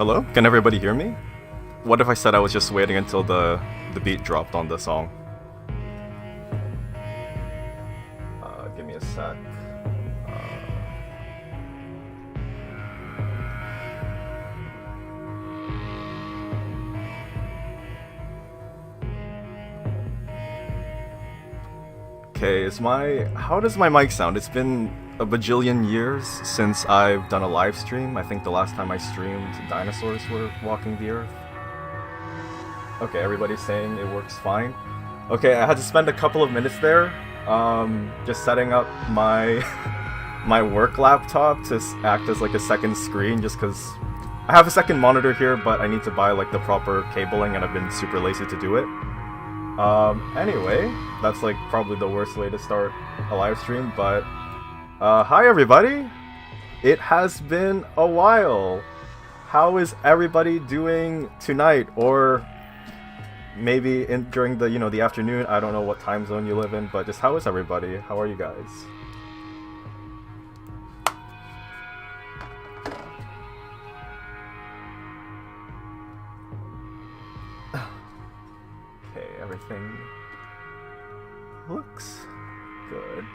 Hello? Can everybody hear me? What if I said I was just waiting until the beat dropped on the song? Give me a sec. Okay, how does my mic sound? It's been a bajillion years since I've done a live stream. I think the last time I streamed, dinosaurs were walking the earth. Okay, everybody's saying it works fine. Okay, I had to spend a couple of minutes there, just setting up my my work laptop to act as like a second screen, just because I have a second monitor here, but I need to buy like the proper cabling, and I've been super lazy to do it. Anyway, that's like probably the worst way to start a live stream, but hi everybody! It has been a while. How is everybody doing tonight, or maybe during the the afternoon? I don't know what time zone you live in, but just how is everybody? How are you guys? Okay, everything looks good.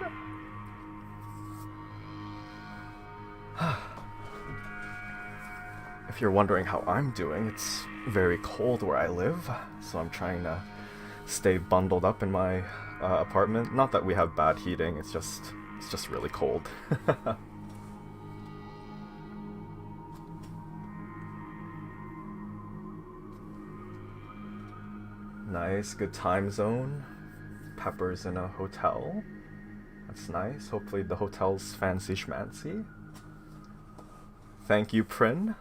If you're wondering how I'm doing, it's very cold where I live, so I'm trying to stay bundled up in my apartment. Not that we have bad heating, it's just really cold. Nice, good time zone. Pepper's in a hotel. That's nice. Hopefully the hotel's fancy schmancy. Thank you, Prin.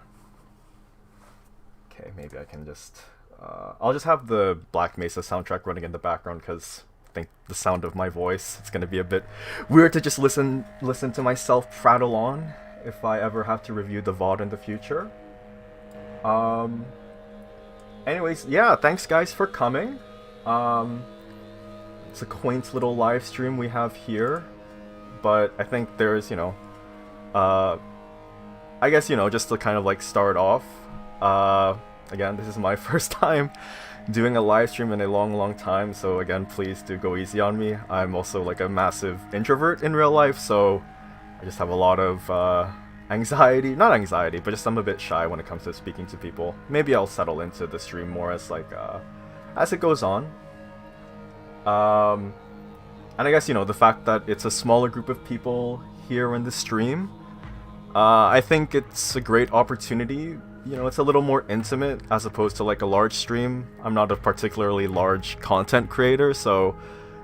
Okay, maybe I can just... I'll just have the Black Mesa soundtrack running in the background, because I think the sound of my voice, it's gonna be a bit weird to just listen to myself prattle on if I ever have to review the VOD in the future. Anyways, yeah, thanks guys for coming. It's a quaint little live stream we have here, but I think there's, I guess, just to kind of like start off, again, this is my first time doing a live stream in a long time, so again, please do go easy on me. I'm also like a massive introvert in real life, so I just have a lot of anxiety, not anxiety, but just I'm a bit shy when it comes to speaking to people. Maybe I'll settle into the stream more as like, as it goes on. And I guess, the fact that it's a smaller group of people here in the stream, I think it's a great opportunity. It's a little more intimate as opposed to like a large stream. I'm not a particularly large content creator, so,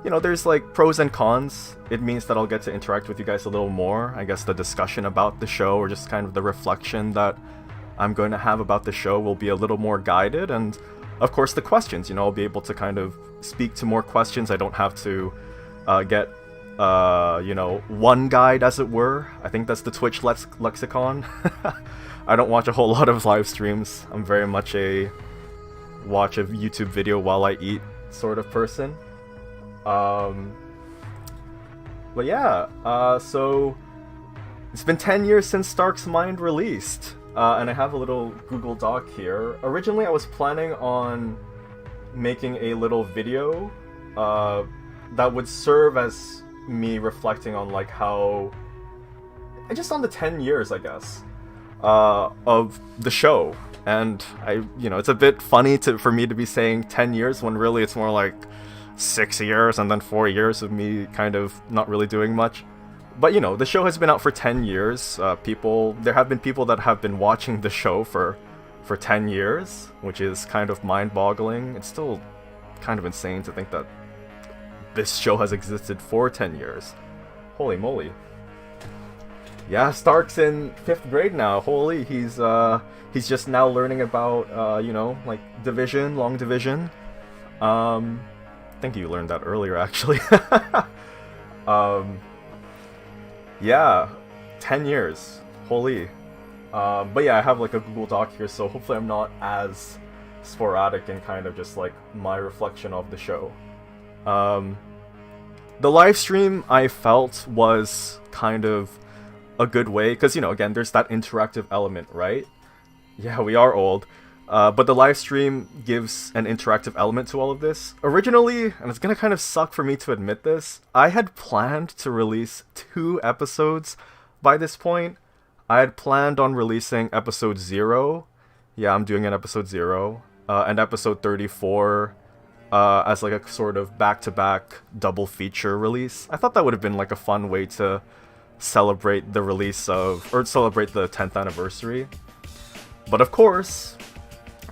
there's like pros and cons. It means that I'll get to interact with you guys a little more. I guess the discussion about the show, or just kind of the reflection that I'm going to have about the show, will be a little more guided. And of course the questions, I'll be able to kind of speak to more questions. I don't have to get one guide, as it were. I think that's the Twitch lexicon. I don't watch a whole lot of live streams. I'm very much a watch a YouTube video while I eat sort of person. But yeah, so it's been 10 years since Stark's Mind released, and I have a little Google Doc here. Originally I was planning on making a little video that would serve as me reflecting on like how, just on the 10 years, I guess, of the show. And it's a bit funny for me to be saying 10 years when really it's more like 6 years and then 4 years of me kind of not really doing much. But the show has been out for 10 years. There have been people that have been watching the show for 10 years, which is kind of mind-boggling. It's still kind of insane to think that this show has existed for 10 years. Holy moly. Yeah, Stark's in 5th grade now. Holy, he's just now learning about, like division, long division. I think you learned that earlier, actually. Yeah, 10 years. Holy. But yeah, I have like a Google Doc here, so hopefully I'm not as sporadic and kind of just like my reflection of the show. The live stream, I felt, was kind of a good way, because again, there's that interactive element, right? Yeah, we are old. But the live stream gives an interactive element to all of this. Originally, and it's gonna kind of suck for me to admit this, I had planned to release 2 episodes by this point. I had planned on releasing episode 0. Yeah, I'm doing an episode 0. And episode 34 as like a sort of back-to-back double feature release. I thought that would have been like a fun way to celebrate the release of, or celebrate the 10th anniversary. But of course,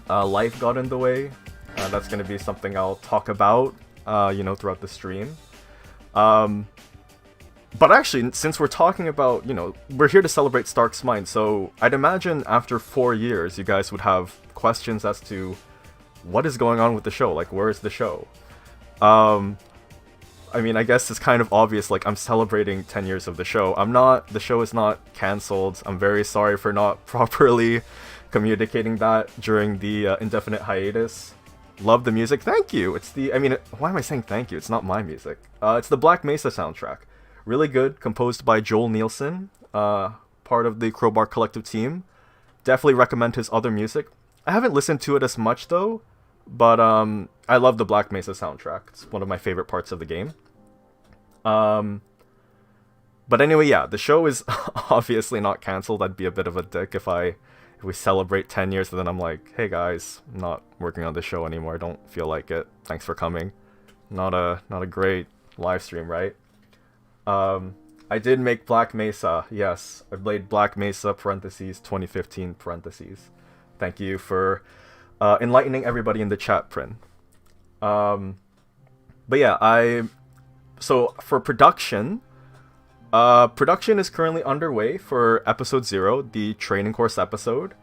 life got in the way. That's going to be something I'll talk about, throughout the stream. But actually, since we're talking about, we're here to celebrate Stark's Mind, so I'd imagine after 4 years, you guys would have questions as to what is going on with the show, like, where is the show? I mean, I guess it's kind of obvious, like, I'm celebrating 10 years of the show. The show is not cancelled. I'm very sorry for not properly communicating that during the indefinite hiatus. Love the music. Thank you. Why am I saying thank you? It's not my music. It's the Black Mesa soundtrack. Really good, composed by Joel Nielsen, part of the Crowbar Collective team. Definitely recommend his other music. I haven't listened to it as much though, but I love the Black Mesa soundtrack. It's one of my favorite parts of the game. But anyway, yeah, the show is obviously not cancelled. I'd be a bit of a dick if we celebrate 10 years and then I'm like, hey guys, I'm not working on the show anymore. I don't feel like it. Thanks for coming. Not a great live stream, right? I did make Black Mesa. Yes, I played Black Mesa parentheses 2015 parentheses. Thank you for enlightening everybody in the chat, Prin. But yeah, so for production is currently underway for episode 0, the training course episode.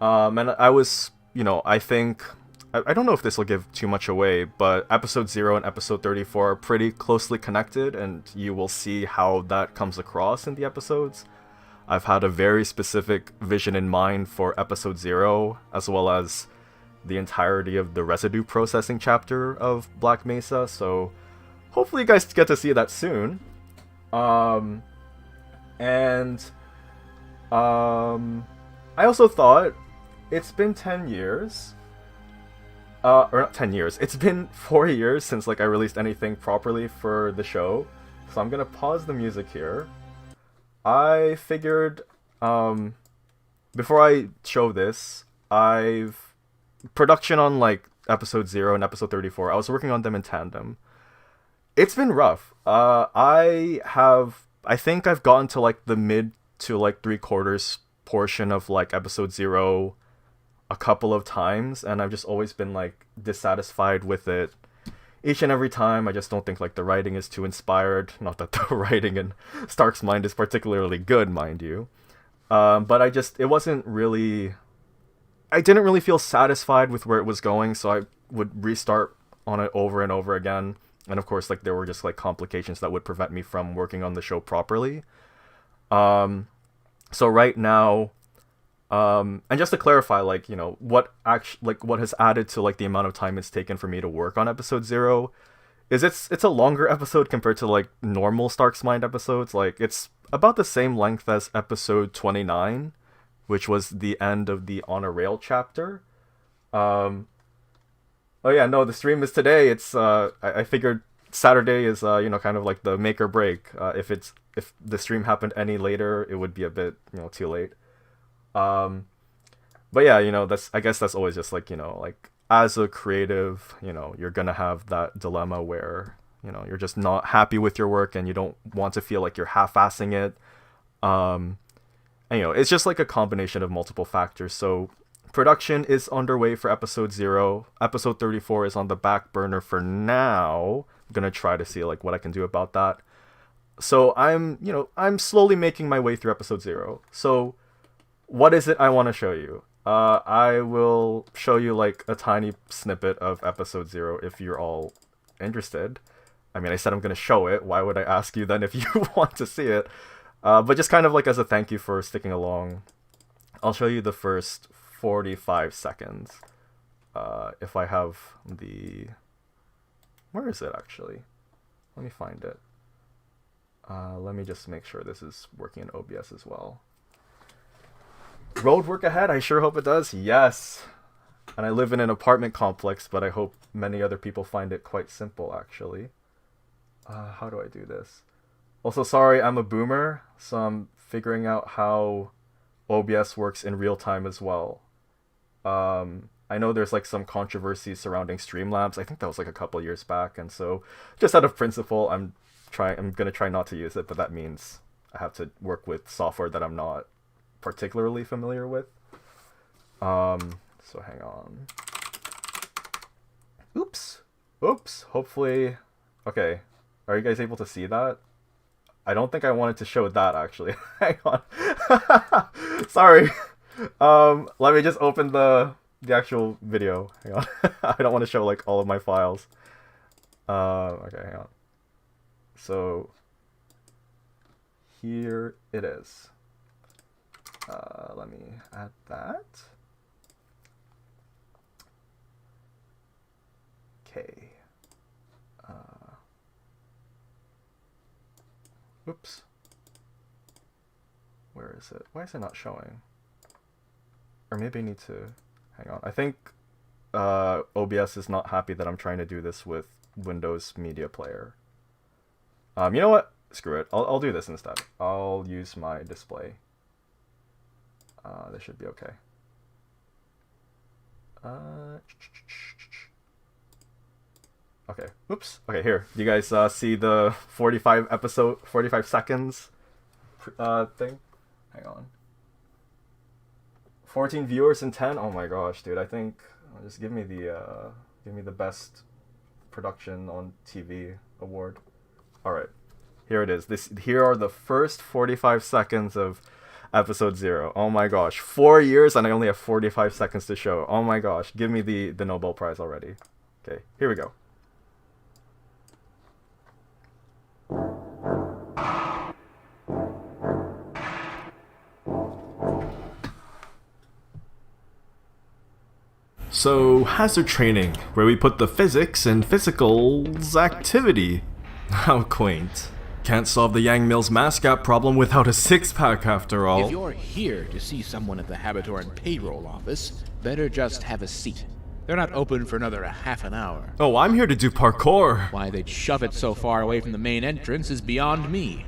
And I was, I don't know if this will give too much away, but episode 0 and episode 34 are pretty closely connected, and you will see how that comes across in the episodes. I've had a very specific vision in mind for episode 0, as well as the entirety of the residue processing chapter of Black Mesa, so hopefully you guys get to see that soon. I also thought, it's been 10 years, or not 10 years, it's been 4 years since I released anything properly for the show, so I'm gonna pause the music here. I figured, before I show this, production on episode 0 and episode 34, I was working on them in tandem. It's been rough. I think I've gotten to the mid to 3/4 portion of episode 0 a couple of times, and I've just always been dissatisfied with it. Each and every time, I just don't think the writing is too inspired. Not that the writing in Stark's Mind is particularly good, mind you. But it wasn't really... I didn't really feel satisfied with where it was going, so I would restart on it over and over again. And of course, there were just complications that would prevent me from working on the show properly. So right now, and just to clarify, what has added to the amount of time it's taken for me to work on episode 0 is it's a longer episode compared to normal Stark's Mind episodes. It's about the same length as episode 29, which was the end of the On a Rail chapter. Oh yeah, no, the stream is today. It's I figured Saturday is kind of the make or break. If the stream happened any later, it would be a bit too late. But yeah, I guess that's always just as a creative, you're gonna have that dilemma where you're just not happy with your work and you don't want to feel like you're half-assing it. And it's just a combination of multiple factors. So production is underway for episode 0. Episode 34 is on the back burner for now. I'm gonna try to see what I can do about that. So I'm slowly making my way through episode 0. So what is it I want to show you? I will show you a tiny snippet of episode 0 if you're all interested. I mean, I said I'm gonna show it. Why would I ask you then if you want to see it? But just kind of as a thank you for sticking along, I'll show you the first 45 seconds. If I have the... Where is it actually? Let me find it. Let me just make sure this is working in OBS as well. Road work ahead? I sure hope it does. Yes. And I live in an apartment complex, but I hope many other people find it quite simple, actually. How do I do this? Also, sorry, I'm a boomer, so I'm figuring out how OBS works in real time as well. I know there's like some controversy surrounding Streamlabs. I think that was like a couple years back, and so just out of principle, I'm gonna try not to use it, but that means I have to work with software that I'm not particularly familiar with. So hang on. Oops. Hopefully, okay. Are you guys able to see that? I don't think I wanted to show that actually. Hang on. Sorry. Let me just open the actual video. Hang on. I don't want to show like all of my files. Okay, hang on. So here it is. Let me add that. Okay. Oops. Where is it? Why is it not showing? Or maybe I need to... Hang on. I think OBS is not happy that I'm trying to do this with Windows Media Player. You know what? Screw it. I'll do this instead. I'll use my display. This should be okay. Okay. Oops. Okay, here. Do you guys see the 45 seconds thing? Hang on. 14 viewers in 10. Oh my gosh, dude. I think just give me the best production on TV award. All right. Here it is. Here are the first 45 seconds of episode 0. Oh my gosh. 4 years and I only have 45 seconds to show. Oh my gosh. Give me the Nobel Prize already. Okay. Here we go. So, hazard training, where we put the physics in physical's activity. How quaint. Can't solve the Yang Mills mass gap problem without a six-pack after all. If you're here to see someone at the Habitoran payroll office, better just have a seat. They're not open for another half an hour. Oh, I'm here to do parkour. Why they'd shove it so far away from the main entrance is beyond me.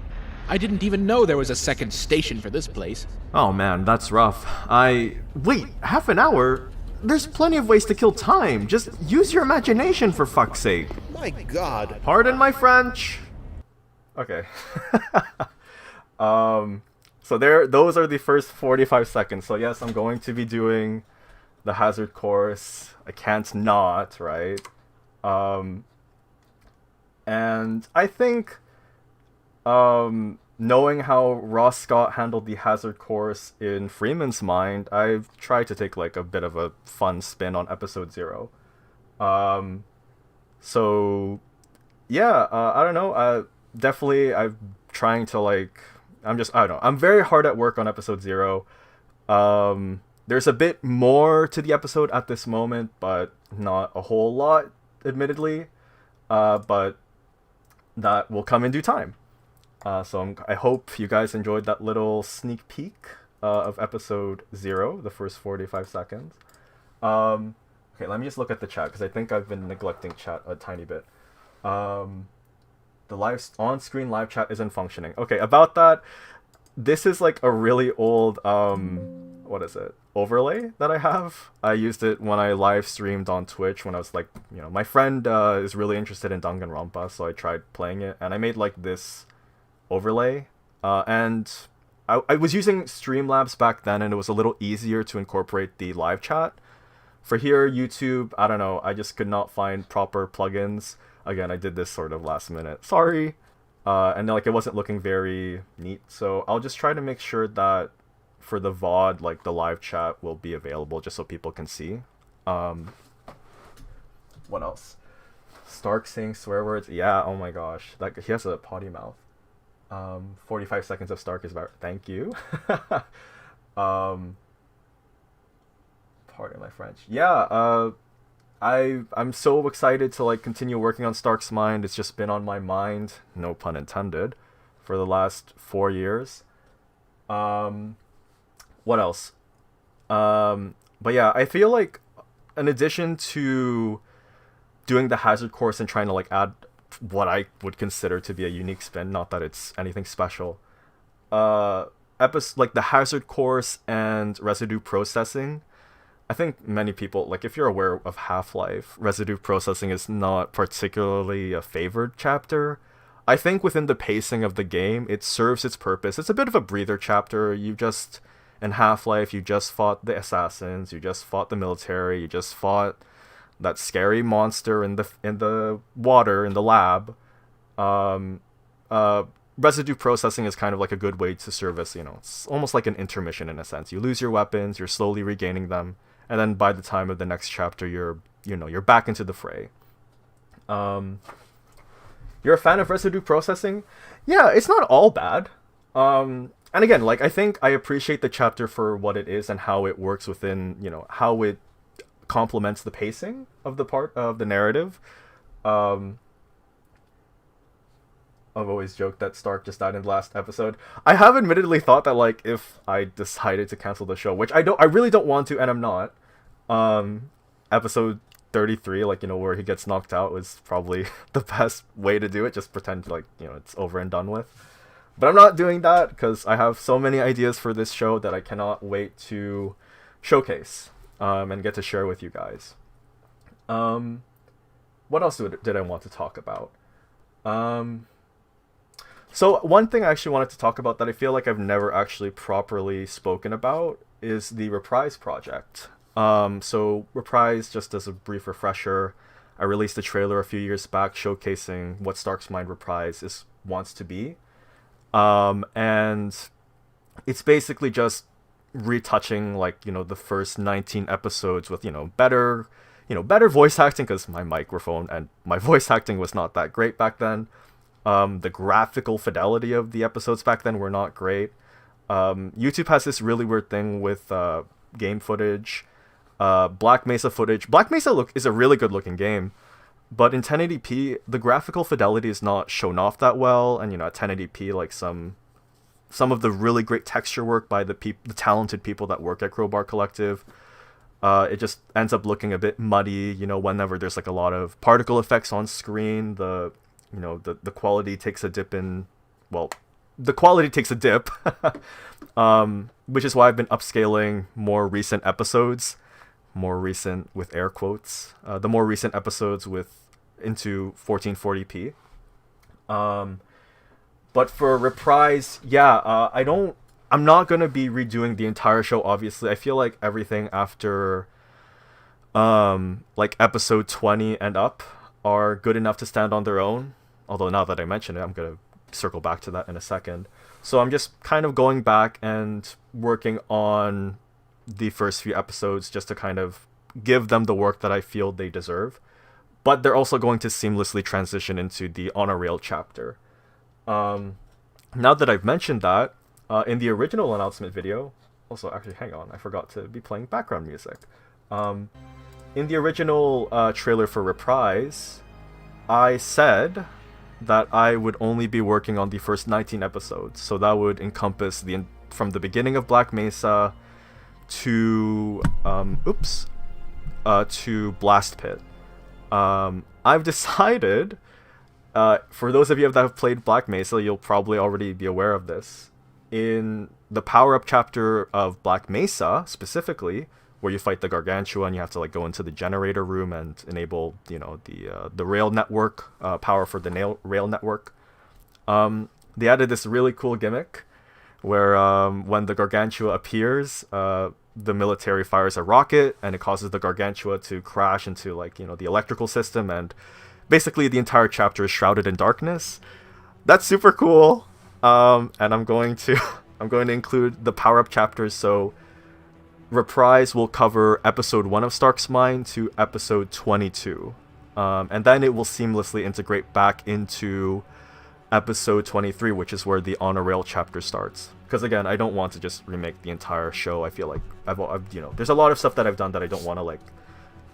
I didn't even know there was a second station for this place. Oh man, that's rough. Wait, half an hour? There's plenty of ways to kill time. Just use your imagination for fuck's sake. My God. Pardon my French. Okay. So those are the first 45 seconds. So yes, I'm going to be doing the hazard course. I can't not, right? And I think knowing how Ross Scott handled the hazard course in Freeman's mind, I've tried to take like a bit of a fun spin on episode 0. So yeah, I don't know. Definitely, I'm trying to like. I don't know. I'm very hard at work on episode 0. There's a bit more to the episode at this moment, but not a whole lot, admittedly. But that will come in due time. So I hope you guys enjoyed that little sneak peek of episode 0, the first 45 seconds. Okay, let me just look at the chat, because I think I've been neglecting chat a tiny bit. The on-screen live chat isn't functioning. Okay, about that, this is like a really old, what is it? Overlay that I have. I used it when I live streamed on Twitch when I was like, my friend is really interested in Danganronpa, so I tried playing it, and I made like this overlay, and I was using Streamlabs back then, and it was a little easier to incorporate the live chat. For here, YouTube, I don't know, I just could not find proper plugins. Again, I did this sort of last minute. Sorry. And like it wasn't looking very neat, so I'll just try to make sure that for the VOD, like the live chat will be available just so people can see. What else? Stark saying swear words. Yeah, oh my gosh. Like he has a potty mouth. 45 seconds of Stark is about. Thank you. Pardon my French. Yeah, I'm so excited to like continue working on Stark's Mind. It's just been on my mind, no pun intended, for the last 4 years. What else? But yeah, I feel like in addition to doing the hazard course and trying to like add what I would consider to be a unique spin, not that it's anything special, like the hazard course and residue processing, I think many people, like if you're aware of Half-Life, residue processing is not particularly a favored chapter. I think within the pacing of the game, it serves its purpose. It's a bit of a breather chapter. In Half-Life, you just fought the assassins, you just fought the military, you just fought that scary monster in the water in the lab. Residue processing is kind of like a good way to service, it's almost like an intermission in a sense. You lose your weapons, you're slowly regaining them, and then by the time of the next chapter, you're back into the fray. You're a fan of residue processing? Yeah, it's not all bad. And again, like I think I appreciate the chapter for what it is and how it works within, how it complements the pacing of the part of the narrative. I've always joked that Stark just died in the last episode. I have admittedly thought that like if I decided to cancel the show, which I really don't want to, and I'm not. Episode 33, like where he gets knocked out, was probably the best way to do it. Just pretend like it's over and done with. But I'm not doing that because I have so many ideas for this show that I cannot wait to showcase and get to share with you guys. What else did I want to talk about? So one thing I actually wanted to talk about that I feel like I've never actually properly spoken about is the Reprise project. So Reprise, just as a brief refresher, I released a trailer a few years back showcasing what Stark's Mind Reprise wants to be. And it's basically just retouching like, the first 19 episodes with, better voice acting, because my microphone and my voice acting was not that great back then. The graphical fidelity of the episodes back then were not great. YouTube has this really weird thing with game footage, Black Mesa footage. Black Mesa is a really good looking game, but in 1080p, the graphical fidelity is not shown off that well. And at 1080p, like some of the really great texture work by the talented people that work at Crowbar Collective, it just ends up looking a bit muddy. Whenever there's like a lot of particle effects on screen, the quality takes a dip which is why I've been upscaling more recent episodes, more recent with air quotes, the more recent episodes into 1440p. But for Reprise, I'm not going to be redoing the entire show, obviously. I feel like everything after like episode 20 and up are good enough to stand on their own. Although now that I mention it, I'm going to circle back to that in a second. So I'm just kind of going back and working on the first few episodes just to kind of give them the work that I feel they deserve. But they're also going to seamlessly transition into the On a Rail chapter. Now that I've mentioned that, in the original announcement video... Also, actually, hang on. I forgot to be playing background music. In the original trailer for Reprise, I said that I would only be working on the first 19 episodes. So that would encompass from the beginning of Black Mesa to to Blast Pit. I've decided, for those of you that have played Black Mesa, you'll probably already be aware of this. In the power-up chapter of Black Mesa, specifically, where you fight the Gargantua and you have to like go into the generator room and enable, the rail network, power for the rail network. They added this really cool gimmick where when the Gargantua appears, the military fires a rocket and it causes the Gargantua to crash into like, the electrical system, and basically the entire chapter is shrouded in darkness. That's super cool. And I'm going to include the power-up chapters, so Reprise will cover episode 1 of Stark's Mind to episode 22. And then it will seamlessly integrate back into episode 23, which is where the On a Rail chapter starts. Because again, I don't want to just remake the entire show. I feel like I've there's a lot of stuff that I've done that I don't want to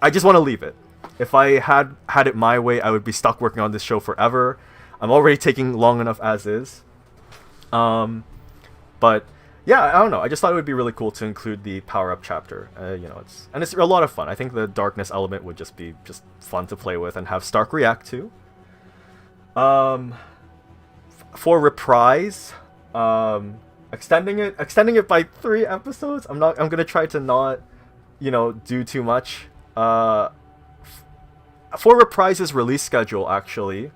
I just want to leave it. If I had it my way, I would be stuck working on this show forever. I'm already taking long enough as is. But yeah, I don't know. I just thought it would be really cool to include the power up chapter. You know, it's a lot of fun. I think the darkness element would just be fun to play with and have Stark react to. For Reprise, extending it by 3 episodes. I'm gonna try to not, you know, do too much. For Reprise's release schedule, actually,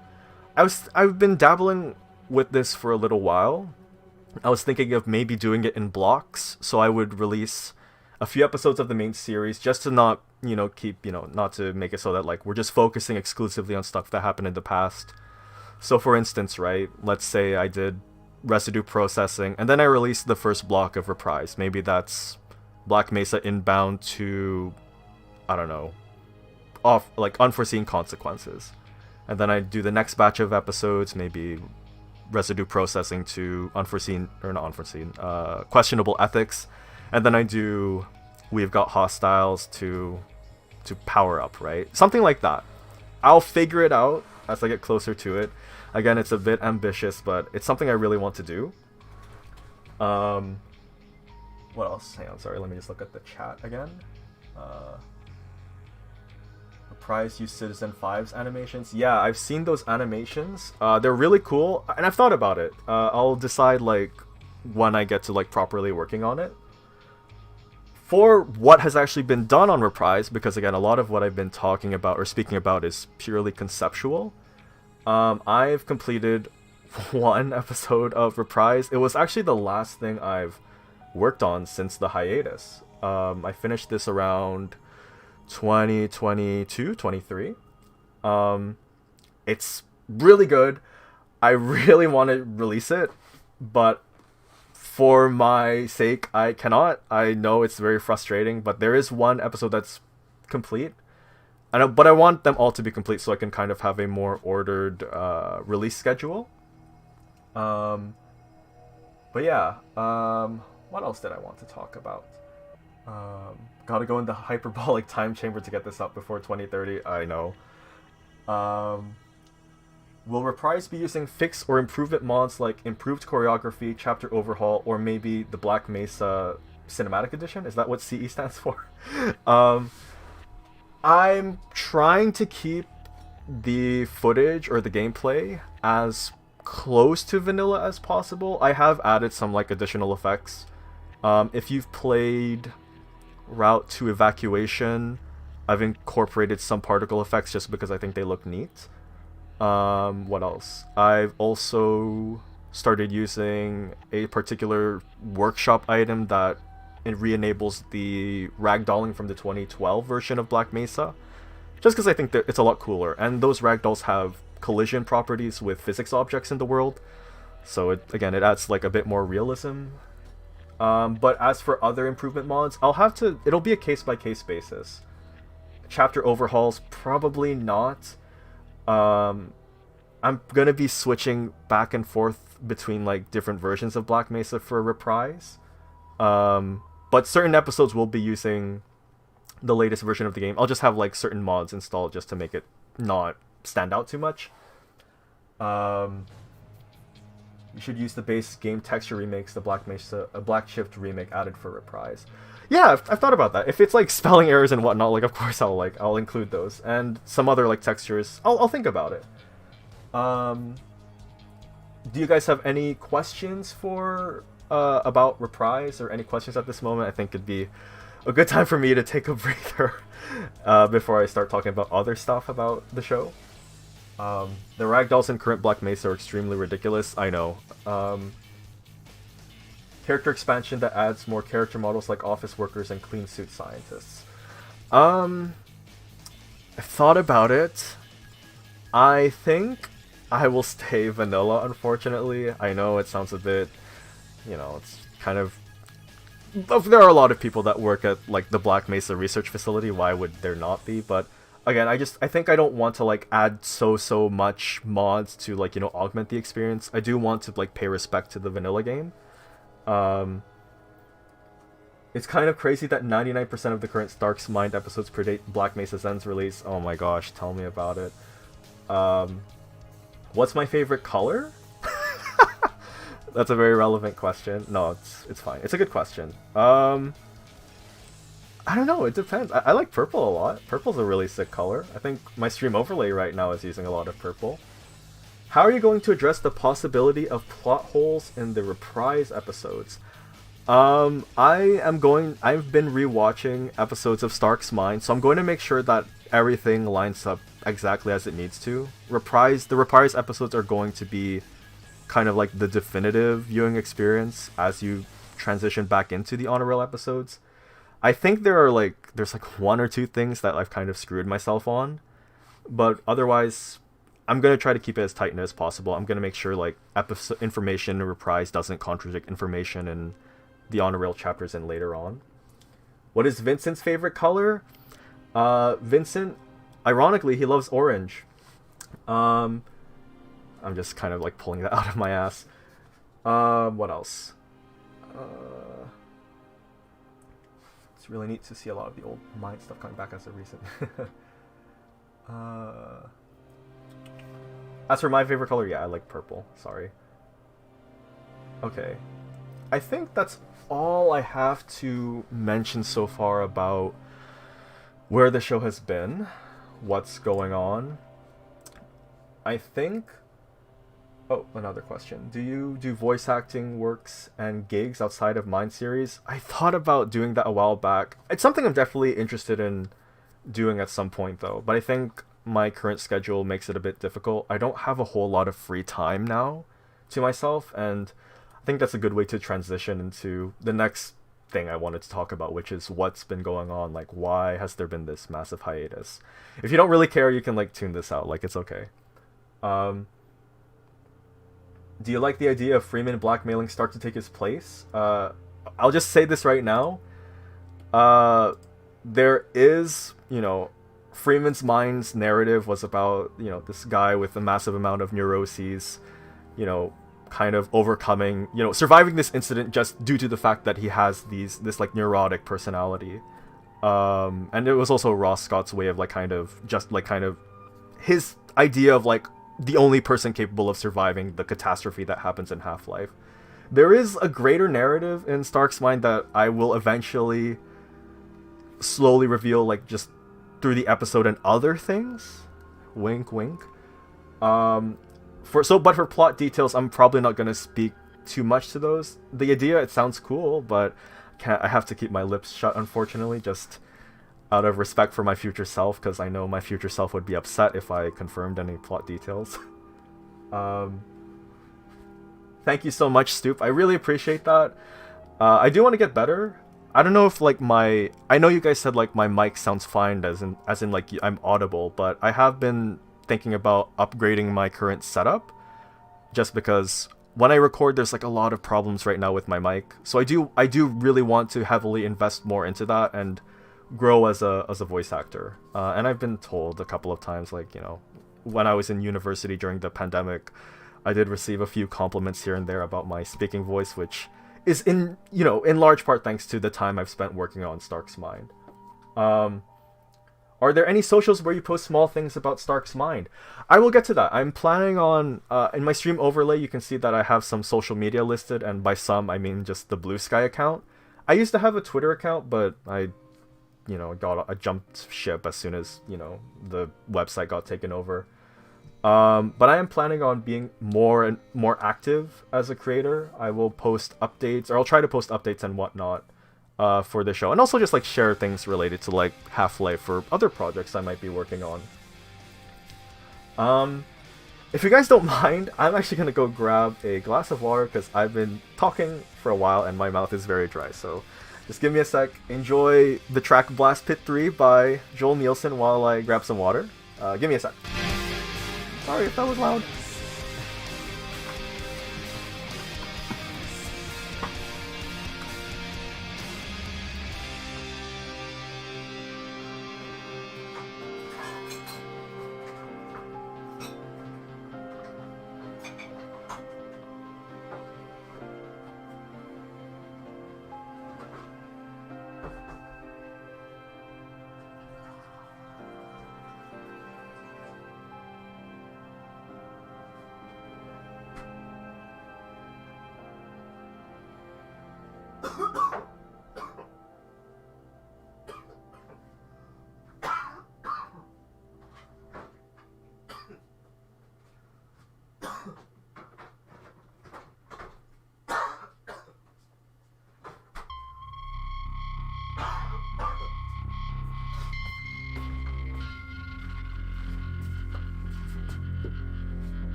I've been dabbling with this for a little while. I was thinking of maybe doing it in blocks, so I would release a few episodes of the main series just to not, you know, not to make it so that like we're just focusing exclusively on stuff that happened in the past. So for instance, right, let's say I did residue processing and then I released the first block of Reprise. Maybe that's Black Mesa inbound to, I don't know, unforeseen consequences. And then I do the next batch of episodes, maybe residue processing to questionable ethics, and then I do We've Got Hostiles to power up, right? Something like that. I'll figure it out as I get closer to it. Again, it's a bit ambitious, but it's something I really want to do. What else? Hang on, sorry, let me just look at the chat again. Reprise use Citizen 5's animations. Yeah, I've seen those animations. They're really cool, and I've thought about it. I'll decide like when I get to like properly working on it. For what has actually been done on Reprise, because again, a lot of what I've been talking about or speaking about is purely conceptual. I've completed 1 episode of Reprise. It was actually the last thing I've worked on since the hiatus. I finished this around 2022, 23. It's really good. I really want to release it, but for my sake, I cannot. I know it's very frustrating, but there is 1 episode that's complete. But I want them all to be complete so I can kind of have a more ordered release schedule. But yeah, what else did I want to talk about? Gotta go in the hyperbolic time chamber to get this up before 2030, I know. Will Reprise be using fix or improvement mods like improved choreography, chapter overhaul, or maybe the Black Mesa Cinematic Edition? Is that what CE stands for? I'm trying to keep the footage or the gameplay as close to vanilla as possible. I have added some like additional effects. If you've played Route to Evacuation, I've incorporated some particle effects just because I think they look neat. What else? I've also started using a particular workshop item that it re-enables the ragdolling from the 2012 version of Black Mesa, just because I think that it's a lot cooler, and those ragdolls have collision properties with physics objects in the world, so it adds like a bit more realism. But as for other improvement mods, it'll be a case-by-case basis. Chapter overhauls, probably not. I'm gonna be switching back and forth between like different versions of Black Mesa for Reprise. But certain episodes will be using the latest version of the game. I'll just have like certain mods installed just to make it not stand out too much. You should use the base game texture remakes, the Black Shift remake added for Reprise. Yeah, I've thought about that. If it's like spelling errors and whatnot, like of course I'll include those, and some other like textures. I'll think about it. Do you guys have any questions for about Reprise, or any questions at this moment? I think it'd be a good time for me to take a breather before I start talking about other stuff about the show. The ragdolls in current Black Mesa are extremely ridiculous, I know. Character expansion that adds more character models like office workers and clean suit scientists. I thought about it. I think I will stay vanilla, unfortunately. I know it sounds a bit, it's kind of... There are a lot of people that work at like the Black Mesa research facility, why would there not be? But again, I think I don't want to like add so much mods to like, augment the experience. I do want to like pay respect to the vanilla game. It's kind of crazy that 99% of the current Stark's Mind episodes predate Black Mesa Zen's release. Oh my gosh, tell me about it. What's my favorite color? That's a very relevant question. No, it's fine. It's a good question. I don't know. It depends. I like purple a lot. Purple's a really sick color. I think my stream overlay right now is using a lot of purple. How are you going to address the possibility of plot holes in the reprise episodes? I've been rewatching episodes of Stark's Mind, so I'm going to make sure that everything lines up exactly as it needs to. The reprise episodes are going to be kind of like the definitive viewing experience as you transition back into the honor roll episodes. I think there's like one or two things that I've kind of screwed myself on, but otherwise, I'm gonna try to keep it as tight as possible. I'm gonna make sure like episode information in reprise doesn't contradict information in the honor rail chapters and later on. What is Vincent's favorite color? Vincent, ironically, he loves orange. I'm just kind of like pulling that out of my ass. What else? It's really neat to see a lot of the old Mind stuff coming back as of recent. As for my favorite color, yeah, I like purple. Sorry. Okay. I think that's all I have to mention so far about where the show has been, what's going on. I think... Oh, another question. Do you do voice acting works and gigs outside of Mind series? I thought about doing that a while back. It's something I'm definitely interested in doing at some point, though. But I think my current schedule makes it a bit difficult. I don't have a whole lot of free time now to myself, and I think that's a good way to transition into the next thing I wanted to talk about, which is what's been going on. Like, why has there been this massive hiatus? If you don't really care, you can like tune this out. Like, it's okay. Do you like the idea of Freeman blackmailing Stark to take his place? I'll just say this right now. There is, Freeman's Mind's narrative was about, this guy with a massive amount of neuroses, kind of overcoming, surviving this incident just due to the fact that he has this like neurotic personality. And it was also Ross Scott's way of his idea of like the only person capable of surviving the catastrophe that happens in Half-Life. There is a greater narrative in Stark's Mind that I will eventually slowly reveal, like just through the episode and other things. Wink, wink. But for plot details, I'm probably not gonna speak too much to those. The idea, it sounds cool, but I have to keep my lips shut, unfortunately, just out of respect for my future self, because I know my future self would be upset if I confirmed any plot details. Thank you so much, Stoop. I really appreciate that. I do want to get better. I don't know if like I know you guys said like my mic sounds fine as in like I'm audible, but I have been thinking about upgrading my current setup, just because when I record there's like a lot of problems right now with my mic. So I do really want to heavily invest more into that and grow as a voice actor. And I've been told a couple of times, like, when I was in university during the pandemic, I did receive a few compliments here and there about my speaking voice, which is in large part thanks to the time I've spent working on Stark's Mind. Are there any socials where you post small things about Stark's Mind? I will get to that. I'm planning on, in my stream overlay, you can see that I have some social media listed, and by some, I mean just the Blue Sky account. I used to have a Twitter account, but I jumped ship as soon as, the website got taken over. But I am planning on being more and more active as a creator. I will post updates, or I'll try to post updates and whatnot, for the show. And also just like share things related to like Half-Life or other projects I might be working on. If you guys don't mind, I'm actually gonna go grab a glass of water because I've been talking for a while and my mouth is very dry, so just give me a sec. Enjoy the track Blast Pit 3 by Joel Nielsen while I grab some water. Give me a sec. Sorry if that was loud.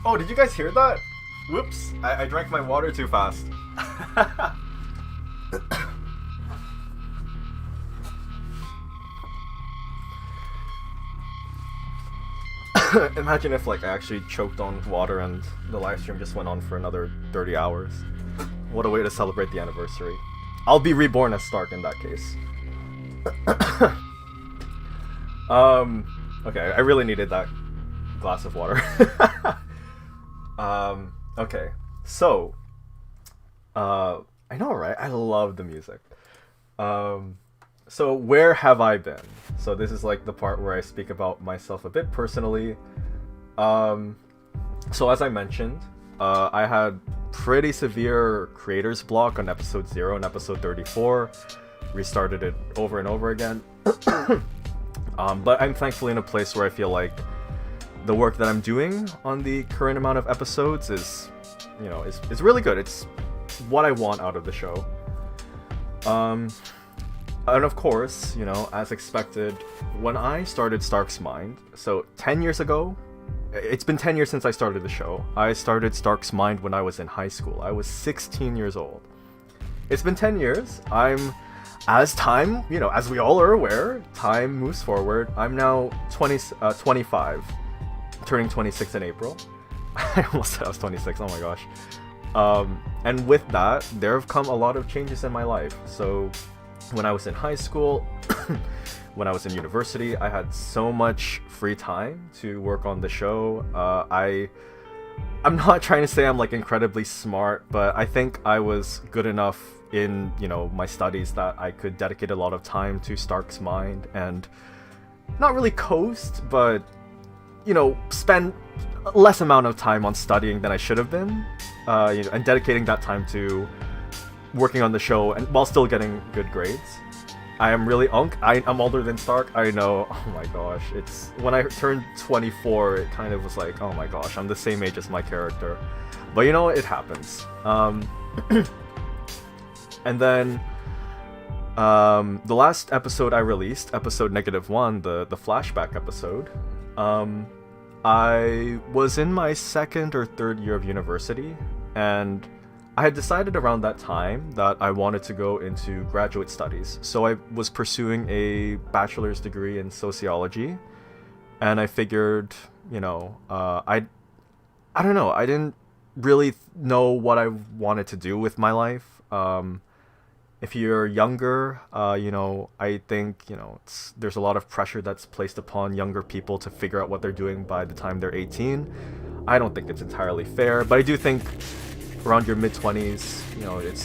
Oh, did you guys hear that? Whoops, I drank my water too fast. Imagine if like I actually choked on water and the live stream just went on for another 30 hours. What a way to celebrate the anniversary. I'll be reborn as Stark in that case. Okay, I really needed that glass of water. Okay, so, I know, right? I love the music. So where have I been? So this is like the part where I speak about myself a bit personally. So as I mentioned, I had pretty severe creator's block on episode 0 and episode 34. Restarted it over and over again. But I'm thankfully in a place where I feel like the work that I'm doing on the current amount of episodes is, you know, is really good. It's what I want out of the show. And of course, you know, as expected, when I started Stark's Mind, so 10 years ago, it's been 10 years since I started the show. I started Stark's Mind when I was in high school. I was 16 years old. It's been 10 years. As time, you know, as we all are aware, time moves forward. I'm now 25, turning 26 in April. I almost said I was 26, oh my gosh. And with that, there have come a lot of changes in my life. So when I was in high school, when I was in university, I had so much free time to work on the show. I'm not trying to say I'm like incredibly smart, but I think I was good enough in, you know, my studies that I could dedicate a lot of time to Stark's Mind and not really coast, but, you know, spend less amount of time on studying than I should have been, you know, and dedicating that time to working on the show and while still getting good grades. I am really I'm older than Stark, I know. Oh my gosh, it's when I turned 24, it kind of was like, oh my gosh, I'm the same age as my character. But you know, it happens. And then the last episode I released, episode -1, the flashback episode, I was in my second or third year of university, and I had decided around that time that I wanted to go into graduate studies. So I was pursuing a bachelor's degree in sociology, and I figured, you know, I don't know, I didn't really know what I wanted to do with my life. If you're younger, you know, I think, you know, there's a lot of pressure that's placed upon younger people to figure out what they're doing by the time they're 18. I don't think it's entirely fair, but I do think around your mid-20s, you know, it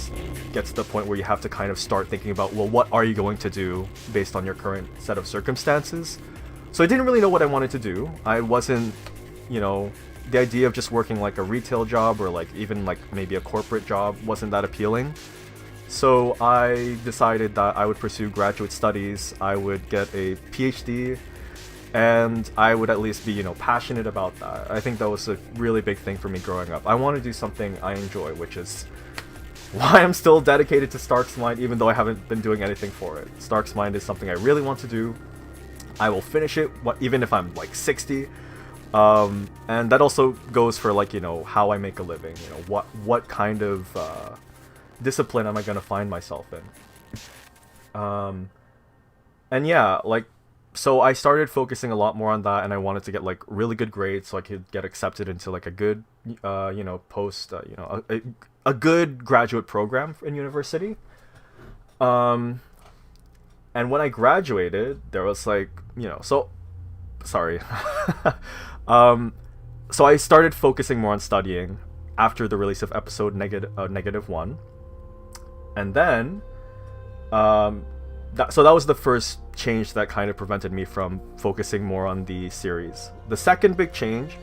gets to the point where you have to kind of start thinking about, well, what are you going to do based on your current set of circumstances? So I didn't really know what I wanted to do. I wasn't, you know, the idea of just working like a retail job or like even like maybe a corporate job wasn't that appealing. So I decided that I would pursue graduate studies, I would get a PhD, and I would at least be, you know, passionate about that. I think that was a really big thing for me growing up. I want to do something I enjoy, which is why I'm still dedicated to Stark's Mind, even though I haven't been doing anything for it. Stark's Mind is something I really want to do. I will finish it, even if I'm like 60. And that also goes for like, you know, how I make a living. You know, what kind of discipline am I going to find myself in? And yeah, like, so I started focusing a lot more on that, and I wanted to get like really good grades so I could get accepted into like a good, you know, you know, a good graduate program in university. And when I graduated, there was like, you know, so sorry. So I started focusing more on studying after the release of episode -1, and then so that was the first change that kind of prevented me from focusing more on the series. The second big change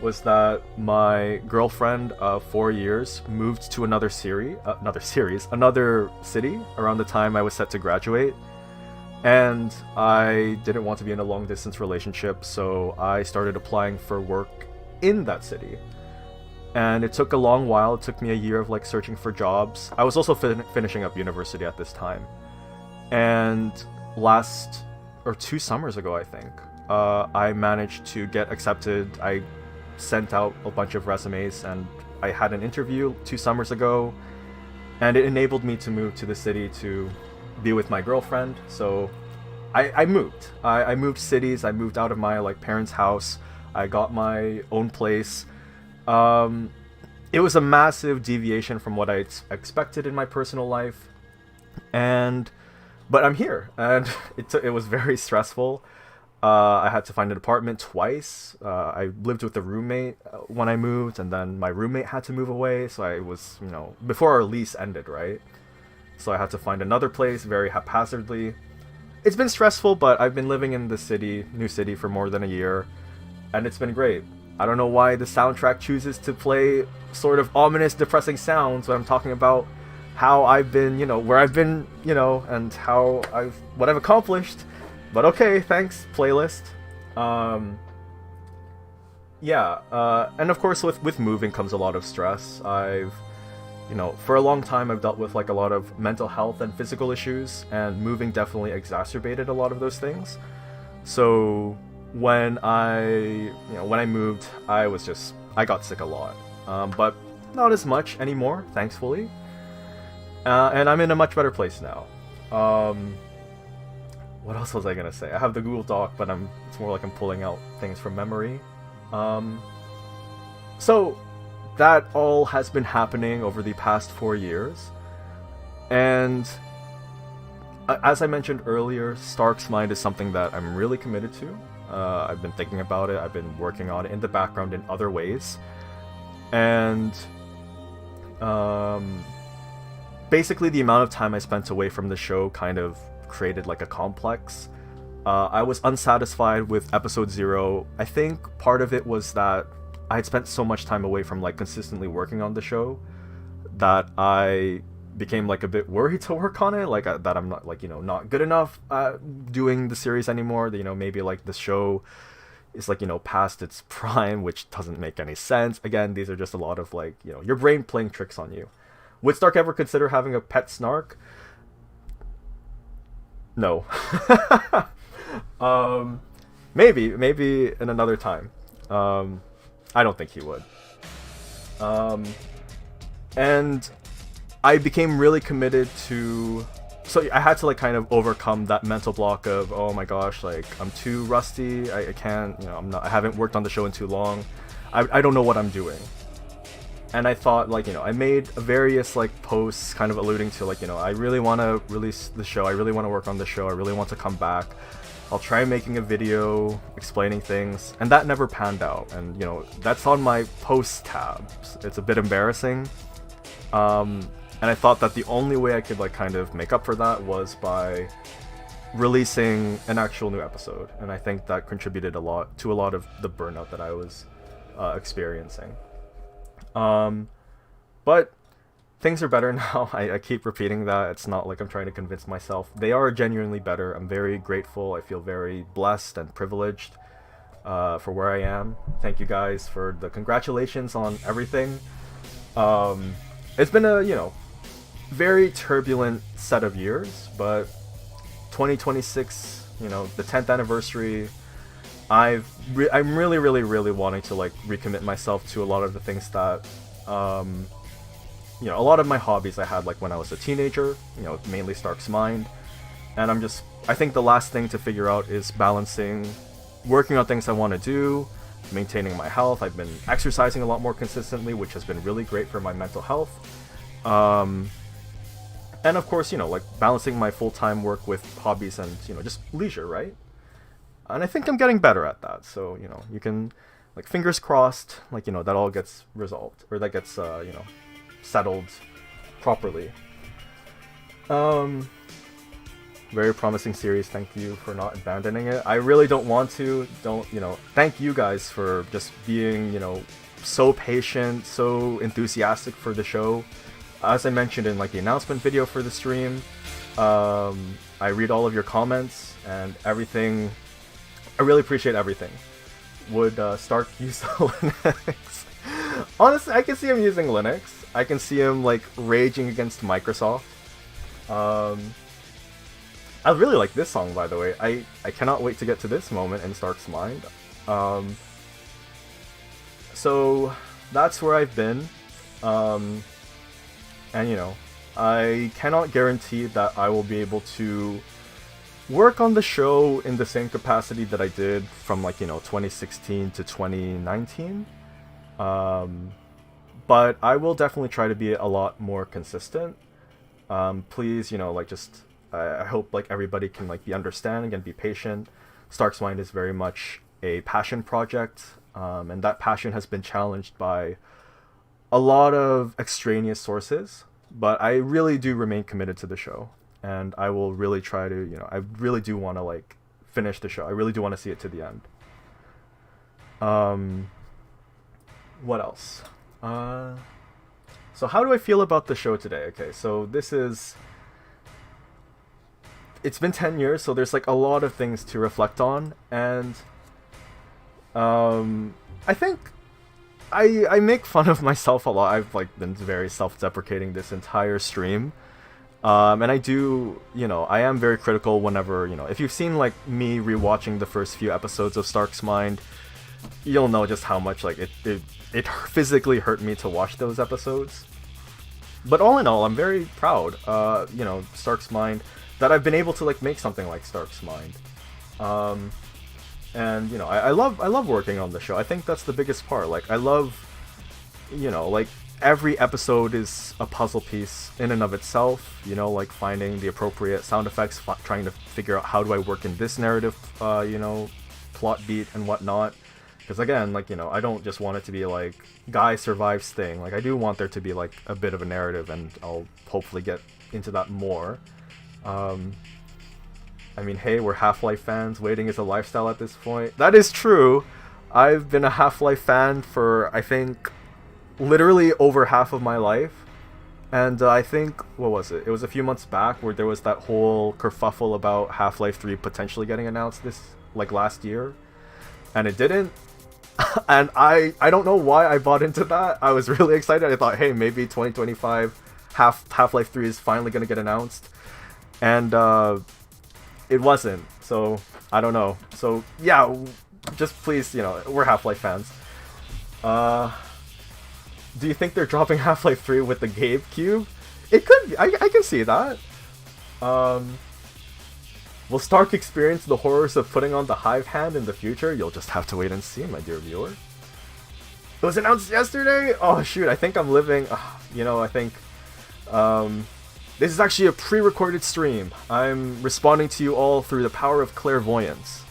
was that my girlfriend of 4 years moved to another city around the time I was set to graduate. And I didn't want to be in a long distance relationship, so I started applying for work in that city. And it took a long while. It took me a year of like searching for jobs. I was also finishing up university at this time. And 2 summers ago, I think, I managed to get accepted. I sent out a bunch of resumes and I had an interview 2 summers ago, and it enabled me to move to the city to be with my girlfriend. So I moved. I moved cities. I moved out of my like parents' house. I got my own place. It was a massive deviation from what I expected in my personal life, but I'm here, and it was very stressful. I had to find an apartment twice. I lived with a roommate when I moved, and then my roommate had to move away, so I was, before our lease ended, right? So I had to find another place very haphazardly. It's been stressful, but I've been living in the new city for more than a year, and it's been great. I don't know why the soundtrack chooses to play sort of ominous, depressing sounds when I'm talking about how I've been, where I've been, and what I've accomplished. But okay, thanks, playlist. And of course with moving comes a lot of stress. For a long time I've dealt with like a lot of mental health and physical issues, and moving definitely exacerbated a lot of those things. So when I moved, I got sick a lot, but not as much anymore, thankfully. And I'm in a much better place now. What else was I gonna say? I have the Google Doc, but it's more like I'm pulling out things from memory. So that all has been happening over the past 4 years, and as I mentioned earlier, Stark's Mind is something that I'm really committed to. I've been thinking about it. I've been working on it in the background in other ways, and basically the amount of time I spent away from the show kind of created like a complex. I was unsatisfied with episode 0. I think part of it was that I had spent so much time away from like consistently working on the show that I became like a bit worried to work on it, like that I'm not like not good enough doing the series anymore. Maybe like the show is like past its prime, which doesn't make any sense. Again, these are just a lot of like your brain playing tricks on you. Would Stark ever consider having a pet snark? No. Maybe in another time. I don't think he would. And I became really committed to... So I had to like kind of overcome that mental block of, oh my gosh, like I'm too rusty, I can't, I haven't worked on the show in too long. I don't know what I'm doing. And I thought like, I made various like posts kind of alluding to like, I really want to release the show, I really want to work on the show, I really want to come back. I'll try making a video explaining things, and that never panned out. And that's on my posts tabs. It's a bit embarrassing. And I thought that the only way I could like kind of make up for that was by releasing an actual new episode. And I think that contributed a lot of the burnout that I was experiencing. But things are better now. I keep repeating that. It's not like I'm trying to convince myself. They are genuinely better. I'm very grateful. I feel very blessed and privileged for where I am. Thank you guys for the congratulations on everything. It's been a, very turbulent set of years, but 2026, the 10th anniversary, I'm really, really, really wanting to like recommit myself to a lot of the things that, a lot of my hobbies I had like when I was a teenager, mainly Stark's Mind. And I think the last thing to figure out is balancing working on things I want to do, maintaining my health. I've been exercising a lot more consistently, which has been really great for my mental health. And of course, like balancing my full-time work with hobbies and, just leisure, right? And I think I'm getting better at that. So, you can, like, fingers crossed, like, that all gets resolved, or that gets, settled properly. Very promising series. Thank you for not abandoning it. I really don't want to. Thank you guys for just being, so patient, so enthusiastic for the show. As I mentioned in like the announcement video for the stream, I read all of your comments and everything. I really appreciate everything. Would Stark use Linux? Honestly, I can see him using Linux. I can see him like raging against Microsoft. I really like this song, by the way. I cannot wait to get to this moment in Stark's mind. So that's where I've been. And I cannot guarantee that I will be able to work on the show in the same capacity that I did from 2016 to 2019. But I will definitely try to be a lot more consistent. Please, I hope everybody can be understanding and be patient. Stark's Mind is very much a passion project, and that passion has been challenged by a lot of extraneous sources. But I really do remain committed to the show, and I will really try to, I really do want to finish the show. I really do want to see it to the end. What else? So how do I feel about the show today? Okay, so it's been 10 years, so there's a lot of things to reflect on, and I think I make fun of myself a lot. I've been very self-deprecating this entire stream, and I do, I am very critical whenever, if you've seen me rewatching the first few episodes of Stark's Mind, you'll know just how much it physically hurt me to watch those episodes. But all in all, I'm very proud, Stark's Mind, that I've been able to make something like Stark's Mind. And I love working on the show. I think that's the biggest part. I love, every episode is a puzzle piece in and of itself. Finding the appropriate sound effects, trying to figure out how do I work in this narrative, plot beat and whatnot. Because again, I don't just want it to be guy survives thing. I do want there to be a bit of a narrative, and I'll hopefully get into that more. I mean, hey, we're Half-Life fans. Waiting is a lifestyle at this point. That is true. I've been a Half-Life fan for, I think, literally over half of my life. And I think, what was it? It was a few months back where there was that whole kerfuffle about Half-Life 3 potentially getting announced last year. And it didn't. And I don't know why I bought into that. I was really excited. I thought, hey, maybe 2025 Half-Life 3 is finally going to get announced. And it wasn't. So, I don't know. So, yeah, just please, we're Half-Life fans. Do you think they're dropping Half-Life 3 with the GameCube? It could be. I can see that. Will Stark experience the horrors of putting on the Hive Hand in the future? You'll just have to wait and see, my dear viewer. It was announced yesterday? Oh, shoot, I think I'm living... I think... this is actually a pre-recorded stream. I'm responding to you all through the power of clairvoyance.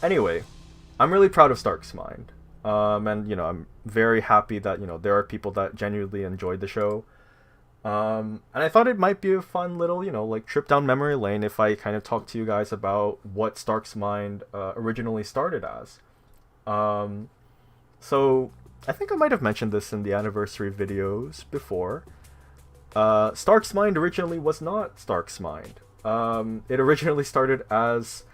Anyway, I'm really proud of Stark's Mind. And, I'm very happy that, there are people that genuinely enjoyed the show. And I thought it might be a fun little, trip down memory lane if I kind of talk to you guys about what Stark's Mind originally started as. So, I think I might have mentioned this in the anniversary videos before. Stark's Mind originally was not Stark's Mind. It originally started as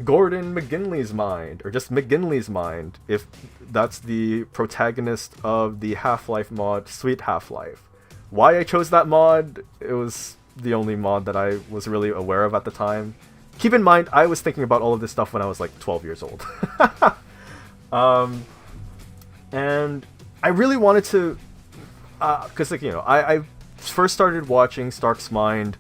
Gordon McGinley's Mind, or just McGinley's Mind, if that's the protagonist of the Half-Life mod, Sweet Half-Life. Why I chose that mod, it was the only mod that I was really aware of at the time. Keep in mind, I was thinking about all of this stuff when I was 12 years old. And I really wanted to, because I first started watching Stark's Mind,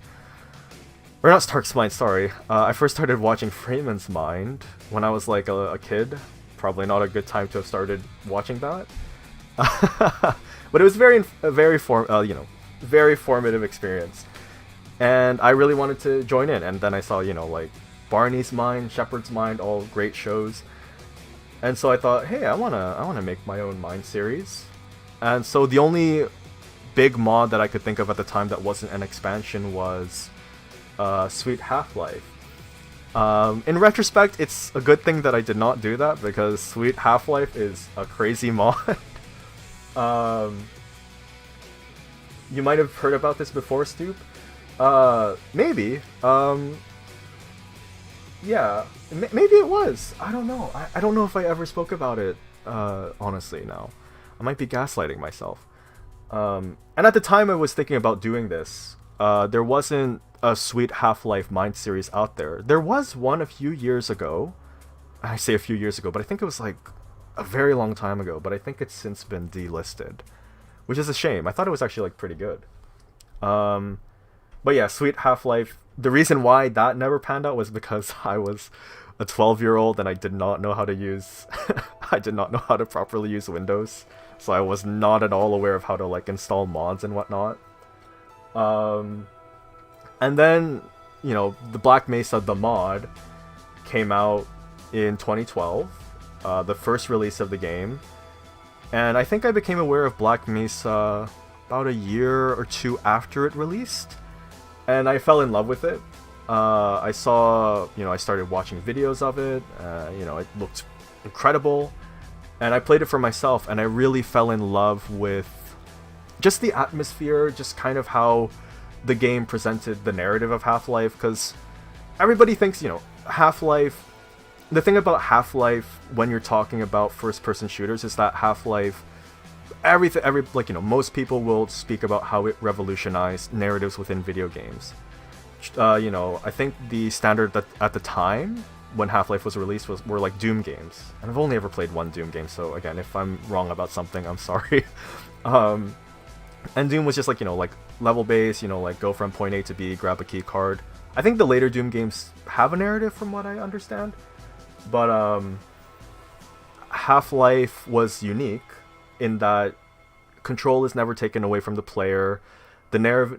or not Stark's Mind, sorry. I first started watching Freeman's Mind when I was a kid. Probably not a good time to have started watching that. But it was very formative experience, and I really wanted to join in. And then I saw, Barney's Mind, Shepard's Mind, all great shows. And so I thought, hey, I wanna make my own Mind series. And so the only big mod that I could think of at the time that wasn't an expansion was Sweet Half-Life. In retrospect, it's a good thing that I did not do that, because Sweet Half-Life is a crazy mod. You might have heard about this before, Stoop. Maybe. Yeah, maybe it was. I don't know. I don't know if I ever spoke about it, honestly, now. I might be gaslighting myself. And at the time I was thinking about doing this, there wasn't a Sweet Half-Life Mind series out there. There was one a few years ago. I say a few years ago, but I think it was like a very long time ago, but I think it's since been delisted, which is a shame. I thought it was actually like pretty good. But yeah, Sweet Half-Life, the reason why that never panned out was because I was a 12-year-old and I did not know how to use I did not know how to properly use Windows, so I was not at all aware of how to like install mods and whatnot. And then, you know, the Black Mesa the mod came out in 2012, the first release of the game, and I think I became aware of Black Mesa about a year or two after it released, and I fell in love with it. I saw, you know, I started watching videos of it, you know, it looked incredible, and I played it for myself, and I really fell in love with just the atmosphere, just kind of how the game presented the narrative of Half-Life, because everybody thinks, you know, Half-Life, the thing about Half-Life when you're talking about first-person shooters is that Half-Life, like, you know, most people will speak about how it revolutionized narratives within video games. You know, I think the standard that at the time when Half-Life was released were like Doom games, and I've only ever played one Doom game, so again, if I'm wrong about something, I'm sorry. And Doom was just like, you know, like level based, you know, like go from point A to B, grab a key card. I think the later Doom games have a narrative from what I understand, but Half-Life was unique in that control is never taken away from the player. The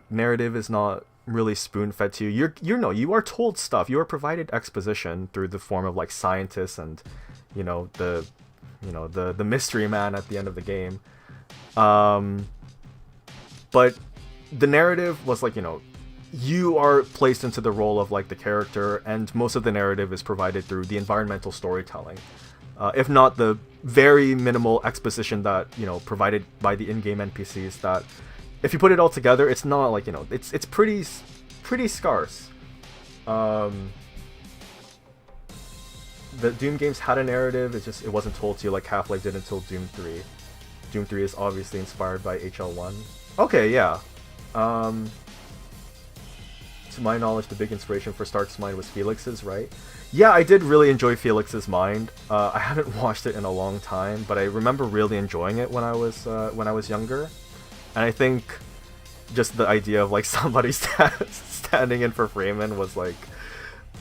narrative is not really spoon-fed to you. You are told stuff. You are provided exposition through the form of like scientists and, you know, the mystery man at the end of the game. But the narrative was like, you know, you are placed into the role of like the character, and most of the narrative is provided through the environmental storytelling, if not the very minimal exposition that, you know, provided by the in-game NPCs, that if you put it all together, it's not like, you know, it's pretty scarce. The Doom games had a narrative, it wasn't told to you like Half-Life did until Doom 3. Doom 3 is obviously inspired by HL1. Okay, yeah. To my knowledge, the big inspiration for Stark's Mind was Felix's, right? Yeah, I did really enjoy Felix's Mind. I haven't watched it in a long time, but I remember really enjoying it when I was younger. And I think just the idea of like somebody standing in for Freeman was like,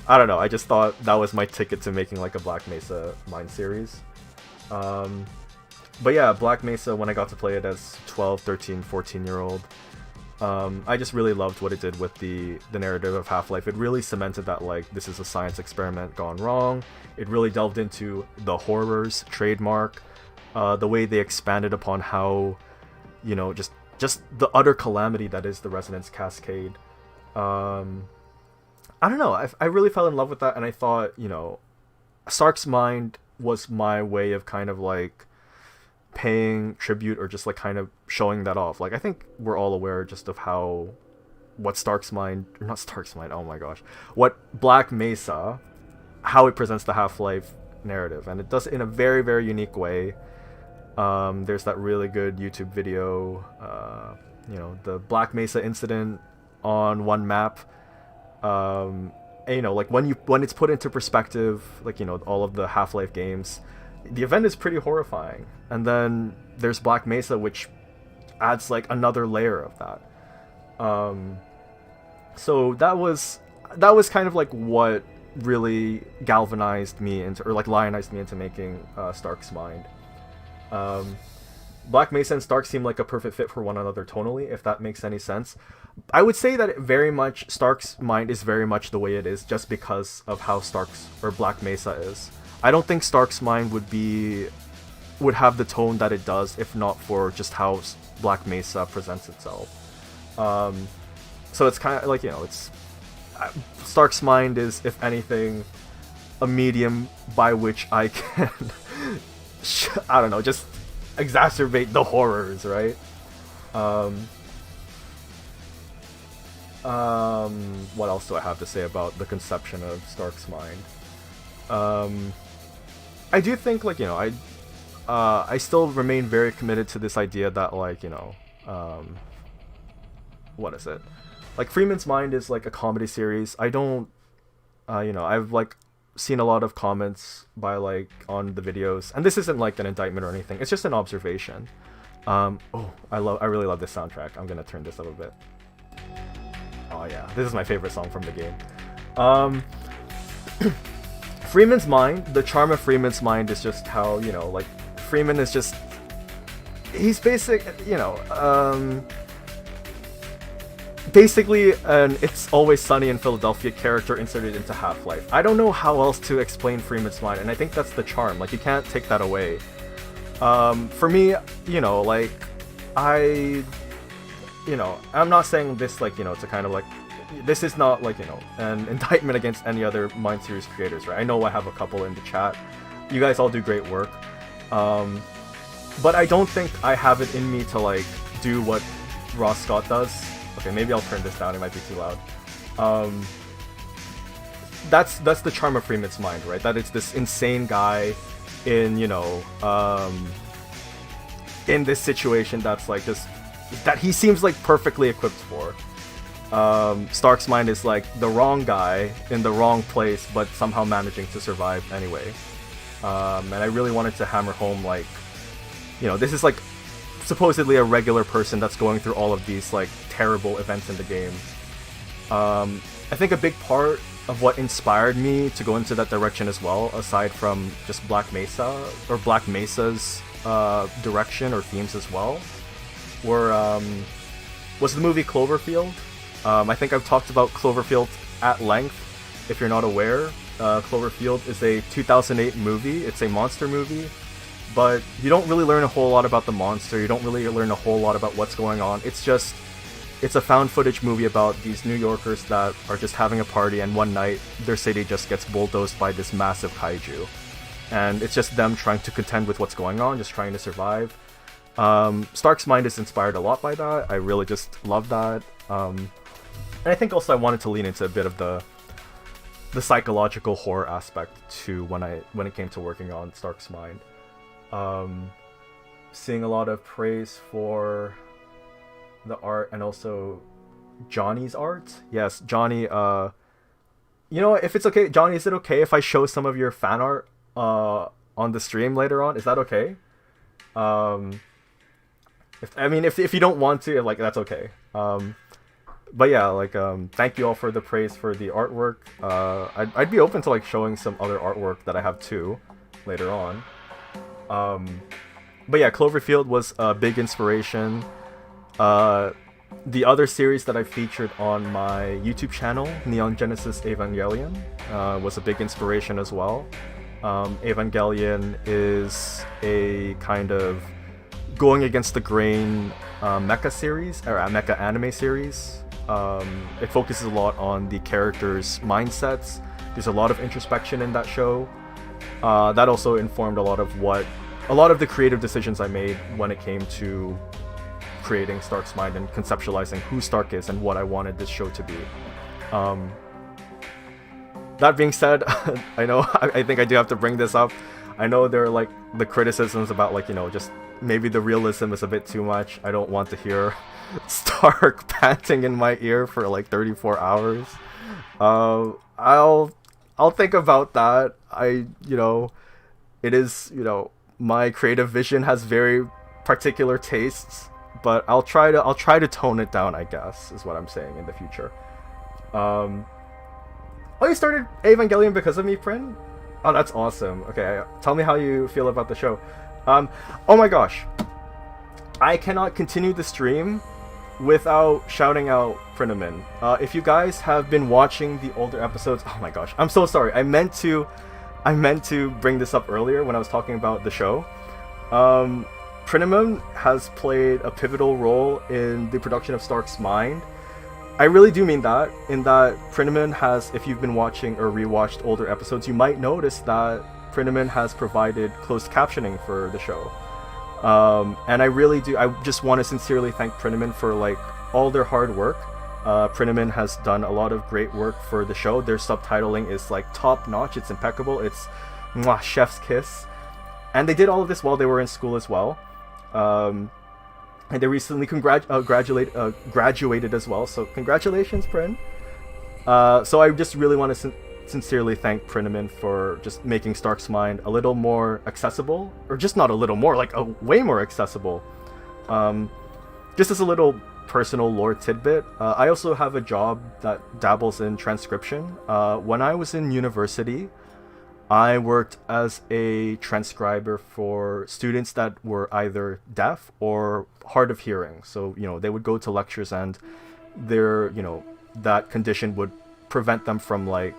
I don't know, I just thought that was my ticket to making like a Black Mesa Mind series. But yeah, Black Mesa, when I got to play it as 12, 13, 14-year-old, I just really loved what it did with the narrative of Half-Life. It really cemented that like this is a science experiment gone wrong. It really delved into the horrors trademark, the way they expanded upon how, you know, just the utter calamity that is the Resonance Cascade. I don't know, I really fell in love with that, and I thought, you know, Stark's Mind was my way of kind of like paying tribute, or just like kind of showing that off. Like, I think we're all aware just of what Black Mesa, how it presents the Half-Life narrative, and it does it in a very, very unique way. There's that really good YouTube video, you know, the Black Mesa incident on one map. And, you know, like when it's put into perspective, like, you know, all of the Half-Life games, the event is pretty horrifying. And then there's Black Mesa, which adds like another layer of that. So that was kind of like what really galvanized me into, or like lionized me into making Stark's Mind. Black Mesa and Stark seem like a perfect fit for one another tonally, if that makes any sense. I would say that Stark's Mind is very much the way it is just because of how Black Mesa is. I don't think Stark's Mind would have the tone that it does if not for just how Black Mesa presents itself. So it's kind of like, you know, it's Stark's mind is, if anything, a medium by which I can I don't know, just exacerbate the horrors, right? What else do I have to say about the conception of Stark's mind? I do think, like, you know, I still remain very committed to this idea that, like, you know, what is it? Like, Freeman's Mind is like a comedy series. I don't, you know, I've like seen a lot of comments by like on the videos, and this isn't like an indictment or anything. It's just an observation. Oh, I really love this soundtrack. I'm gonna turn this up a bit. Oh yeah, this is my favorite song from the game. Freeman's Mind, the charm of Freeman's Mind is just how, you know, like, Freeman is just, he's basic, you know, basically an It's Always Sunny in Philadelphia character inserted into Half-Life. I don't know how else to explain Freeman's Mind, and I think that's the charm. Like, you can't take that away. For me, you know, like, you know, I'm not saying this, like, you know, to kind of, like, this is not, like, you know, an indictment against any other Mind series creators, right? I know I have a couple in the chat. You guys all do great work. But I don't think I have it in me to, like, do what Ross Scott does. Okay, maybe I'll turn this down, it might be too loud. That's the charm of Freeman's Mind, right? That it's this insane guy in, you know, in this situation that's like this, that he seems like perfectly equipped for. Stark's mind is like the wrong guy in the wrong place, but somehow managing to survive anyway. And I really wanted to hammer home, like, you know, this is like supposedly a regular person that's going through all of these like terrible events in the game. I think a big part of what inspired me to go into that direction as well, aside from just Black Mesa or Black Mesa's direction or themes as well, was the movie Cloverfield. I think I've talked about Cloverfield at length. If you're not aware, Cloverfield is a 2008 movie. It's a monster movie, but you don't really learn a whole lot about the monster. You don't really learn a whole lot about what's going on. It's a found footage movie about these New Yorkers that are just having a party, and one night their city just gets bulldozed by this massive kaiju. And it's just them trying to contend with what's going on, just trying to survive. Stark's mind is inspired a lot by that. I really just love that. And I think also I wanted to lean into a bit of the psychological horror aspect too when it came to working on Stark's mind. Seeing a lot of praise for the art and also Johnny's art. Yes, Johnny, you know, if it's okay, Johnny, is it okay if I show some of your fan art on the stream later on? Is that okay? If you don't want to, like, that's okay. But yeah, like, thank you all for the praise for the artwork. I'd be open to like showing some other artwork that I have too later on. But yeah, Cloverfield was a big inspiration. The other series that I featured on my YouTube channel, Neon Genesis Evangelion, was a big inspiration as well. Evangelion is a kind of going against the grain mecha series, or a mecha anime series. It focuses a lot on the characters' mindsets. There's a lot of introspection in that show. That also informed a lot of the creative decisions I made when it came to creating Stark's mind and conceptualizing who Stark is and what I wanted this show to be. That being said, I know I think I do have to bring this up. I know there are like the criticisms about, like, you know, just maybe the realism is a bit too much. I don't want to hear Stark panting in my ear for like 34 hours. I'll think about that. It is, you know, my creative vision has very particular tastes, but I'll try to tone it down, I guess, is what I'm saying, in the future. Oh, you started Evangelion because of me, Prin? Oh, that's awesome. Okay, tell me how you feel about the show. Oh my gosh. I cannot continue the stream without shouting out Prinamin. If you guys have been watching the older episodes, oh my gosh, I'm so sorry. I meant to bring this up earlier when I was talking about the show. Prinnemon has played a pivotal role in the production of Stark's Mind. I really do mean that, in that Prinnemon has, if you've been watching or rewatched older episodes, you might notice that Prinnemon has provided closed captioning for the show. And I just want to sincerely thank Prinnemon for like all their hard work. Prinnemon has done a lot of great work for the show. Their subtitling is like top notch, it's impeccable, it's mwah, chef's kiss. And they did all of this while they were in school as well. And they recently graduated as well, so congratulations, Prin. So I just really want to sincerely thank Prinnemon for just making Stark's Mind a little more accessible, or just not a little more, like a way more accessible. Just as a little personal lore tidbit, I also have a job that dabbles in transcription. When I was in university, I worked as a transcriber for students that were either deaf or hard of hearing. So, they would go to lectures and that condition would prevent them from like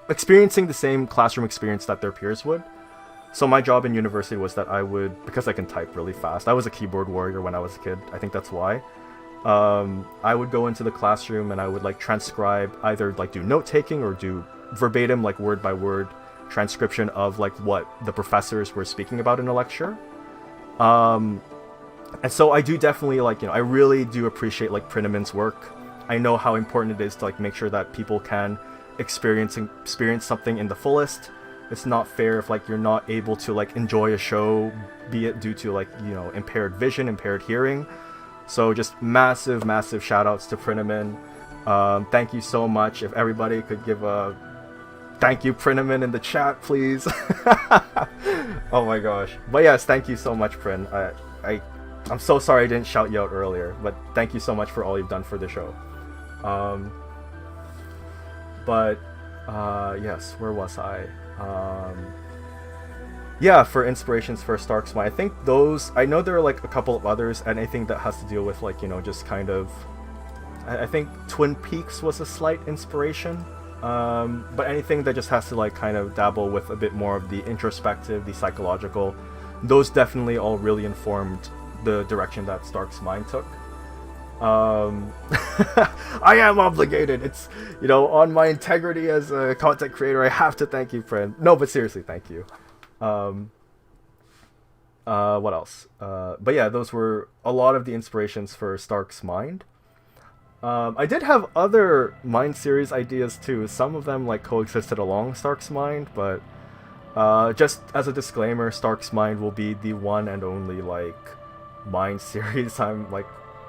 experiencing the same classroom experience that their peers would. So my job in university was that I would, because I can type really fast, I was a keyboard warrior when I was a kid, I think that's why. I would go into the classroom and I would like transcribe, either like do note-taking or do verbatim, like word by word transcription of like what the professors were speaking about in a lecture. And so I do definitely like, I really do appreciate like Prinnemon's work. I know how important it is to like make sure that people can experience something in the fullest. It's not fair if like you're not able to like enjoy a show, be it due to like, impaired vision, impaired hearing. So just massive shout outs to Prinnemon. Thank you so much. If everybody could give a thank you, Prinnemon, in the chat, please. Oh my gosh. But yes, thank you so much, Prin. I'm so sorry I didn't shout you out earlier, but thank you so much for all you've done for the show. Yes, where was I? Yeah, for inspirations for Stark's Mind. I think those, I know there are like a couple of others, and anything that has to deal with like, just kind of, I think Twin Peaks was a slight inspiration. But anything that just has to like kind of dabble with a bit more of the introspective, the psychological, those definitely all really informed the direction that Stark's Mind took. I am obligated. It's, on my integrity as a content creator, I have to thank you, friend. No, but seriously, thank you. What else? But yeah, those were a lot of the inspirations for Stark's Mind. I did have other Mind series ideas too. Some of them like coexisted along Stark's Mind, but just as a disclaimer, Stark's Mind will be the one and only like Mind series I'm like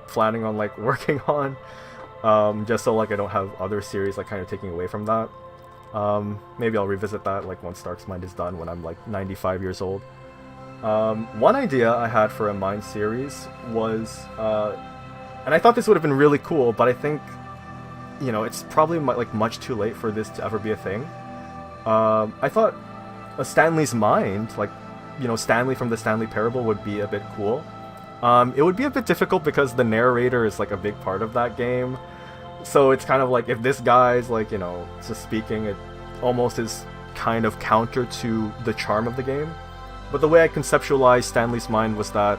planning on like working on. Just so like I don't have other series like kind of taking away from that. Maybe I'll revisit that like once Stark's Mind is done when I'm like 95 years old. One idea I had for a Mind series was and I thought this would have been really cool, but I think, it's probably like much too late for this to ever be a thing. I thought a Stanley's Mind, like, Stanley from the Stanley Parable would be a bit cool. It would be a bit difficult because the narrator is like a big part of that game. So it's kind of like if this guy's like, just speaking, it almost is kind of counter to the charm of the game. But the way I conceptualized Stanley's Mind was that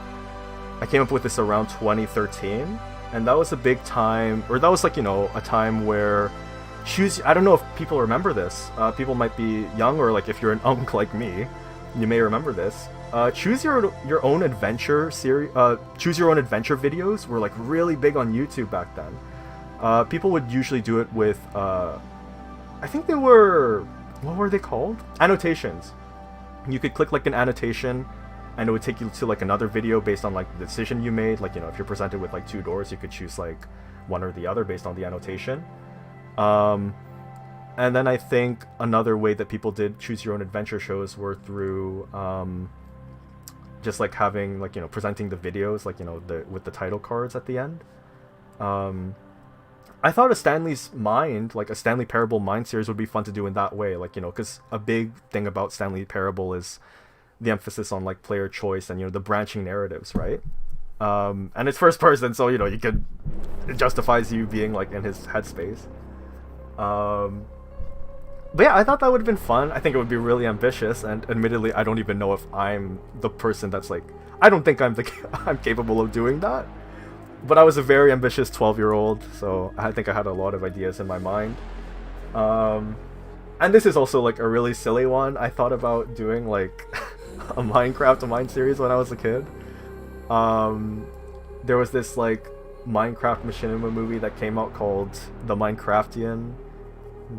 I came up with this around 2013, and that was a big time, or that was like, a time where I don't know if people remember this. People might be young, or like if you're an unk like me, you may remember this. Choose your own adventure series. Choose your own adventure videos were like really big on YouTube back then. People would usually do it with, I think they were, what were they called? Annotations. You could click like an annotation, and it would take you to like another video based on like the decision you made. Like, if you're presented with like two doors, you could choose like one or the other based on the annotation. And then I think another way that people did choose your own adventure shows were through just like having like, presenting the videos, like, with the title cards at the end. I thought a Stanley's Mind, like a Stanley Parable Mind series, would be fun to do in that way. Like, because a big thing about Stanley Parable is the emphasis on like player choice and, the branching narratives, right? And it's first person, so, you could, it justifies you being like in his headspace. But yeah, I thought that would have been fun. I think it would be really ambitious, and admittedly, I don't even know if I'm the person that's like. I don't think I'm capable of doing that. But I was a very ambitious 12-year-old, so I think I had a lot of ideas in my mind. And this is also like a really silly one. I thought about doing like a Minecraft Mine series when I was a kid. There was this like Minecraft Machinima movie that came out called The Minecraftian.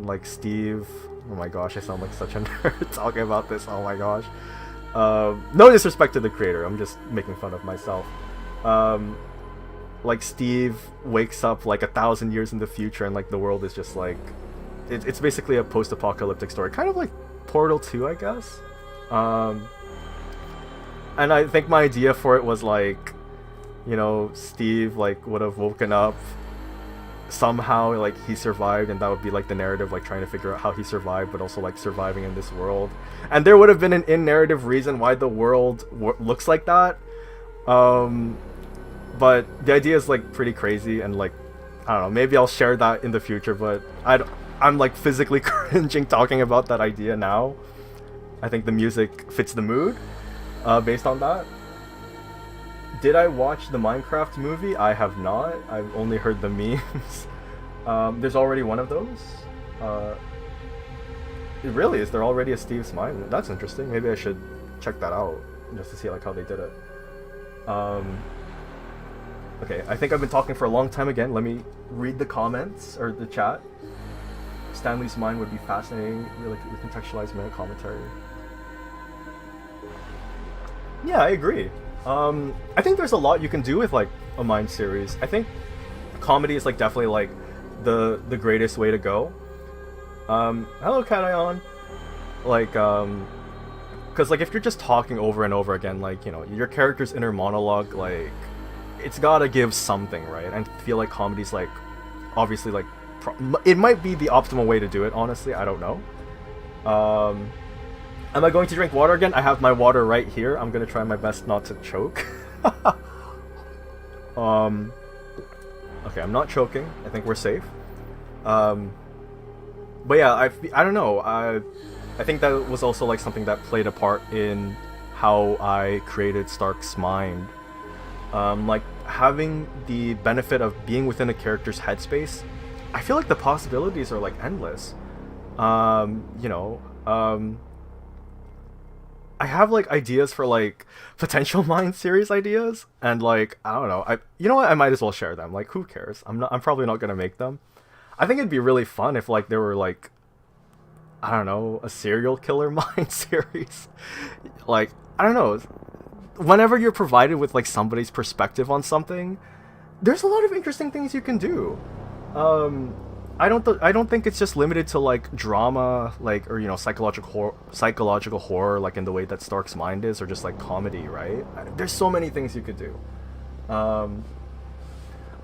Like Steve, oh my gosh, I sound like such a nerd talking about this. Oh my gosh. No disrespect to the creator, I'm just making fun of myself. Like Steve wakes up like 1,000 years in the future, and like the world is just like it's basically a post-apocalyptic story, kind of like Portal 2, I guess. And I think my idea for it was like, you know, Steve like would have woken up somehow, like he survived, and that would be like the narrative, like trying to figure out how he survived, but also like surviving in this world. And there would have been an in-narrative reason why the world looks like that. But the idea is like pretty crazy, and like I don't know, maybe I'll share that in the future, but I'm like physically cringing talking about that idea now. I think the music fits the mood based on that. Did I watch the Minecraft movie? I have not. I've only heard the memes. There's already one of those. Really? Is there already a Steve's Mine? That's interesting. Maybe I should check that out just to see like how they did it. Okay, I think I've been talking for a long time again. Let me read the comments or the chat. Stanley's Mine would be fascinating. Really contextualized meta commentary. Yeah, I agree. I think there's a lot you can do with like a Mine series. I think comedy is like definitely like the greatest way to go. Hello Catayon. Like because like if you're just talking over and over again, like, you know, your character's inner monologue, like it's gotta give something, right? And I feel like comedy's like obviously like it might be the optimal way to do it, honestly. I don't know. Am I going to drink water again? I have my water right here. I'm gonna try my best not to choke. Okay, I'm not choking. I think we're safe. But yeah, I don't know. I think that was also like something that played a part in how I created Stark's mind. Like having the benefit of being within a character's headspace, I feel like the possibilities are like endless. You know, I have like ideas for like potential Mine series ideas, and like I don't know. You know what? I might as well share them. Like, who cares? I'm probably not gonna make them. I think it'd be really fun if like there were like, I don't know, a serial killer Mine series. Like, I don't know. Whenever you're provided with like somebody's perspective on something, there's a lot of interesting things you can do. I don't think it's just limited to like drama, like, or you know, psychological horror, like in the way that Stark's Mind is, or just like comedy, right? There's so many things you could do.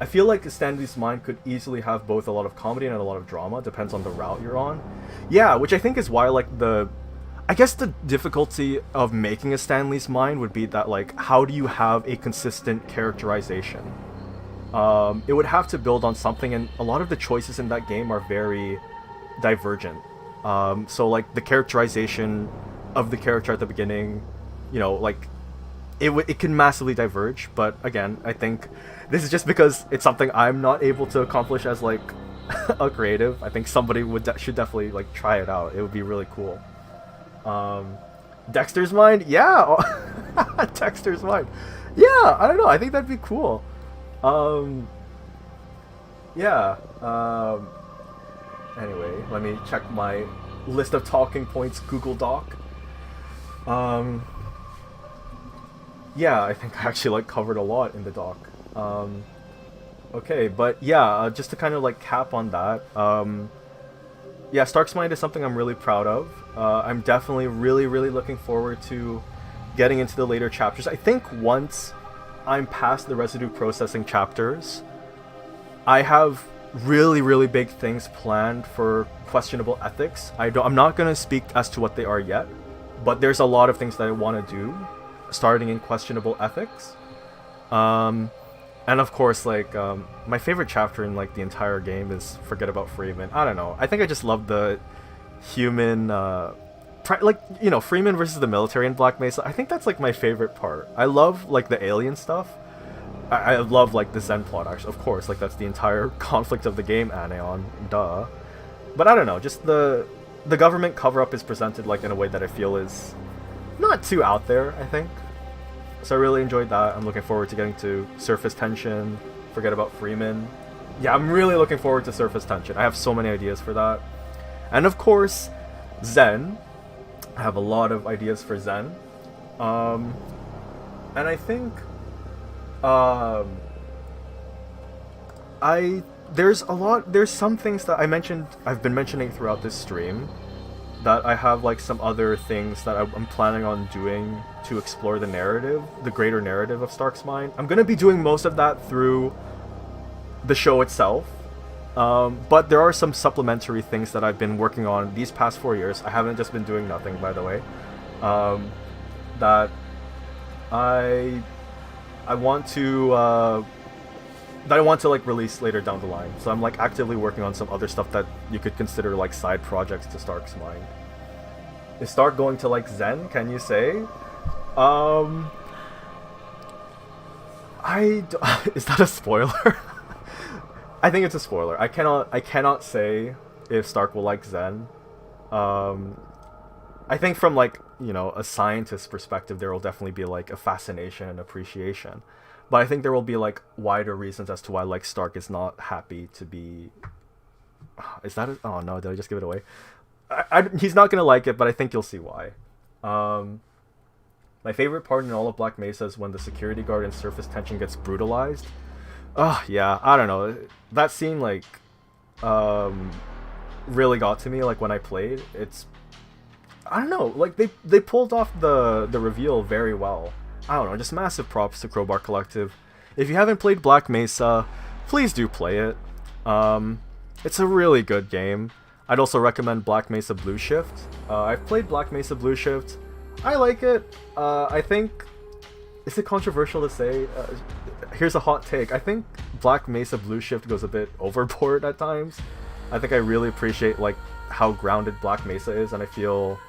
I feel like Stanley's Mind could easily have both a lot of comedy and a lot of drama, depends on the route you're on. Yeah, which I think is why like I guess the difficulty of making a Stanley's Mind would be that like, how do you have a consistent characterization? It would have to build on something, and a lot of the choices in that game are very divergent. So like the characterization of the character at the beginning, you know, like it can massively diverge. But again, I think this is just because it's something I'm not able to accomplish as like a creative. I think somebody should definitely like try it out. It would be really cool. Dexter's Mind, yeah. Dexter's Mind, yeah. I don't know. I think that'd be cool. Yeah. Anyway, let me check my list of talking points Google Doc. Yeah, I think I actually like covered a lot in the doc. Okay, but yeah, just to kind of like cap on that. Yeah, Stark's Mind is something I'm really proud of. I'm definitely really looking forward to getting into the later chapters. I think once I'm past the residue processing chapters, I have really big things planned for questionable ethics. I'm not going to speak as to what they are yet, but there's a lot of things that I want to do starting in questionable ethics. And of course, like, my favorite chapter in like the entire game is Forget About Freeman. I don't know. I think I just love the human, like, you know, Freeman versus the military in Black Mesa. I think that's like my favorite part. I love like the alien stuff. I love like the Zen plot, actually, of course, like that's the entire conflict of the game, Aneon, duh. But I don't know, just the government cover-up is presented like in a way that I feel is not too out there, I think. So I really enjoyed that. I'm looking forward to getting to Surface Tension. Forget about Freeman. Yeah, I'm really looking forward to Surface Tension. I have so many ideas for that. And of course, Zen. I have a lot of ideas for Zen. And I think there's some things that I've been mentioning throughout this stream, that I have like some other things that I'm planning on doing to explore the narrative, the greater narrative of Stark's Mind. I'm gonna be doing most of that through the show itself, but there are some supplementary things that I've been working on these past 4 years. I haven't just been doing nothing, by the way, that I want to like release later down the line. So I'm like actively working on some other stuff that you could consider like side projects to Stark's Mind. Is Stark going to like Zen, can you say? Is that a spoiler? I think it's a spoiler. I cannot say if Stark will like Zen. I think from like, you know, a scientist's perspective, there will definitely be like a fascination and appreciation. But I think there will be like wider reasons as to why like Stark is not happy to be. Is that? Oh no! Did I just give it away? He's not gonna like it, but I think you'll see why. My favorite part in all of Black Mesa is when the security guard in Surface Tension gets brutalized. Oh yeah, I don't know. That scene like really got to me. Like when I played, I don't know. Like they pulled off the reveal very well. I don't know, just massive props to Crowbar Collective. If you haven't played Black Mesa, please do play it. It's a really good game. I'd also recommend Black Mesa Blue Shift. I've played Black Mesa Blue Shift. I like it. I think... Is it controversial to say? Here's a hot take. I think Black Mesa Blue Shift goes a bit overboard at times. I think I really appreciate like how grounded Black Mesa is, and I feel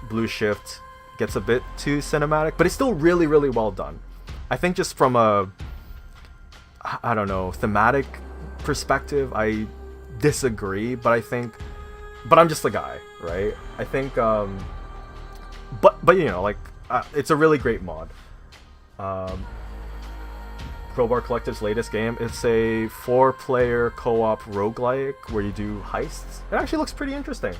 Blue Shift gets a bit too cinematic, but it's still really, really well done. I think just from a, I don't know, thematic perspective, I disagree, but I'm just a guy, right? I think, but you know, like, it's a really great mod. Crowbar Collective's latest game, it's a 4-player co-op roguelike where you do heists. It actually looks pretty interesting.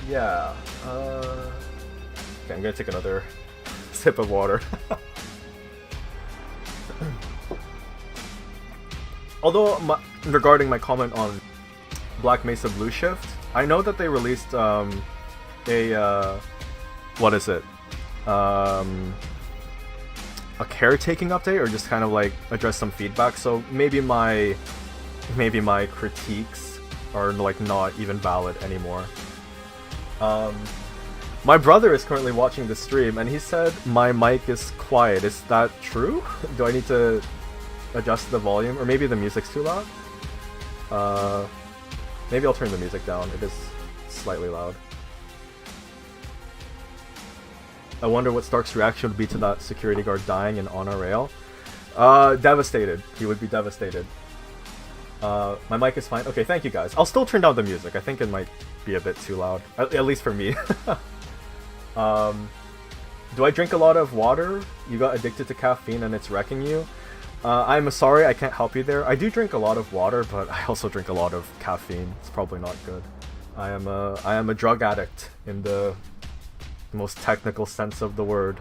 Yeah, okay, I'm gonna take another sip of water. Although, regarding my comment on Black Mesa Blue Shift, I know that they released what is it? A caretaking update, or just kind of like address some feedback. So maybe my critiques are like not even valid anymore. My brother is currently watching the stream, and he said my mic is quiet. Is that true? Do I need to adjust the volume? Or maybe the music's too loud? Maybe I'll turn the music down. It is slightly loud. I wonder what Stark's reaction would be to that security guard dying in Honor Rail. Devastated. He would be devastated. My mic is fine. Okay, thank you guys. I'll still turn down the music. I think it might be a bit too loud. At least for me. Do I drink a lot of water? You got addicted to caffeine and it's wrecking you? I'm sorry, I can't help you there. I do drink a lot of water, but I also drink a lot of caffeine. It's probably not good. I am a drug addict in the most technical sense of the word.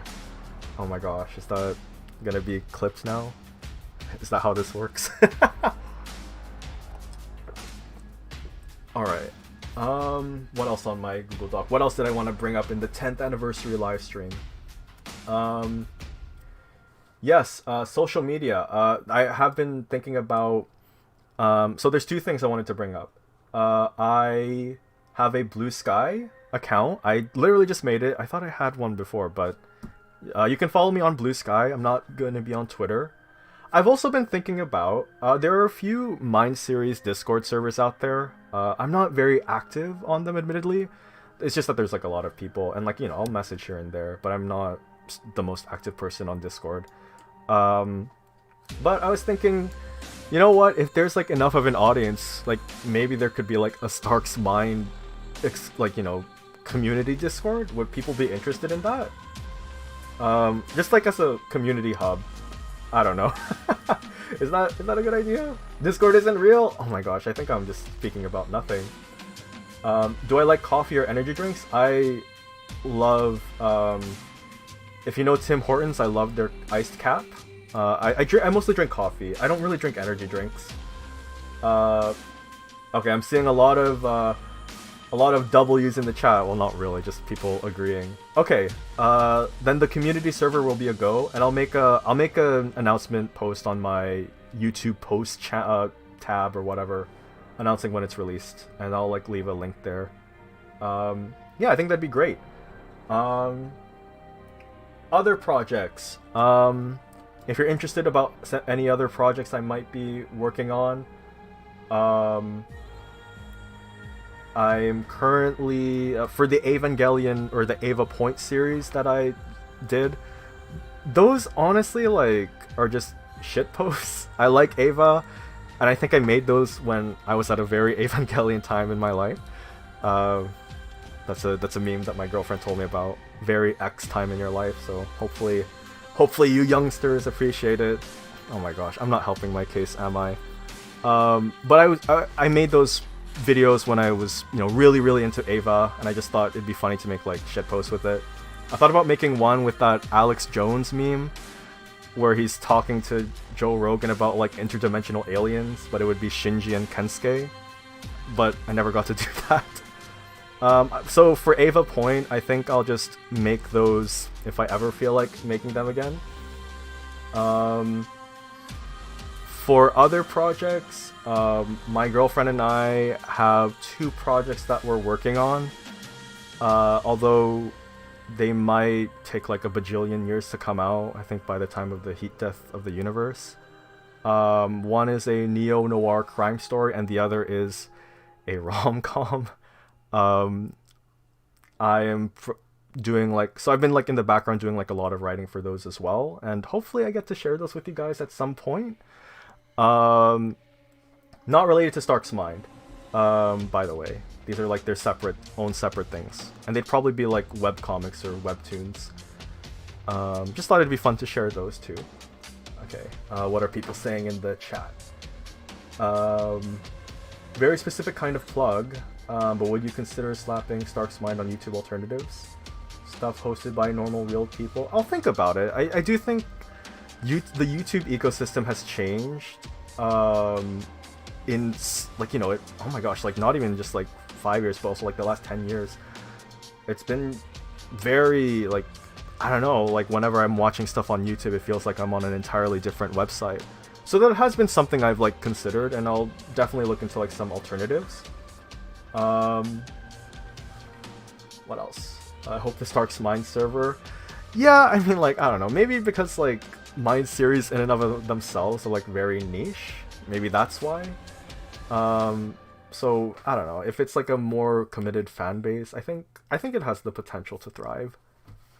Oh my gosh, is that gonna be clipped now? Is that how this works? Alright. What else on my Google Doc? What else did I want to bring up in the 10th anniversary live stream? Yes, social media. I have been thinking about... so there's two things I wanted to bring up. I have a Blue Sky account. I literally just made it. I thought I had one before, but you can follow me on Blue Sky. I'm not going to be on Twitter. I've also been thinking about, there are a few Mind Series Discord servers out there. I'm not very active on them, admittedly. It's just that there's like a lot of people, and like, you know, I'll message here and there, but I'm not the most active person on Discord. But I was thinking, you know what, if there's like enough of an audience, like maybe there could be like a Stark's Mind, like, you know, community Discord. Would people be interested in that? Just like as a community hub. I don't know. Is that a good idea? Discord isn't real? Oh my gosh, I think I'm just speaking about nothing. Do I like coffee or energy drinks? I love, if you know Tim Hortons, I love their iced cap. I mostly drink coffee. I don't really drink energy drinks. Okay, I'm seeing a lot of W's in the chat. Well, not really, just people agreeing. Okay, then the community server will be a go, and I'll make an announcement post on my YouTube post tab or whatever, announcing when it's released, and I'll like leave a link there. Yeah, I think that'd be great. Other projects. If you're interested about any other projects I might be working on, I'm currently for the Evangelion or the Ava Point series that I did. Those honestly like are just shit posts. I like Ava, and I think I made those when I was at a very Evangelion time in my life. That's a meme that my girlfriend told me about. Very X time in your life. So hopefully you youngsters appreciate it. Oh my gosh, I'm not helping my case, am I? But I made those videos when I was, you know, really into Ava, and I just thought it'd be funny to make like shit posts with it. I thought about making one with that Alex Jones meme where he's talking to Joe Rogan about like interdimensional aliens, but it would be Shinji and Kensuke, but I never got to do that. So for Ava Point, I think I'll just make those if I ever feel like making them again. For other projects, my girlfriend and I have 2 projects that we're working on, although they might take like a bajillion years to come out, I think by the time of the heat death of the universe. One is a neo-noir crime story, and the other is a rom-com. I am doing like, so I've been like in the background doing like a lot of writing for those as well, and hopefully I get to share those with you guys at some point. Not related to Stark's Mind, by the way. These are like their own separate things, and they'd probably be like webcomics or webtoons. Just thought it'd be fun to share those too. Okay, what are people saying in the chat? Very specific kind of plug, but would you consider slapping Stark's Mind on YouTube alternatives? Stuff hosted by normal real people? I'll think about it. I do think the YouTube ecosystem has changed in like, you know, oh my gosh, like not even just like 5 years, but also like the last 10 years. It's been very like, I don't know, like whenever I'm watching stuff on YouTube, it feels like I'm on an entirely different website. So that has been something I've like considered, and I'll definitely look into like some alternatives. What else? I hope the Stark's Mind server. Yeah, I mean, like, I don't know, maybe because like Mind series in and of themselves are like very niche. Maybe that's why. So I don't know, if it's like a more committed fan base, I think it has the potential to thrive.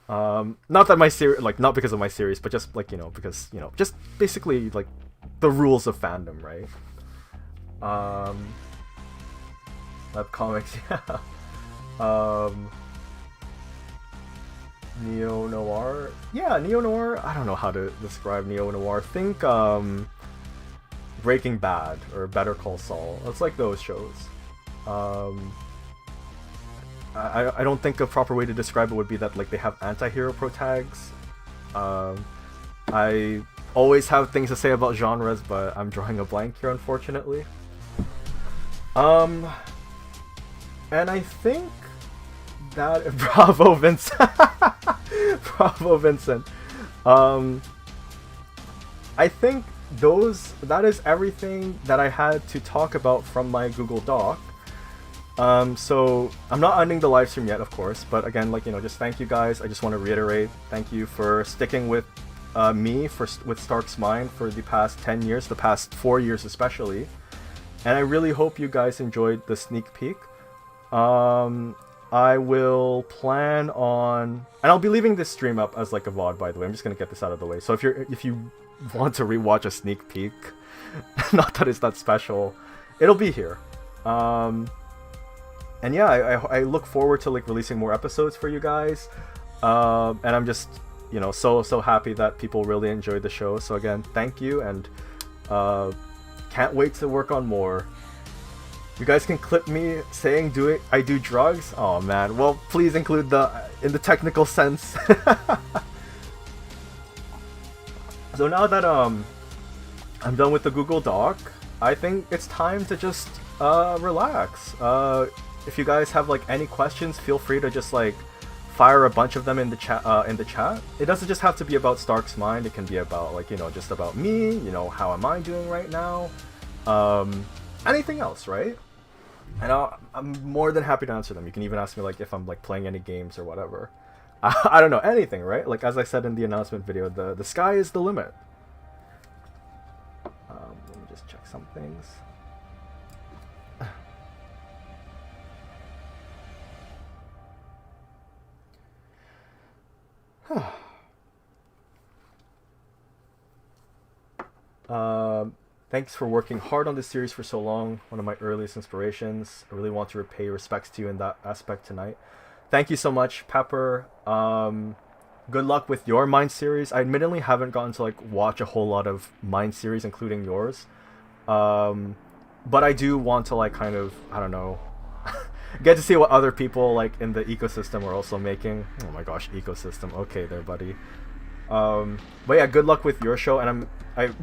Not that my series, like, not because of my series, but just like, you know, because, you know, just basically like the rules of fandom, right? Webcomics, yeah. Neo-noir? Yeah, neo-noir, I don't know how to describe neo-noir. Think, Breaking Bad or Better Call Saul. It's like those shows. I don't think a proper way to describe it would be that like they have anti-hero protags. I always have things to say about genres, but I'm drawing a blank here, unfortunately. And I think that bravo Vincent. Bravo Vincent. I think that is everything that I had to talk about from my Google Doc. So I'm not ending the live stream yet, of course, but again, like, you know, just thank you guys. I just want to reiterate, thank you for sticking with me with Stark's Mind for the past 10 years, the past 4 years especially. And I really hope you guys enjoyed the sneak peek. I will plan on, and I'll be leaving this stream up as like a VOD, by the way. I'm just gonna get this out of the way. So if you want to rewatch a sneak peek, not that it's that special, it'll be here. And yeah, I look forward to like releasing more episodes for you guys. And I'm just, you know, so happy that people really enjoyed the show. So again, thank you, and can't wait to work on more. You guys can clip me saying I do drugs. Oh man, well please include in the technical sense. So now that I'm done with the Google Doc, I think it's time to just relax. If you guys have like any questions, feel free to just like fire a bunch of them in the chat. It doesn't just have to be about Stark's Mind. It can be about like, you know, just about me. You know, how am I doing right now? Anything else, right? And I'm more than happy to answer them. You can even ask me like if I'm like playing any games or whatever. I don't know, anything, right? Like as I said in the announcement video, the sky is the limit. Let me just check some things. Thanks for working hard on this series for so long. One of my earliest inspirations. I really want to repay respects to you in that aspect tonight. Thank you so much, Pepper. Good luck with your Mind series. I admittedly haven't gotten to like watch a whole lot of Mind series, including yours. But I do want to like kind of, I don't know, get to see what other people like in the ecosystem are also making. Oh my gosh, ecosystem. Okay there, buddy. But yeah, good luck with your show, and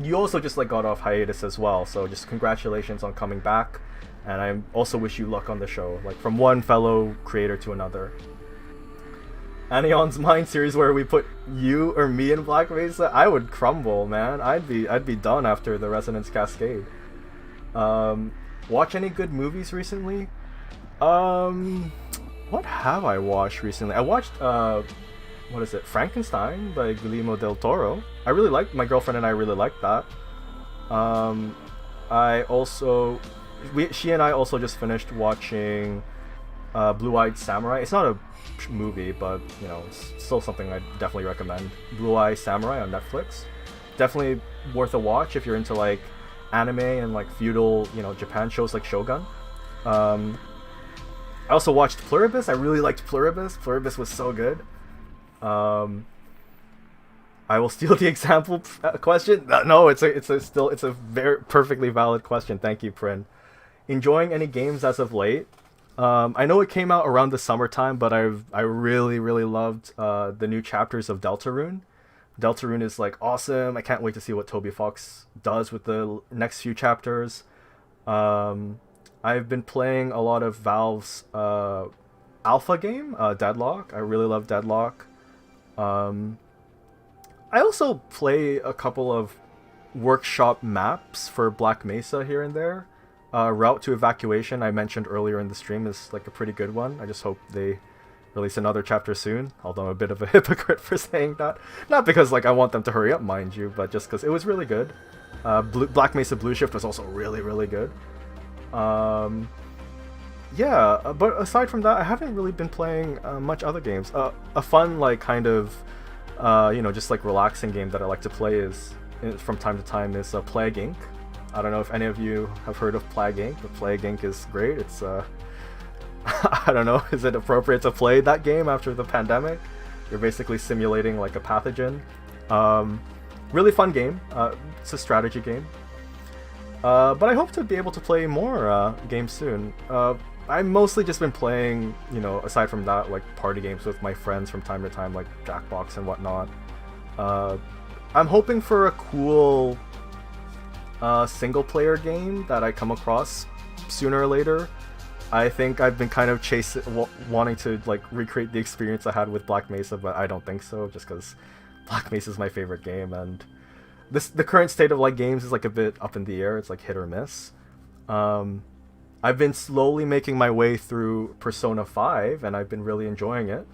you also just like got off hiatus as well, so just congratulations on coming back, and I also wish you luck on the show, like from one fellow creator to another. Anion's Mind series, where we put you or me in Black Mesa, I would crumble, man. I'd be done after the Resonance Cascade. Watch any good movies recently? What have I watched recently? I watched what is it? Frankenstein by Guillermo del Toro. I really liked. My girlfriend and I really liked that. She and I also just finished watching Blue-Eyed Samurai. It's not a movie, but you know, it's still something I definitely recommend. Blue-Eyed Samurai on Netflix. Definitely worth a watch if you're into like anime and like feudal, you know, Japan shows like Shogun. I also watched Pluribus. I really liked Pluribus. Pluribus was so good. I will steal the example question. No, it's a very perfectly valid question. Thank you, Prin. Enjoying any games as of late? I know it came out around the summertime, but I really loved the new chapters of Deltarune. Deltarune is like awesome. I can't wait to see what Toby Fox does with the next few chapters. I've been playing a lot of Valve's alpha game, Deadlock. I really love Deadlock. I also play a couple of workshop maps for Black Mesa here and there. Route to Evacuation, I mentioned earlier in the stream, is like a pretty good one. I just hope they release another chapter soon, although I'm a bit of a hypocrite for saying that. Not because like I want them to hurry up, mind you, but just because it was really good. Black Mesa Blue Shift was also really good. Yeah, but aside from that, I haven't really been playing much other games. A fun, like, kind of, you know, just like relaxing game that I like to play is, from time to time, is Plague Inc. I don't know if any of you have heard of Plague Inc., but Plague Inc. is great. It's, I don't know, is it appropriate to play that game after the pandemic? You're basically simulating, like, a pathogen. Really fun game. It's a strategy game. But I hope to be able to play more games soon. I've mostly just been playing, you know, aside from that, like party games with my friends from time to time, like Jackbox and whatnot. I'm hoping for a cool single-player game that I come across sooner or later. I think I've been kind of wanting to like recreate the experience I had with Black Mesa, but I don't think so, just because Black Mesa is my favorite game, and the current state of like games is like a bit up in the air. It's like hit or miss. I've been slowly making my way through Persona 5, and I've been really enjoying it.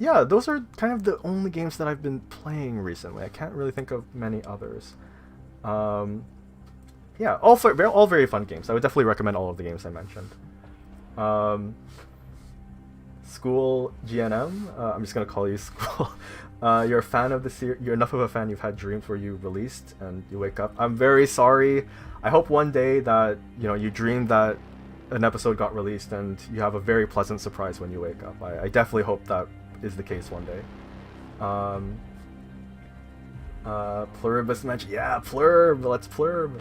yeah, those are kind of the only games that I've been playing recently. I can't really think of many others. Yeah, all very fun games. I would definitely recommend all of the games I mentioned. School GNM. I'm just gonna call you School. You're a fan of the series. You're enough of a fan. You've had dreams where you released and you wake up. I'm very sorry. I hope one day that you dream that an episode got released and you have a very pleasant surprise when you wake up. I definitely hope that is the case one day. Pluribus mentioned, yeah, Plurb. Let's Plurb.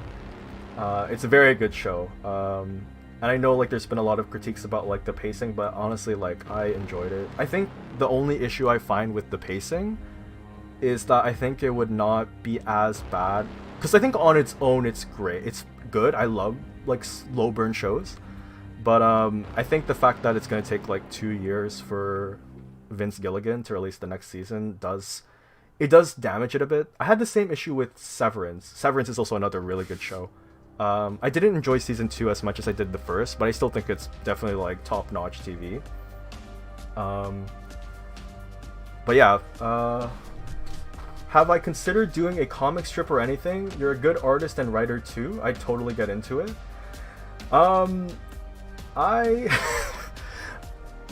It's a very good show. And I know like there's been a lot of critiques about like the pacing, but honestly like I enjoyed it. I think the only issue I find with the pacing is that I think it would not be as bad, because I think on its own it's great. It's good. I love like slow burn shows. But I think the fact that it's going to take like 2 years for Vince Gilligan to release the next season does damage it a bit. I had the same issue with Severance. Severance is also another really good show. I didn't enjoy season 2 as much as I did the first, but I still think it's definitely like top-notch TV. But yeah, have I considered doing a comic strip or anything? You're a good artist and writer too. I'd totally get into it.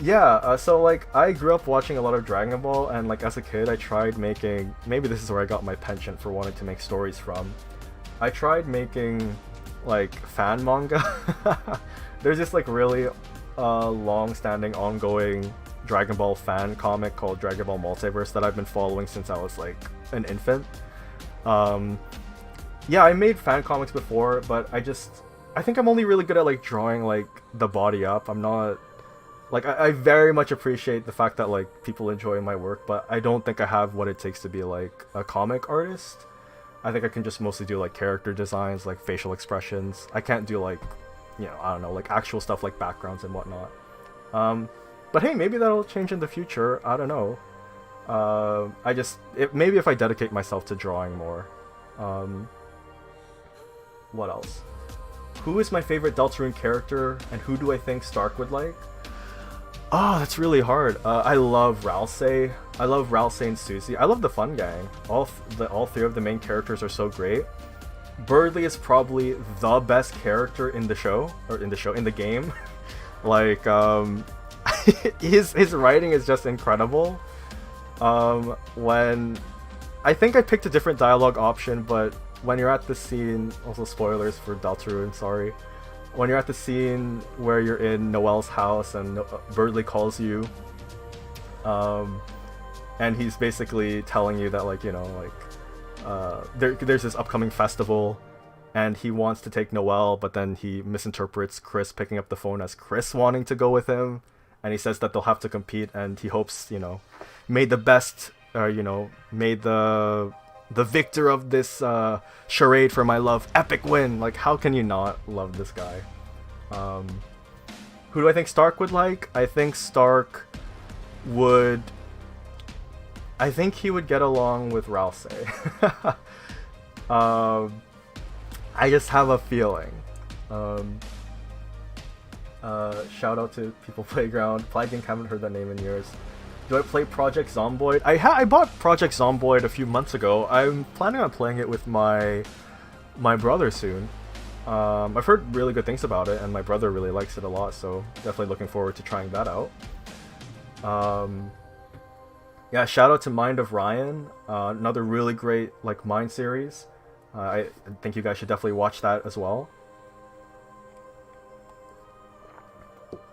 Yeah, so like I grew up watching a lot of Dragon Ball, and like as a kid I tried making, maybe this is where I got my penchant for wanting to make stories from. I tried making like fan manga. There's this like really long-standing ongoing Dragon Ball fan comic called Dragon Ball Multiverse that I've been following since I was like an infant. Yeah, I made fan comics before, but I think I'm only really good at like drawing like the body up. I'm not like I very much appreciate the fact that like people enjoy my work, but I don't think I have what it takes to be like a comic artist. I think I can just mostly do like character designs, like facial expressions. I can't do like, I don't know, like actual stuff like backgrounds and whatnot. But hey, maybe that'll change in the future. I don't know. Maybe if I dedicate myself to drawing more. What else? Who is my favorite Deltarune character, and who do I think Stark would like? Oh, that's really hard. I love Ralsei. I love Ralsei and Susie. I love the Fun Gang. All three of the main characters are so great. Birdly is probably the best character in the show, in the game. Like, his writing is just incredible. When I think I picked a different dialogue option, but when you're at the scene, also spoilers for Deltarune, sorry. When you're at the scene where you're in Noelle's house and Birdly calls you, and he's basically telling you that like, there's this upcoming festival and he wants to take Noelle, but then he misinterprets Chris picking up the phone as Chris wanting to go with him, and he says that they'll have to compete, and he hopes, may the best, may the victor of this charade for my love epic win. Like, how can you not love this guy? Who do I think Stark would like? I think he would get along with Ralsei. I just have a feeling. Shout out to People Playground. Plague haven't heard that name in years. Do I play Project Zomboid? I bought Project Zomboid a few months ago. I'm planning on playing it with my brother soon. I've heard really good things about it, and my brother really likes it a lot, so definitely looking forward to trying that out. Yeah, shout out to Mind of Ryan, another really great like Mind series. I think you guys should definitely watch that as well.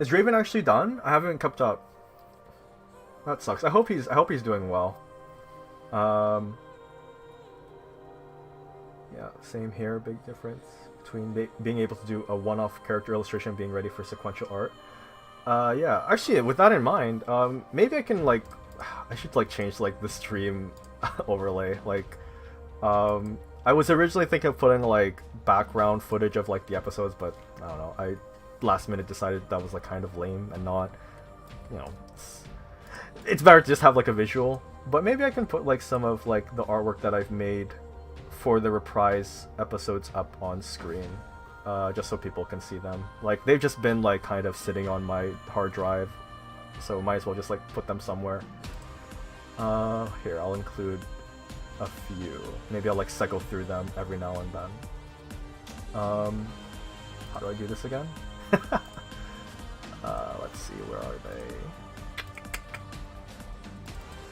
Is Raven actually done? I haven't kept up. That sucks. I hope he's doing well. Yeah, same here. Big difference between being able to do a one-off character illustration and being ready for sequential art. Yeah, actually, with that in mind, maybe I can like, I should like change like the stream overlay. Like, I was originally thinking of putting like background footage of like the episodes, but I don't know. I last minute decided that was like kind of lame and not, it's better to just have like a visual. But maybe I can put like some of like the artwork that I've made for the reprise episodes up on screen, just so people can see them. Like, they've just been like kind of sitting on my hard drive, so might as well just like put them somewhere. Here, I'll include a few. Maybe I'll like cycle through them every now and then. How do I do this again? Let's see, where are they?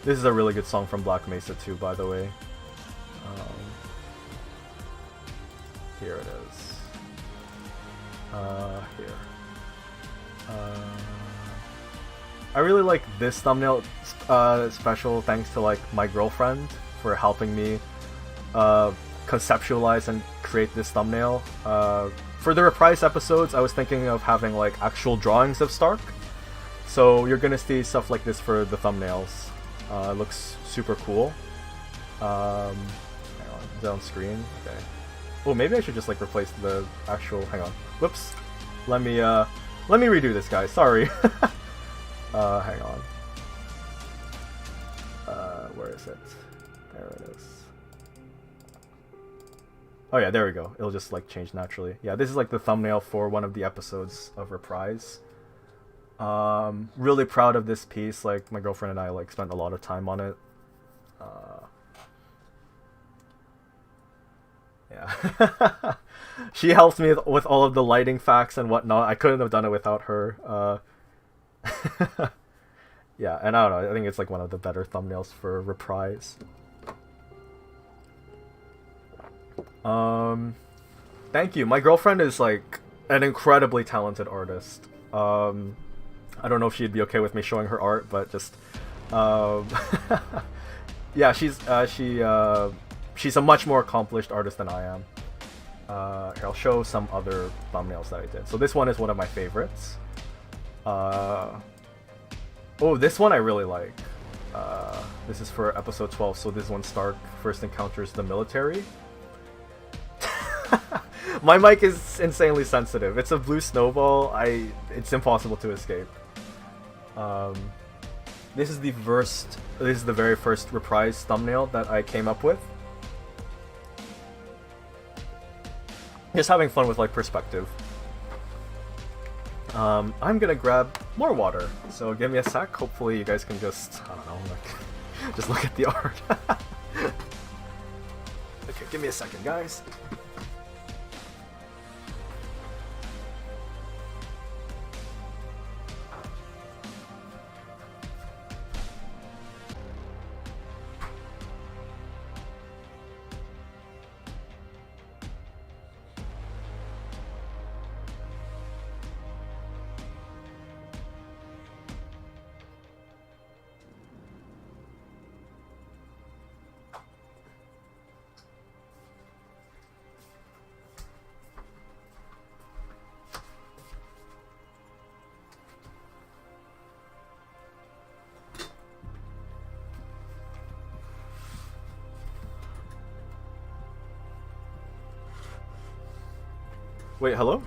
This is a really good song from Black Mesa too, by the way. Here it is. Here. I really like this thumbnail, special thanks to like my girlfriend for helping me conceptualize and create this thumbnail. For the Reprise episodes, I was thinking of having like actual drawings of Stark, so you're gonna see stuff like this for the thumbnails. It looks super cool. Hang on, is that on screen? Okay. Oh, maybe I should just like replace the actual. Hang on. Whoops. Let me redo this, guys. Sorry. Hang on. Where is it? There it is. Oh yeah, there we go. It'll just like change naturally. Yeah, this is like the thumbnail for one of the episodes of Reprise. Really proud of this piece. Like my girlfriend and I like spent a lot of time on it. Yeah. She helps me with all of the lighting facts and whatnot. I couldn't have done it without her. Yeah, and I don't know, I think it's like one of the better thumbnails for Reprise. Thank you. My girlfriend is like an incredibly talented artist. I don't know if she'd be okay with me showing her art, but just yeah, she's a much more accomplished artist than I am. Here, I'll show some other thumbnails that I did. So this one is one of my favorites. Oh, this one I really like. This is for episode 12, so this one Stark first encounters the military. My mic is insanely sensitive. It's a blue snowball. It's impossible to escape. This is the very first Reprise thumbnail that I came up with. Just having fun with like perspective. I'm gonna grab more water, so give me a sec. Hopefully you guys can just, I don't know, like, just look at the art. Okay, give me a second, guys. Wait, hello?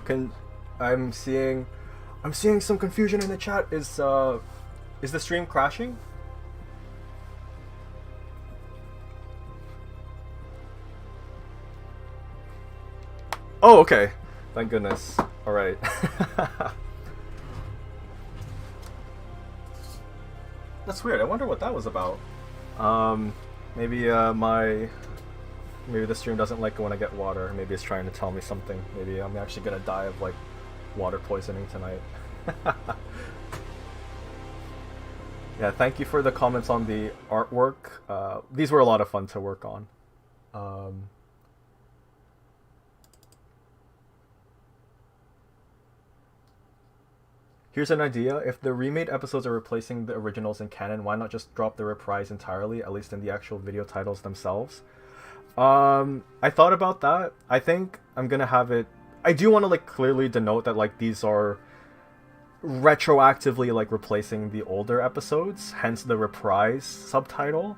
I'm seeing some confusion in the chat. Is the stream crashing? Oh, okay. Thank goodness. All right. That's weird. I wonder what that was about. Maybe maybe the stream doesn't like it when I get water. Maybe it's trying to tell me something. Maybe I'm actually gonna die of like water poisoning tonight. Yeah, thank you for the comments on the artwork. These were a lot of fun to work on. Here's an idea. If the remade episodes are replacing the originals in canon, why not just drop the Reprise entirely, at least in the actual video titles themselves? I thought about that. I think I'm gonna have it. I do want to like clearly denote that like these are retroactively like replacing the older episodes, hence the Reprise subtitle.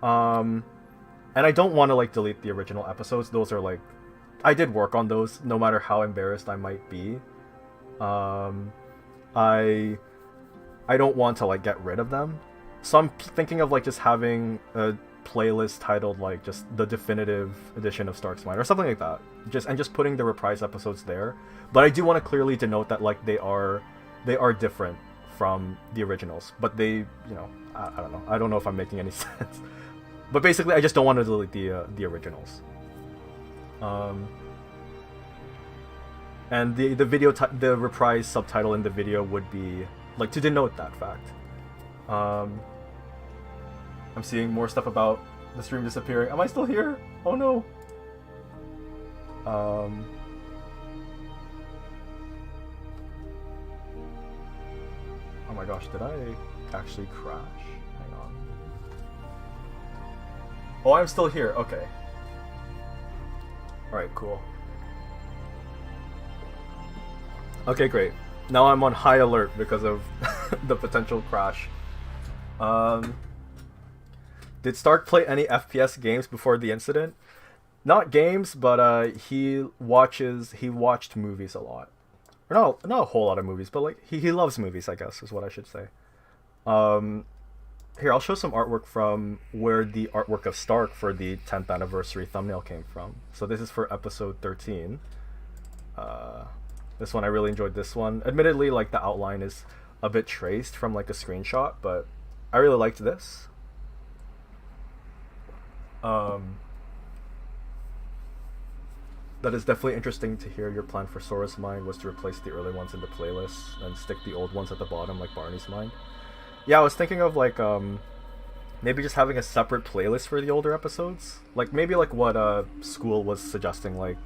And I don't want to like delete the original episodes. Those are like, I did work on those, no matter how embarrassed I might be. I don't want to like get rid of them, so I'm thinking of like just having a playlist titled like just the definitive edition of Stark's Mind or something like that, just putting the Reprise episodes there. But I do want to clearly denote that like they are different from the originals, but they, I don't know. I don't know if I'm making any sense. But basically, I just don't want to delete the originals. And the video the reprise subtitle in the video would be like to denote that fact. I'm seeing more stuff about the stream disappearing. Am I still here? Oh no. Oh my gosh, did I actually crash? Hang on. Oh, I'm still here. Okay. Alright, cool. Okay, great. Now I'm on high alert because of the potential crash. Did Stark play any FPS games before the incident? Not games, but he watched movies a lot. Or not a whole lot of movies, but like he loves movies, I guess is what I should say. Here, I'll show some artwork from where the artwork of Stark for the 10th anniversary thumbnail came from. So this is for episode 13. This one, I really enjoyed this one. Admittedly, like the outline is a bit traced from like a screenshot, but I really liked this. That is definitely interesting to hear. Your plan for Sora's Mind was to replace the early ones in the playlist and stick the old ones at the bottom like Barney's Mind. Yeah, I was thinking of like maybe just having a separate playlist for the older episodes. Like maybe like what School was suggesting, like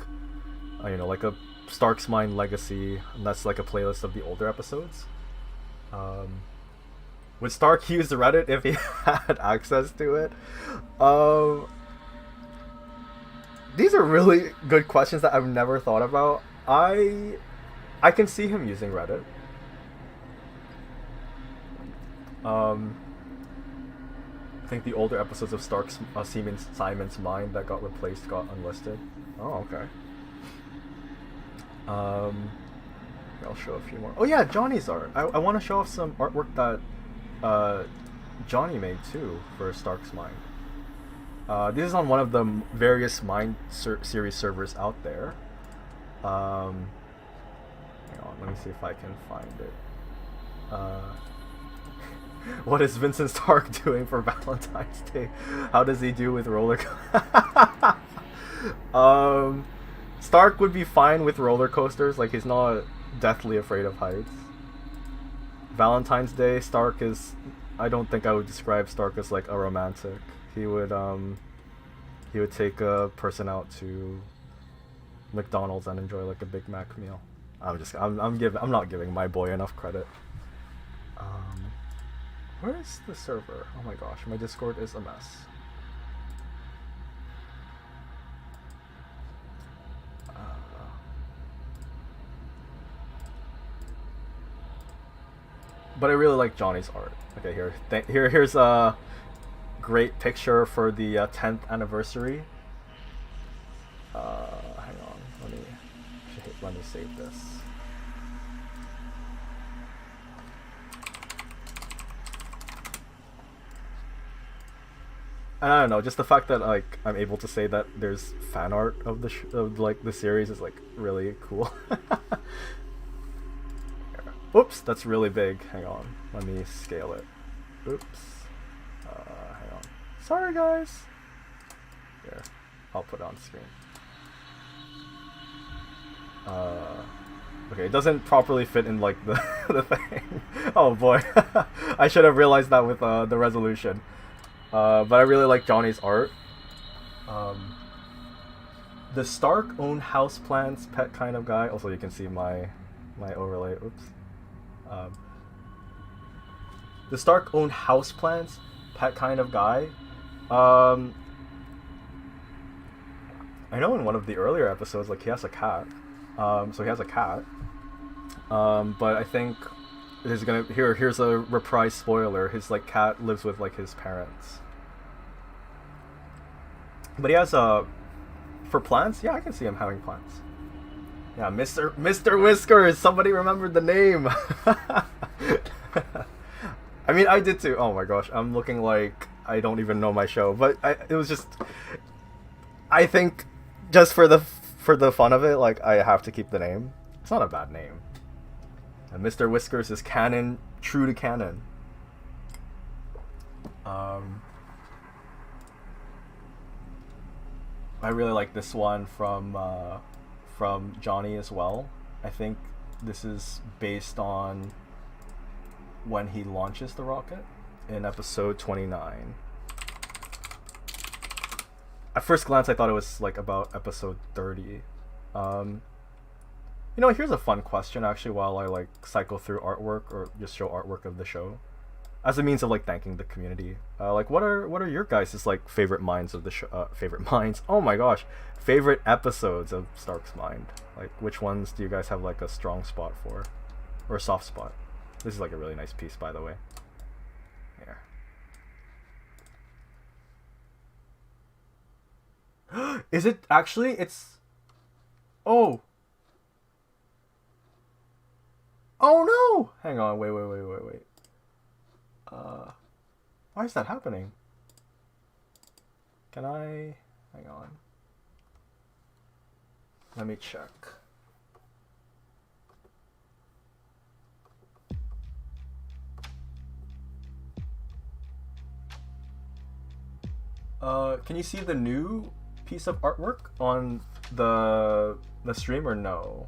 like a Stark's Mind Legacy, and that's like a playlist of the older episodes. Would Stark use Reddit if he had access to it? These are really good questions that I've never thought about. I can see him using Reddit. I think the older episodes of Stark's Simon's Mind that got replaced got unlisted. Oh, okay. I'll show a few more. Oh yeah, Johnny's art. I want to show off some artwork that Johnny made too for Stark's Mind. This is on one of the various Mind series servers out there. Hang on, let me see if I can find it. What is Vincent Stark doing for Valentine's Day? How does he do with roller Stark would be fine with roller coasters, like he's not deathly afraid of heights. Valentine's Day, Stark is, I don't think I would describe Stark as like a romantic. He would take a person out to McDonald's and enjoy like a Big Mac meal. I'm not giving my boy enough credit. Where is the server? Oh my gosh, my Discord is a mess. But I really like Johnny's art. Okay, here's a great picture for the 10th anniversary. Hang on, let me save this. And I don't know, just the fact that like I'm able to say that there's fan art of the series is like really cool. Oops, that's really big. Hang on, let me scale it. Oops. Hang on. Sorry, guys. Here, I'll put it on screen. Okay, it doesn't properly fit in like the the thing. Oh boy, I should have realized that with the resolution. But I really like Johnny's art. The Stark owned houseplants pet kind of guy. Also, you can see my overlay. Oops. The Stark owned houseplants pet kind of guy. I know in one of the earlier episodes, like he has a cat. So he has a cat. But I think here's a reprise spoiler. His like cat lives with like his parents. But he has for plants. Yeah, I can see him having plants. Yeah, Mr. Whiskers. Somebody remembered the name. I mean, I did too. Oh my gosh, I'm looking like I don't even know my show. But it was just. I think, just for the fun of it, like I have to keep the name. It's not a bad name. And Mr. Whiskers is canon, true to canon. I really like this one from Johnny as well. I think this is based on when he launches the rocket in episode 29. At first glance, I thought it was like about episode 30. You know, here's a fun question actually. While I like cycle through artwork or just show artwork of the show, as a means of like thanking the community. Like, what are your guys' like favorite minds of the show? Favorite minds? Oh my gosh, favorite episodes of Stark's Mind. Like, which ones do you guys have like a strong spot for, or a soft spot? This is like a really nice piece, by the way. Here. Is it actually? It's. Oh. Oh no! Hang on, wait. Why is that happening? Can I... Hang on. Let me check. Can you see the new piece of artwork on the stream or no?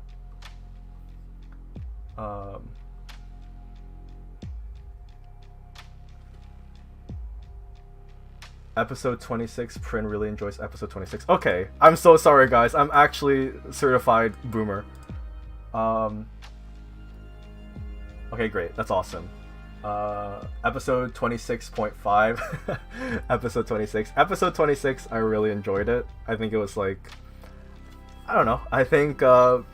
Episode 26, Prin really enjoys episode 26. Okay, I'm so sorry guys, I'm actually certified boomer. Okay, great, that's awesome. Episode 26.5. Episode 26. Episode 26, I really enjoyed it. I think it was like, I don't know, I think, what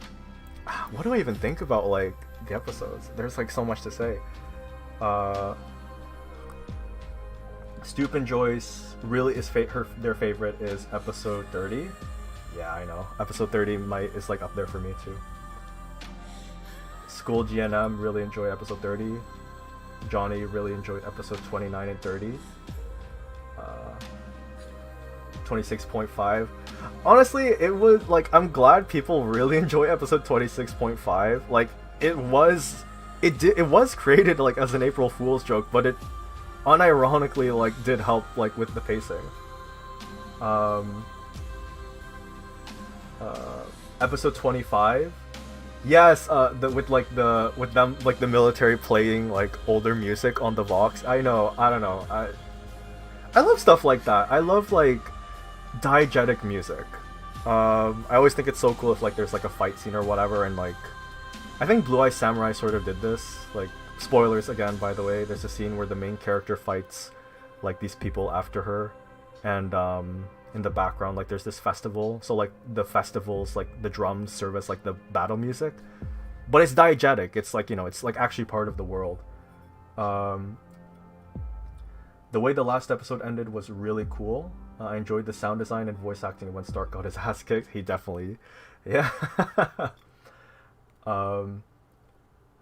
do I even think about like the episodes? There's like so much to say. Stoop enjoys really is their favorite is episode 30. Yeah, I know. Episode 30 is like up there for me too. School GNM really enjoyed episode 30. Johnny really enjoyed episode 29 and 30. 26.5. Honestly, it was like, I'm glad people really enjoy episode 26.5. Like, it was created like as an April Fool's joke, but it unironically like did help like with the pacing. Episode 25. Yes, with them like the military playing like older music on the Vox. I know, I don't know. I love stuff like that. I love like diegetic music. I always think it's so cool if like there's like a fight scene or whatever, and like I think Blue Eye Samurai sort of did this. Like, spoilers again, by the way. There's a scene where the main character fights like these people after her, and in the background like there's this festival. So like the festivals, like the drums serve as like the battle music, but it's diegetic. It's like, you know, it's like actually part of the world. The way the last episode ended was really cool. I enjoyed the sound design and voice acting when Stark got his ass kicked. He definitely, yeah.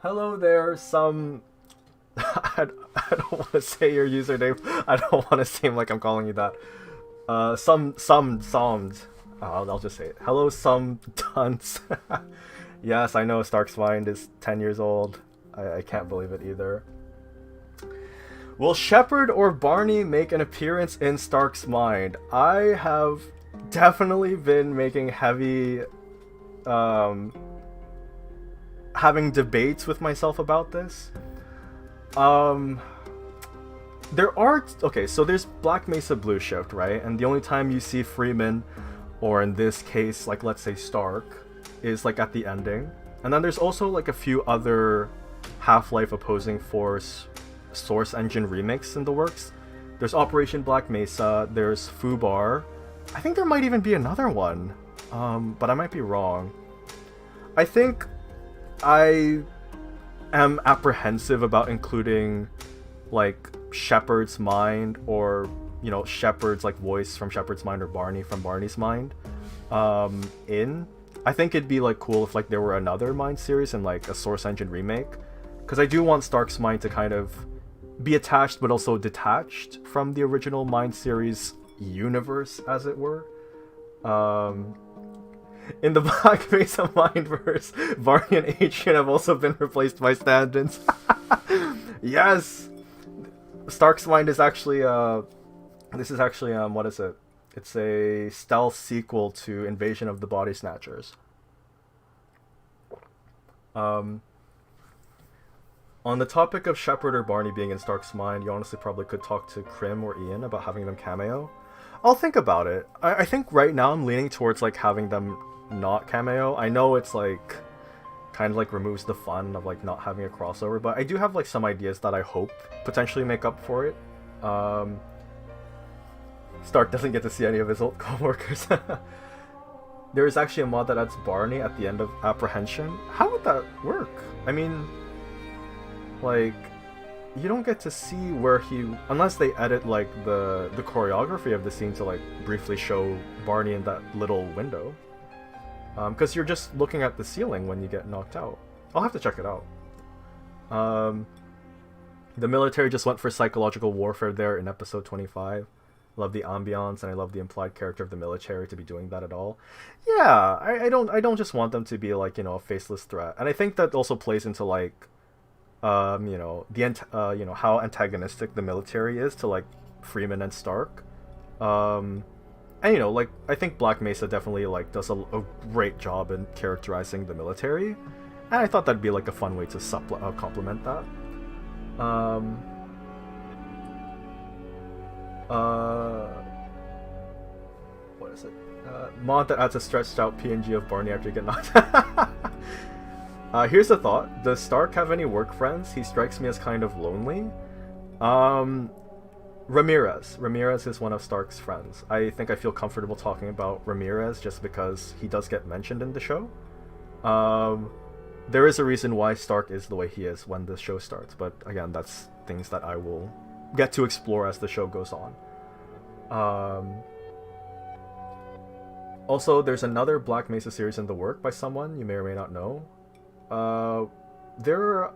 Hello there, some... I don't want to say your username. I don't want to seem like I'm calling you that. I'll just say it. Hello, some dunce. Yes, I know Stark's Mind is 10 years old. I can't believe it either. Will Shepard or Barney make an appearance in Stark's Mind? I have definitely been making heavy, having debates with myself about this. There are, okay, so there's Black Mesa Blue Shift, right? And the only time you see Freeman, or in this case, like let's say Stark, is like at the ending. And then there's also like a few other Half-Life Opposing Force Source Engine remakes in the works. There's Operation Black Mesa, there's Fubar. I think there might even be another one, but I might be wrong. I think I am apprehensive about including like Shepard's mind, or you know, Shepard's like voice from Shepard's mind, or Barney from Barney's mind in. I think it'd be like cool if like there were another Mind series and like a Source Engine remake, because I do want Stark's Mind to kind of be attached but also detached from the original Mind series universe, as it were. In the Black Mesa Mindverse, Barney and Adrian have also been replaced by stand-ins. Yes! Stark's Mind is actually, this is actually, what is it? It's a stealth sequel to Invasion of the Body Snatchers. On the topic of Shepard or Barney being in Stark's mind, you honestly probably could talk to Krim or Ian about having them cameo. I'll think about it. I think right now I'm leaning towards like having them not cameo. I know it's like kind of like removes the fun of like not having a crossover, but I do have like some ideas that I hope potentially make up for it. Stark doesn't get to see any of his old co-workers. There is actually a mod that adds Barney at the end of Apprehension. How would that work? I mean, like, you don't get to see where he, unless they edit like the choreography of the scene to like briefly show Barney in that little window. Because you're just looking at the ceiling when you get knocked out. I'll have to check it out. The military just went for psychological warfare there in episode 25. Love the ambiance, and I love the implied character of the military to be doing that at all. Yeah, I don't just want them to be like, you know, a faceless threat. And I think that also plays into like, you know, you know, how antagonistic the military is to like Freeman and Stark. And you know, like, I think Black Mesa definitely like does a great job in characterizing the military, and I thought that'd be like a fun way to complement that. What is it? Mod that adds a stretched out PNG of Barney after you get knocked. Here's a thought. Does Stark have any work friends? He strikes me as kind of lonely. Ramirez. Ramirez is one of Stark's friends. I think I feel comfortable talking about Ramirez just because he does get mentioned in the show. There is a reason why Stark is the way he is when the show starts, but again, that's things that I will get to explore as the show goes on. Also, there's another Black Mesa series in the work by someone you may or may not know. There's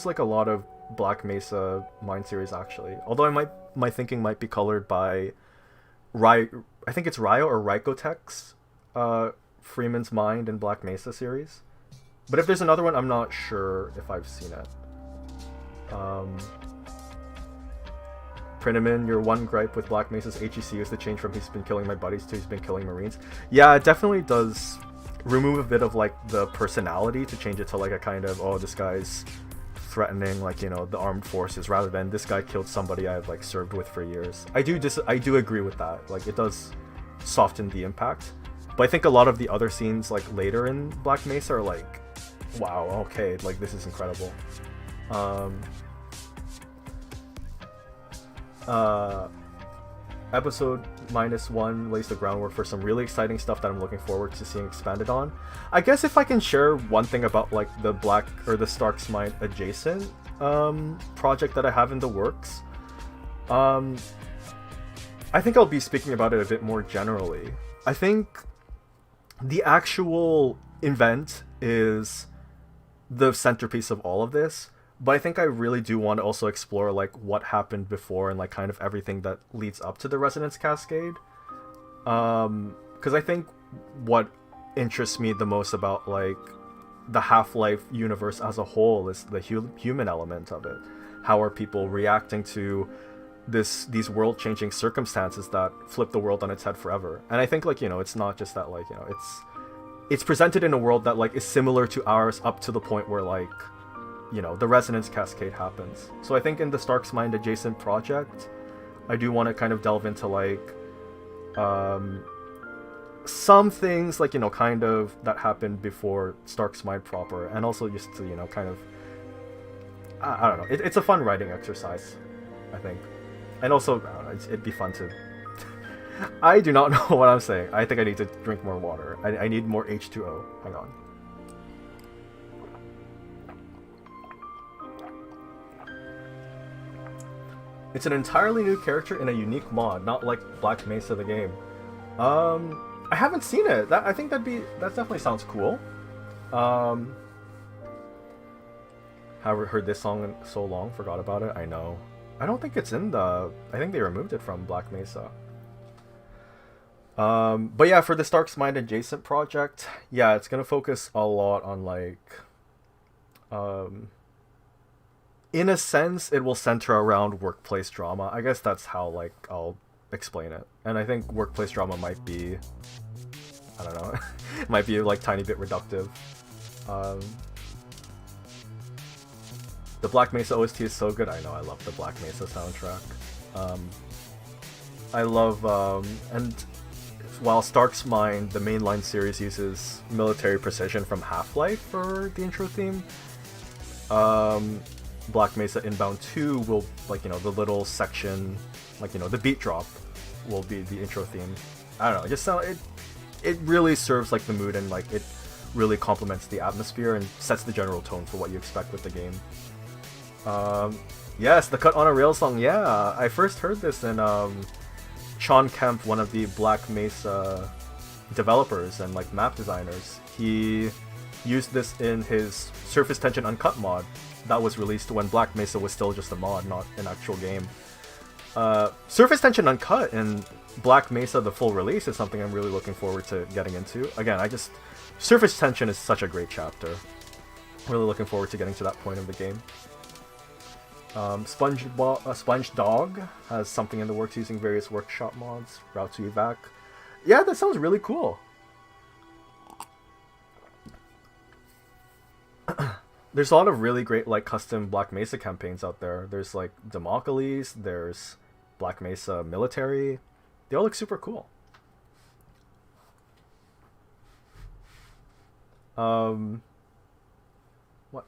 like a lot of Black Mesa Mind series actually. Although my thinking might be colored by I think it's Ryo or Rykotek's Freeman's Mind and Black Mesa series. But if there's another one, I'm not sure if I've seen it. Prinaman, your one gripe with Black Mesa's HEC is the change from he's been killing my buddies to he's been killing Marines. Yeah, it definitely does remove a bit of like the personality to change it to like a kind of, oh, this guy's threatening like, you know, the armed forces, rather than this guy killed somebody I've like served with for years. I do agree with that. Like, it does soften the impact. But I think a lot of the other scenes like later in Black Mesa are like, wow, okay, like this is incredible. Episode -1 lays the groundwork for some really exciting stuff that I'm looking forward to seeing expanded on. I guess if I can share one thing about like the Stark's Mind adjacent project that I have in the works, I think I'll be speaking about it a bit more generally. I think the actual event is the centerpiece of all of this, but I think I really do want to also explore like what happened before and like kind of everything that leads up to the Resonance Cascade. Because I think what interests me the most about like the Half-Life universe as a whole is the human element of it. How are people reacting to these world-changing circumstances that flip the world on its head forever? And I think like, you know, it's not just that like, you know, it's presented in a world that like is similar to ours up to the point where like, you know, the Resonance Cascade happens. So I think in the Stark's Mind adjacent project, I do want to kind of delve into like some things like, you know, kind of that happened before Stark's Mind proper, and also just to, you know, kind of I don't know, it's a fun writing exercise, I think. And also, I don't know, it'd be fun to I do not know what I'm saying. I think I need to drink more water. I need more H2O. Hang on. It's an entirely new character in a unique mod, not like Black Mesa the game. I haven't seen it. I think that definitely sounds cool. Haven't heard this song in so long, forgot about it. I know. I don't think it's in I think they removed it from Black Mesa. But yeah, for the Stark's Mind adjacent project, yeah, it's gonna focus a lot on like, um, in a sense, it will center around workplace drama. I guess that's how like I'll explain it. And I think workplace drama might be, I don't know, might be like tiny bit reductive. Um, the Black Mesa OST is so good. I know, I love the Black Mesa soundtrack. I love, and while Stark's Mind, the mainline series, uses military precision from Half-Life for the intro theme, Black Mesa Inbound 2 will, like, you know, the little section, like, you know, the beat drop will be the intro theme. I don't know, it really serves, like, the mood, and, like, it really complements the atmosphere and sets the general tone for what you expect with the game. Yes, the Cut on a Rail song, yeah, I first heard this in, Sean Kemp, one of the Black Mesa developers and like map designers. He used this in his Surface Tension Uncut mod that was released when Black Mesa was still just a mod, not an actual game. Surface Tension Uncut and Black Mesa, the full release, is something I'm really looking forward to getting into. Again, Surface Tension is such a great chapter. Really looking forward to getting to that point of the game. Sponge Dog has something in the works using various workshop mods, Route to Evac. Yeah, that sounds really cool. There's a lot of really great like custom Black Mesa campaigns out there. There's like Democles, there's Black Mesa Military. They all look super cool. What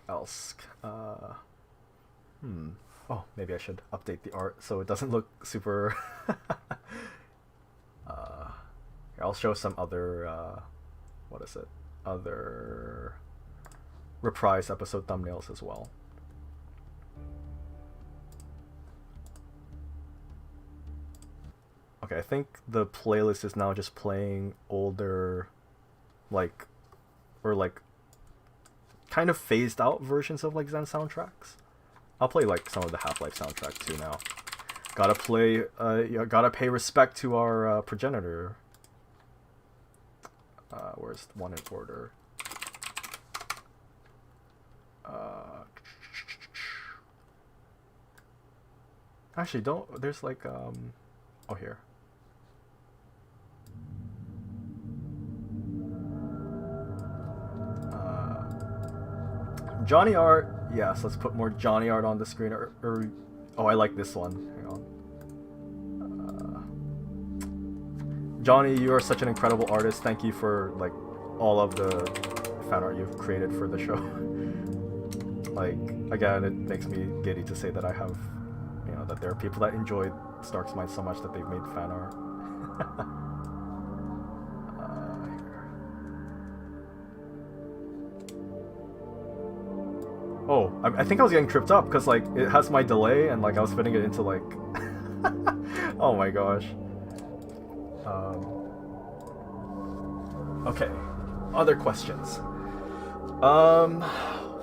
else? Oh, maybe I should update the art so it doesn't look super... I'll show some other... what is it? Other... Reprise episode thumbnails as well. Okay, I think the playlist is now just playing older... like... or like... kind of phased out versions of like Zen soundtracks. I'll play like some of the Half-Life soundtrack too now. Gotta play, gotta pay respect to our progenitor. Where's one in order? Actually, don't. There's like oh here. Johnny Art. Yes, let's put more Johnny Art on the screen. Oh, I like this one. Hang on. Johnny, you are such an incredible artist. Thank you for like all of the fan art you've created for the show. Like, again, it makes me giddy to say that I have, you know, that there are people that enjoy Stark's Mind so much that they've made fan art. Oh, I think I was getting tripped up because like it has my delay and like I was fitting it into like oh my gosh. Okay, other questions.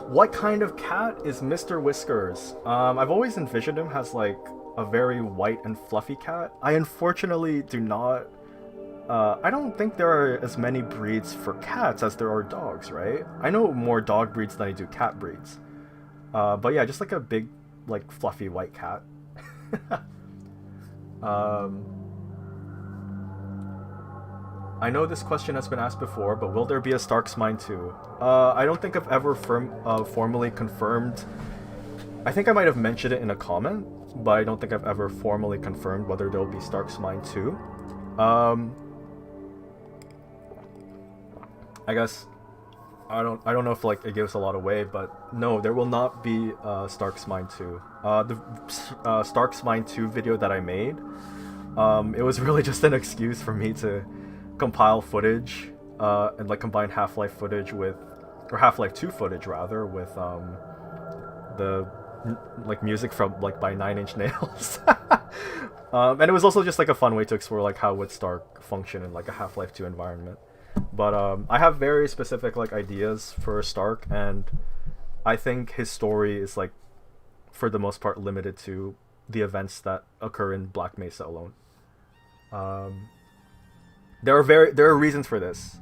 What kind of cat is Mr. Whiskers? I've always envisioned him as like a very white and fluffy cat. I unfortunately do not. I don't think there are as many breeds for cats as there are dogs, right? I know more dog breeds than I do cat breeds. But yeah, just like a big, like, fluffy white cat. I know this question has been asked before, but will there be a Stark's Mind 2? I don't think I've ever formally confirmed. I think I might have mentioned it in a comment, but I don't think I've ever formally confirmed whether there will be Stark's Mind 2. I guess I don't know if like it gives a lot away, but no, there will not be Stark's Mind 2. The Stark's Mind 2 video that I made, it was really just an excuse for me to compile footage and like combine Half-Life footage with, or Half-Life 2 footage rather, with the like music from like by Nine Inch Nails. And it was also just like a fun way to explore like how would Stark function in like a Half-Life 2 environment. But I have very specific like ideas for Stark, and I think his story is like for the most part limited to the events that occur in Black Mesa alone. There are reasons for this.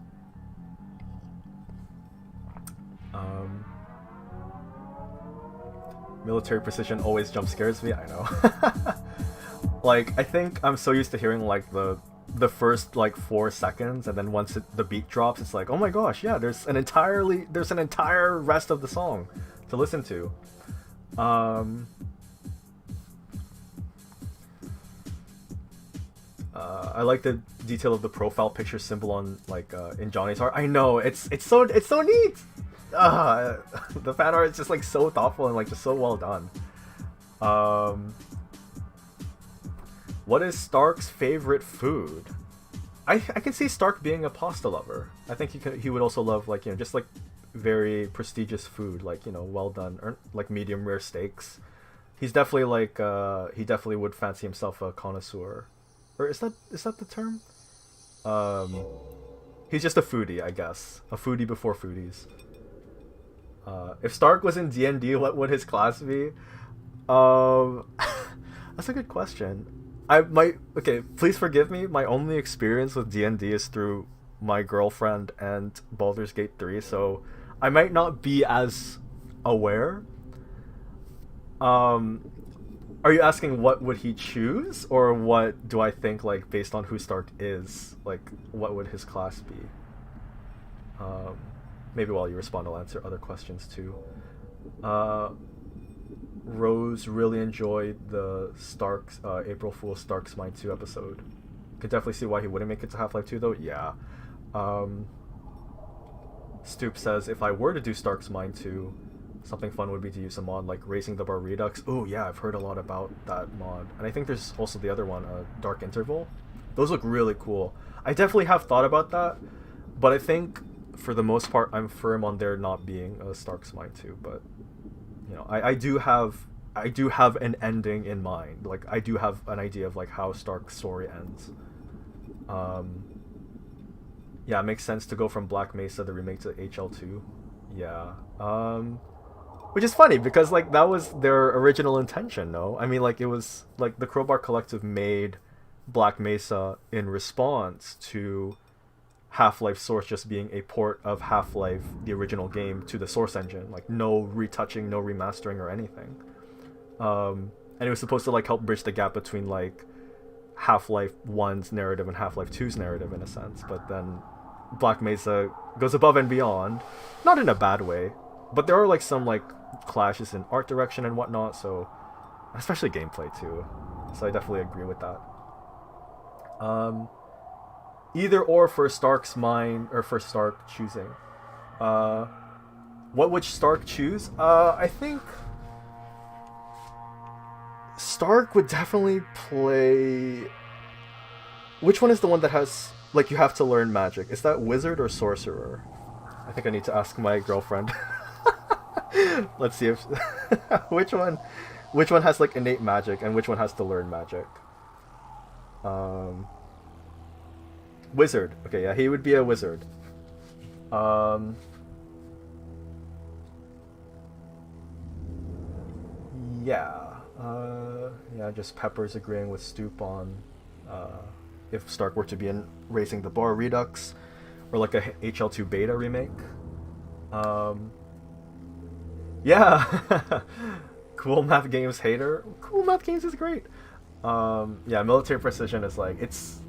Military precision always jump scares me. I know. Like, I think I'm so used to hearing like the first like 4 seconds, and then once the beat drops, it's like, oh my gosh, yeah, there's an entire rest of the song to listen to. I like the detail of the profile picture symbol on like in Johnny's heart. I know, it's so neat. The fan art is just like so thoughtful and like just so well done. What is Stark's favorite food? I can see Stark being a pasta lover. I think he would also love like, you know, just like very prestigious food, like, you know, well done, or like medium rare steaks. He's definitely like he definitely would fancy himself a connoisseur, or is that the term? He's just a foodie, I guess, a foodie before foodies. If Stark was in D&D, what would his class be? That's a good question. Okay, please forgive me. My only experience with D&D is through my girlfriend and Baldur's Gate 3, so I might not be as aware. Are you asking what would he choose, or what do I think, like, based on who Stark is, like, what would his class be? Maybe while you respond, I'll answer other questions too. Rose really enjoyed the Stark's April Fool's Stark's Mind 2 episode. Could definitely see why he wouldn't make it to Half-Life 2 though. Yeah. Stoop says, if I were to do Stark's Mind 2, something fun would be to use a mod like Raising the Bar Redux. Oh yeah, I've heard a lot about that mod. And I think there's also the other one, Dark Interval. Those look really cool. I definitely have thought about that, but I think for the most part I'm firm on there not being a Stark's Mind 2, but you know, I do have an ending in mind. Like, I do have an idea of like how Stark's story ends. Yeah, it makes sense to go from Black Mesa, the remake, to HL2. Yeah. Which is funny because like that was their original intention, no? I mean, like, it was like the Crowbar Collective made Black Mesa in response to Half-Life Source just being a port of Half-Life, the original game, to the Source engine. Like, no retouching, no remastering or anything. And it was supposed to like help bridge the gap between like Half-Life 1's narrative and Half-Life 2's narrative in a sense. But then Black Mesa goes above and beyond, not in a bad way, but there are like some like clashes in art direction and whatnot, so especially gameplay too. So I definitely agree with that. Either or for Stark's mind, or for Stark choosing. What would Stark choose? I think Stark would definitely play... Which one is the one that has, like, you have to learn magic? Is that Wizard or Sorcerer? I think I need to ask my girlfriend. Let's see if... which one has, like, innate magic, and which one has to learn magic? Wizard. Okay, yeah, he would be a wizard. Yeah, just Pepper's agreeing with Stoop on if Stark were to be in Raising the Bar Redux, or like a HL2 beta remake. Yeah. Cool Math Games hater. Cool Math Games is great. Yeah, Military Precision is like, it's...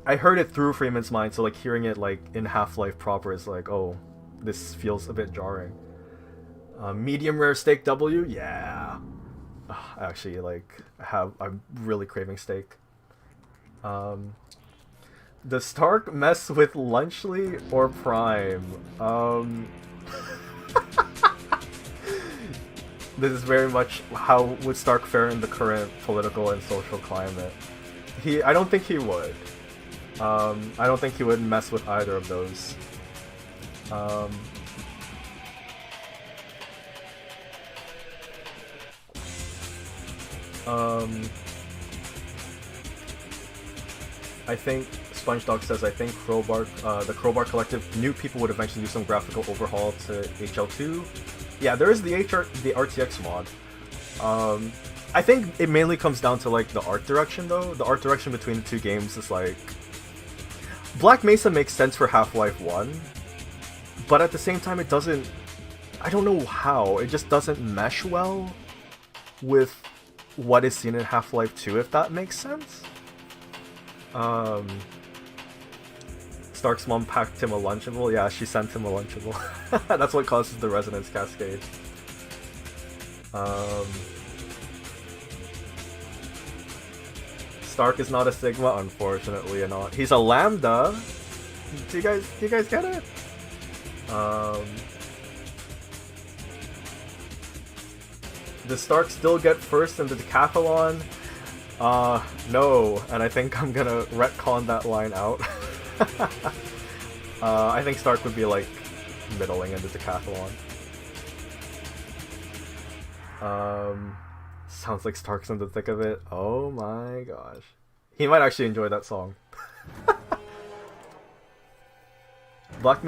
I heard it through Freeman's mind, so like hearing it like in Half-Life proper is like, oh, this feels a bit jarring. Medium rare steak W? Yeah. Actually, like, I'm really craving steak. Does Stark mess with Lunchley or Prime? This is very much how would Stark fare in the current political and social climate. I don't think he would. I don't think he would mess with either of those. I think SpongeDog says, I think the Crowbar Collective knew people would eventually do some graphical overhaul to HL2. Yeah, there is the RTX mod. I think it mainly comes down to like the art direction though. The art direction between the two games is like, Black Mesa makes sense for Half-Life 1, but at the same time it doesn't... I don't know how, it just doesn't mesh well with what is seen in Half-Life 2, if that makes sense. Stark's mom packed him a Lunchable. Yeah, she sent him a Lunchable. That's what causes the resonance cascade. Stark is not a Sigma, unfortunately not. He's a Lambda. Do you guys get it? Does Stark still get first in the decathlon? No, and I think I'm gonna retcon that line out. I think Stark would be like middling in the decathlon. Sounds like Stark's in the thick of it. Oh my gosh. He might actually enjoy that song. Black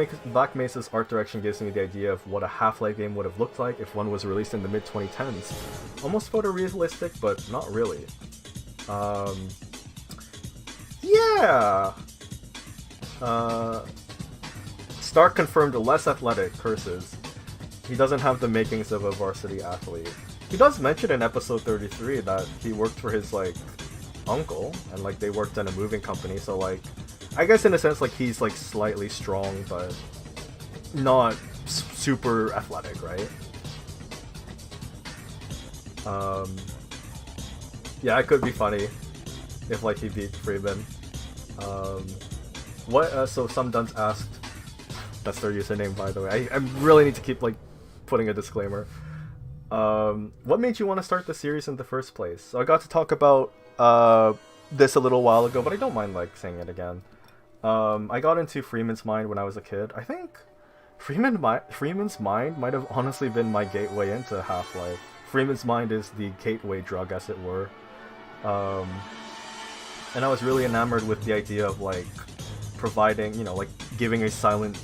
Mesa's art direction gives me the idea of what a Half-Life game would have looked like if one was released in the mid-2010s. Almost photorealistic, but not really. Yeah! Stark confirmed less athletic, curses. He doesn't have the makings of a varsity athlete. He does mention in episode 33 that he worked for his, like, uncle, and, like, they worked in a moving company, so, like, I guess in a sense, like, he's, like, slightly strong, but not super athletic, right? Yeah, it could be funny if, like, he beat Freeman. So some dunce asked, that's their username, by the way. I really need to keep, like, putting a disclaimer. What made you want to start the series in the first place? So I got to talk about this a little while ago, but I don't mind, like, saying it again. I got into Freeman's Mind when I was a kid. I think Freeman's Mind might have honestly been my gateway into Half-Life. Freeman's Mind is the gateway drug, as it were. And I was really enamored with the idea of, like, providing, you know, like, giving a silent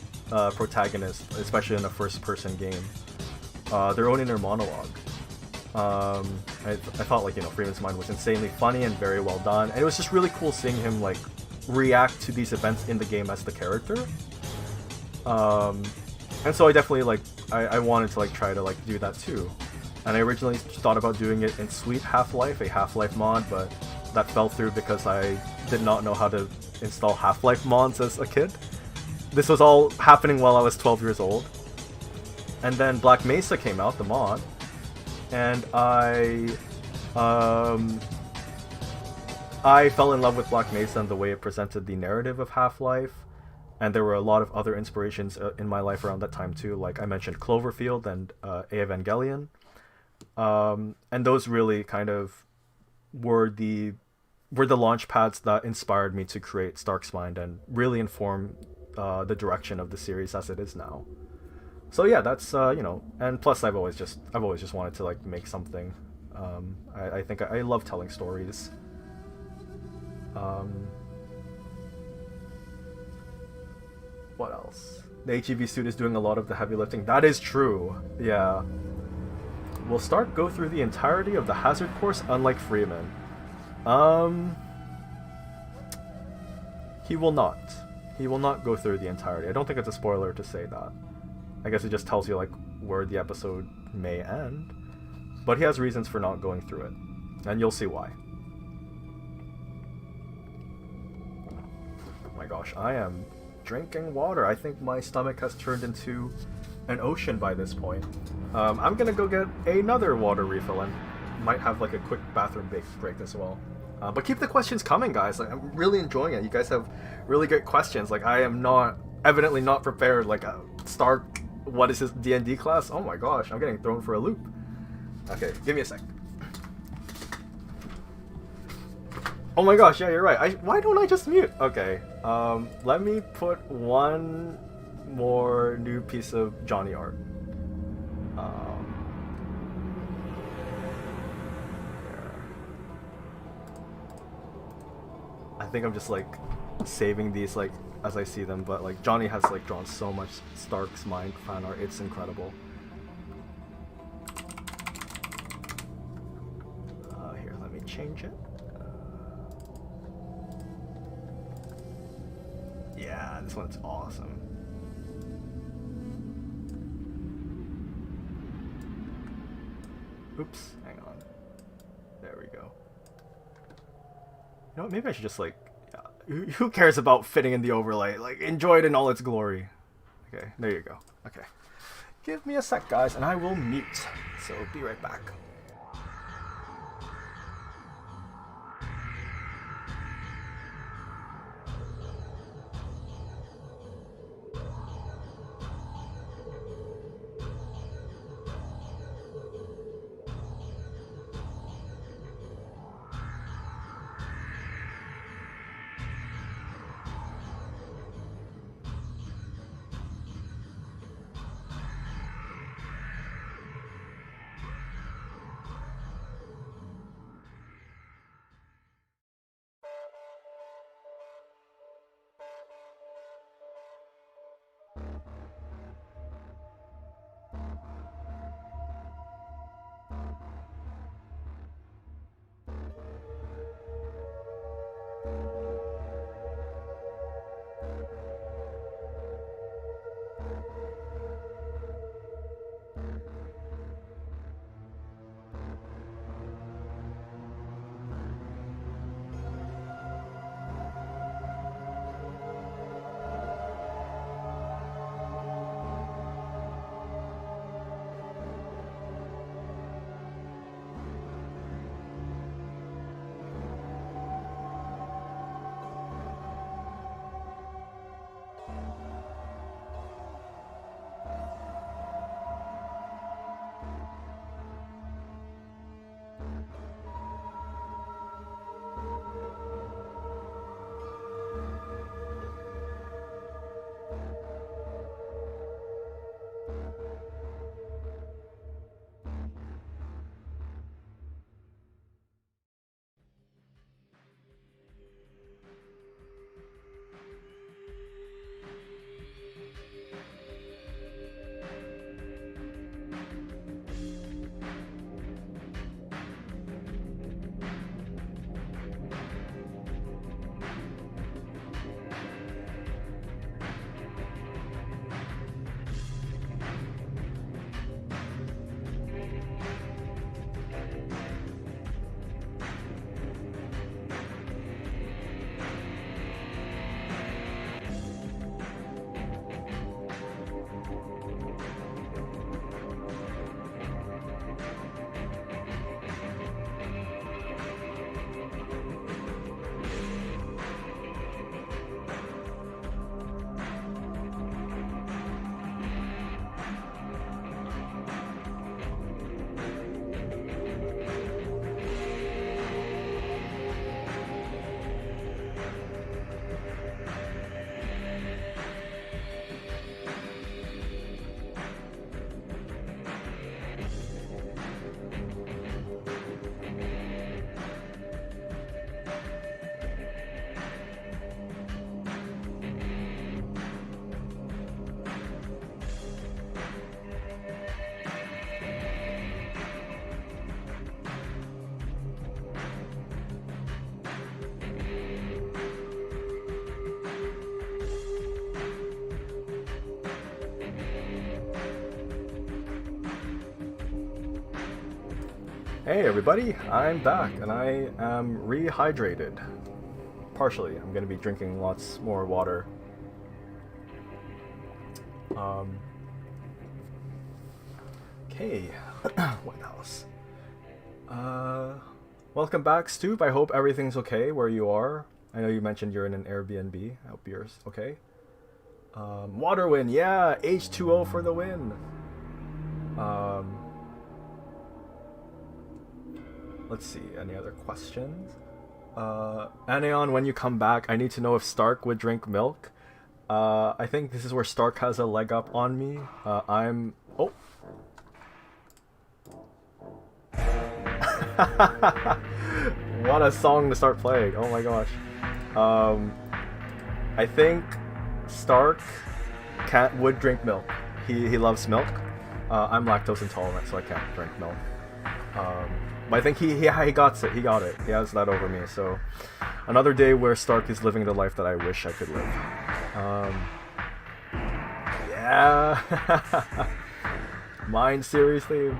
protagonist, especially in a first-person game, their own inner monologue. I thought, like, you know, Freeman's Mind was insanely funny and very well done, and it was just really cool seeing him, like, react to these events in the game as the character. And so I definitely, like, I wanted to, like, try to, like, do that too. And I originally thought about doing it in Sweet Half-Life, a Half-Life mod, but that fell through because I did not know how to install Half-Life mods as a kid. This was all happening while I was 12 years old. And then Black Mesa came out, the mod, and I fell in love with Black Mesa and the way it presented the narrative of Half-Life, and there were a lot of other inspirations in my life around that time too, like I mentioned Cloverfield and Evangelion, and those really kind of were the launch pads that inspired me to create Stark's Mind and really inform the direction of the series as it is now. So yeah, that's you know, and plus I've always just wanted to, like, make something. I think I love telling stories. What else? The HEV suit is doing a lot of the heavy lifting. That is true. Yeah. Will Stark go through the entirety of the hazard course, unlike Freeman? He will not. He will not go through the entirety. I don't think it's a spoiler to say that. I guess it just tells you, like, where the episode may end. But he has reasons for not going through it. And you'll see why. Oh my gosh, I am drinking water. I think my stomach has turned into an ocean by this point. I'm gonna go get another water refill and might have, like, a quick bathroom break as well. But keep the questions coming, guys. Like, I'm really enjoying it. You guys have really great questions. Like, I am evidently not prepared. Like, Stark, what is his D&D class? Oh my gosh, I'm getting thrown for a loop. Okay, give me a sec. Oh my gosh, yeah, you're right. Why don't I just mute? Okay, let me put one more new piece of Johnny art. I think I'm just, like, saving these, like, as I see them, but, like, Johnny has, like, drawn so much Stark's Mind fan art. It's incredible. Here, let me change it. Yeah, this one's awesome. Oops, hang on. There we go. You know what, maybe I should just like, who cares about fitting in the overlay? Like, enjoy it in all its glory. Okay, there you go. Okay. Give me a sec, guys, and I will mute. So, be right back. Hey everybody, I'm back and I am rehydrated. Partially, I'm gonna be drinking lots more water. Okay, what else? Welcome back, Stoop. I hope everything's okay where you are. I know you mentioned you're in an Airbnb. I hope yours okay. Water win, yeah, H2O for the win. Let's see, any other questions? Anaeon, when you come back, I need to know if Stark would drink milk. I think this is where Stark has a leg up on me. I'm... Oh! What a song to start playing, oh my gosh. I think Stark would drink milk. He loves milk. I'm lactose intolerant, so I can't drink milk. But I think he got it. He got it. He has that over me. So another day where Stark is living the life that I wish I could live. Um, yeah. Mind series theme.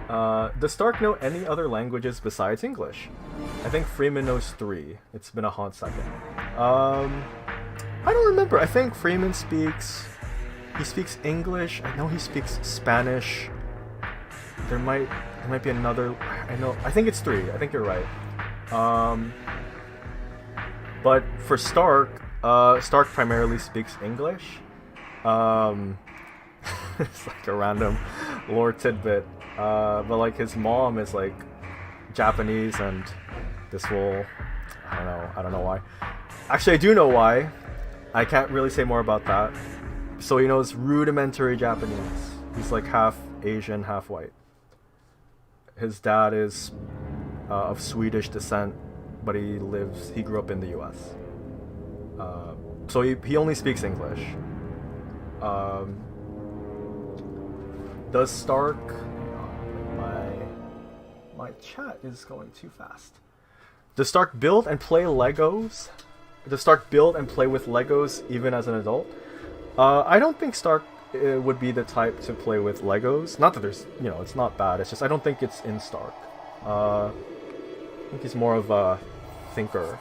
Does Stark know any other languages besides English? I think Freeman knows 3. It's been a hot second. I don't remember. I think Freeman speaks English. I know he speaks Spanish. There might be another. I think it's 3. I think you're right. But for Stark, Stark primarily speaks English. It's like a random lore tidbit. But like his mom is like Japanese, and this will, I don't know why. Actually, I do know why. I can't really say more about that. So he knows rudimentary Japanese. He's like half Asian, half white. His dad is of Swedish descent, but he grew up in the U.S. So he only speaks English. Does Stark... My chat is going too fast. Does Stark build and play Legos? Does Stark build and play with Legos even as an adult? I don't think Stark would be the type to play with Legos. Not that there's, it's not bad. It's just I don't think it's in Stark. I think he's more of a thinker.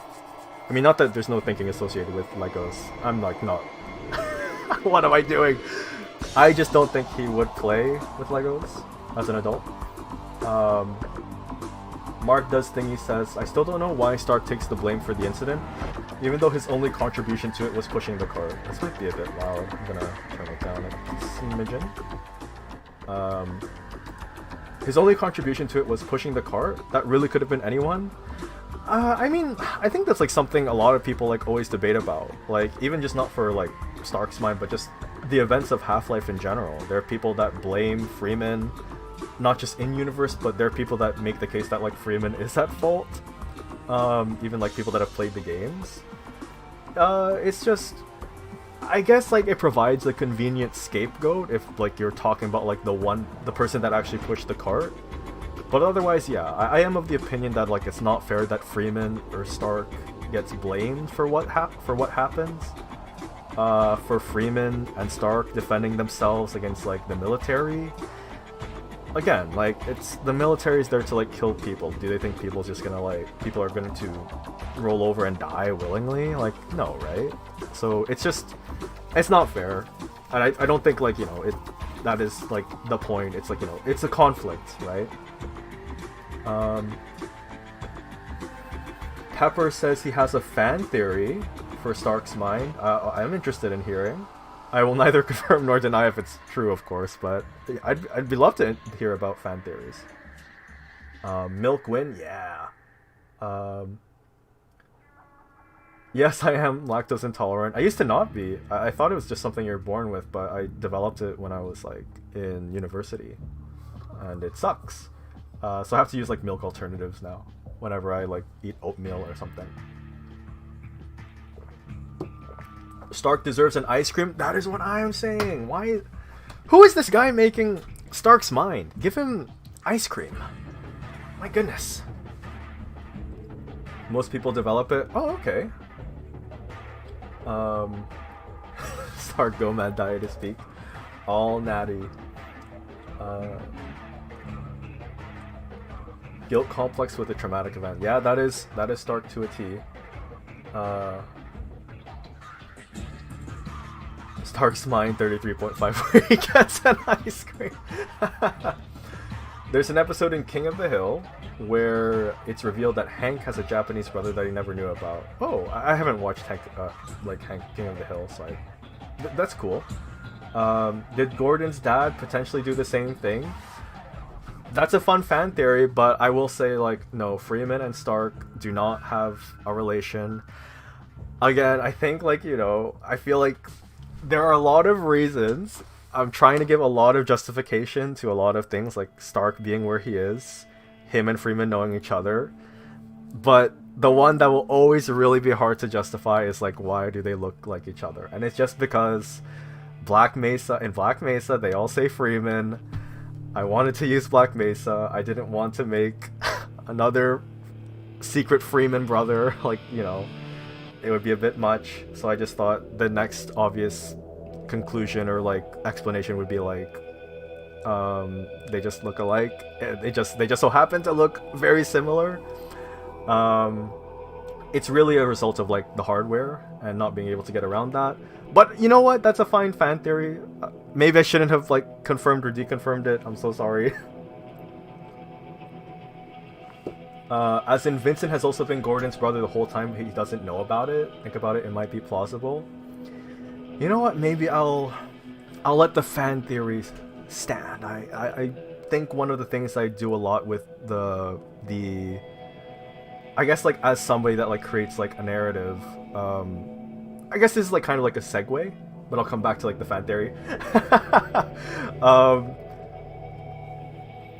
I mean, not that there's no thinking associated with Legos. I'm like, not. What am I doing? I just don't think he would play with Legos as an adult. Mark does thing, he says, I still don't know why Stark takes the blame for the incident, even though his only contribution to it was pushing the cart. This might be a bit loud. I'm gonna turn it down a smidgen. His only contribution to it was pushing the cart? That really could have been anyone? I mean, I think that's like something a lot of people like always debate about. Like, even just not for like Stark's mind, but just the events of Half-Life in general. There are people that blame Freeman, not just in universe, but there are people that make the case that like Freeman is at fault. Even like people that have played the games. It's just, I guess like it provides a convenient scapegoat if like you're talking about like the person that actually pushed the cart. But otherwise, yeah, I am of the opinion that like it's not fair that Freeman or Stark gets blamed for what happens. For Freeman and Stark defending themselves against like the military. Again, like, it's the military's there to like kill people. Do they think people are going to roll over and die willingly? Like, no, right? So it's not fair. And I don't think like, that is like the point. It's like, it's a conflict, right? Pepper says he has a fan theory for Stark's mind. I'm interested in hearing. I will neither confirm nor deny if it's true, of course, but I'd be love to hear about fan theories. Milk Win, yeah. Yes, I am lactose intolerant. I used to not be. I thought it was just something you're born with, but I developed it when I was like in university, and it sucks. So I have to use like milk alternatives now whenever I like eat oatmeal or something. Stark deserves an ice cream. That is what I am saying. Why? Who is this guy making Stark's mind? Give him ice cream. My goodness. Most people develop it. Oh, okay. Stark go mad diet to speak. All natty. Guilt complex with a traumatic event. Yeah, that is Stark to a T. Stark's mind 33.5 where he gets an ice cream. There's an episode in King of the Hill where it's revealed that Hank has a Japanese brother that he never knew about. Oh, I haven't watched Hank King of the Hill, so that's cool. Did Gordon's dad potentially do the same thing? That's a fun fan theory, but I will say, like, no, Freeman and Stark do not have a relation. Again, I think, like, I feel like there are a lot of reasons. I'm trying to give a lot of justification to a lot of things, like Stark being where he is, him and Freeman knowing each other. But the one that will always really be hard to justify is, like, why do they look like each other? And it's just because in Black Mesa, they all say Freeman. I wanted to use Black Mesa. I didn't want to make another secret Freeman brother, like, it would be a bit much. So I just thought the next obvious conclusion or like explanation would be like, they just look alike. They just so happen to look very similar. It's really a result of like the hardware and not being able to get around that. But you know what? That's a fine fan theory. Maybe I shouldn't have like confirmed or deconfirmed it. I'm so sorry. As in, Vincent has also been Gordon's brother the whole time. He doesn't know about it. Think about it. It might be plausible. You know what? Maybe I'll let the fan theories stand. I think one of the things I do a lot with the I guess like as somebody that like creates like a narrative, I guess this is like kind of like a segue, but I'll come back to like the fan theory.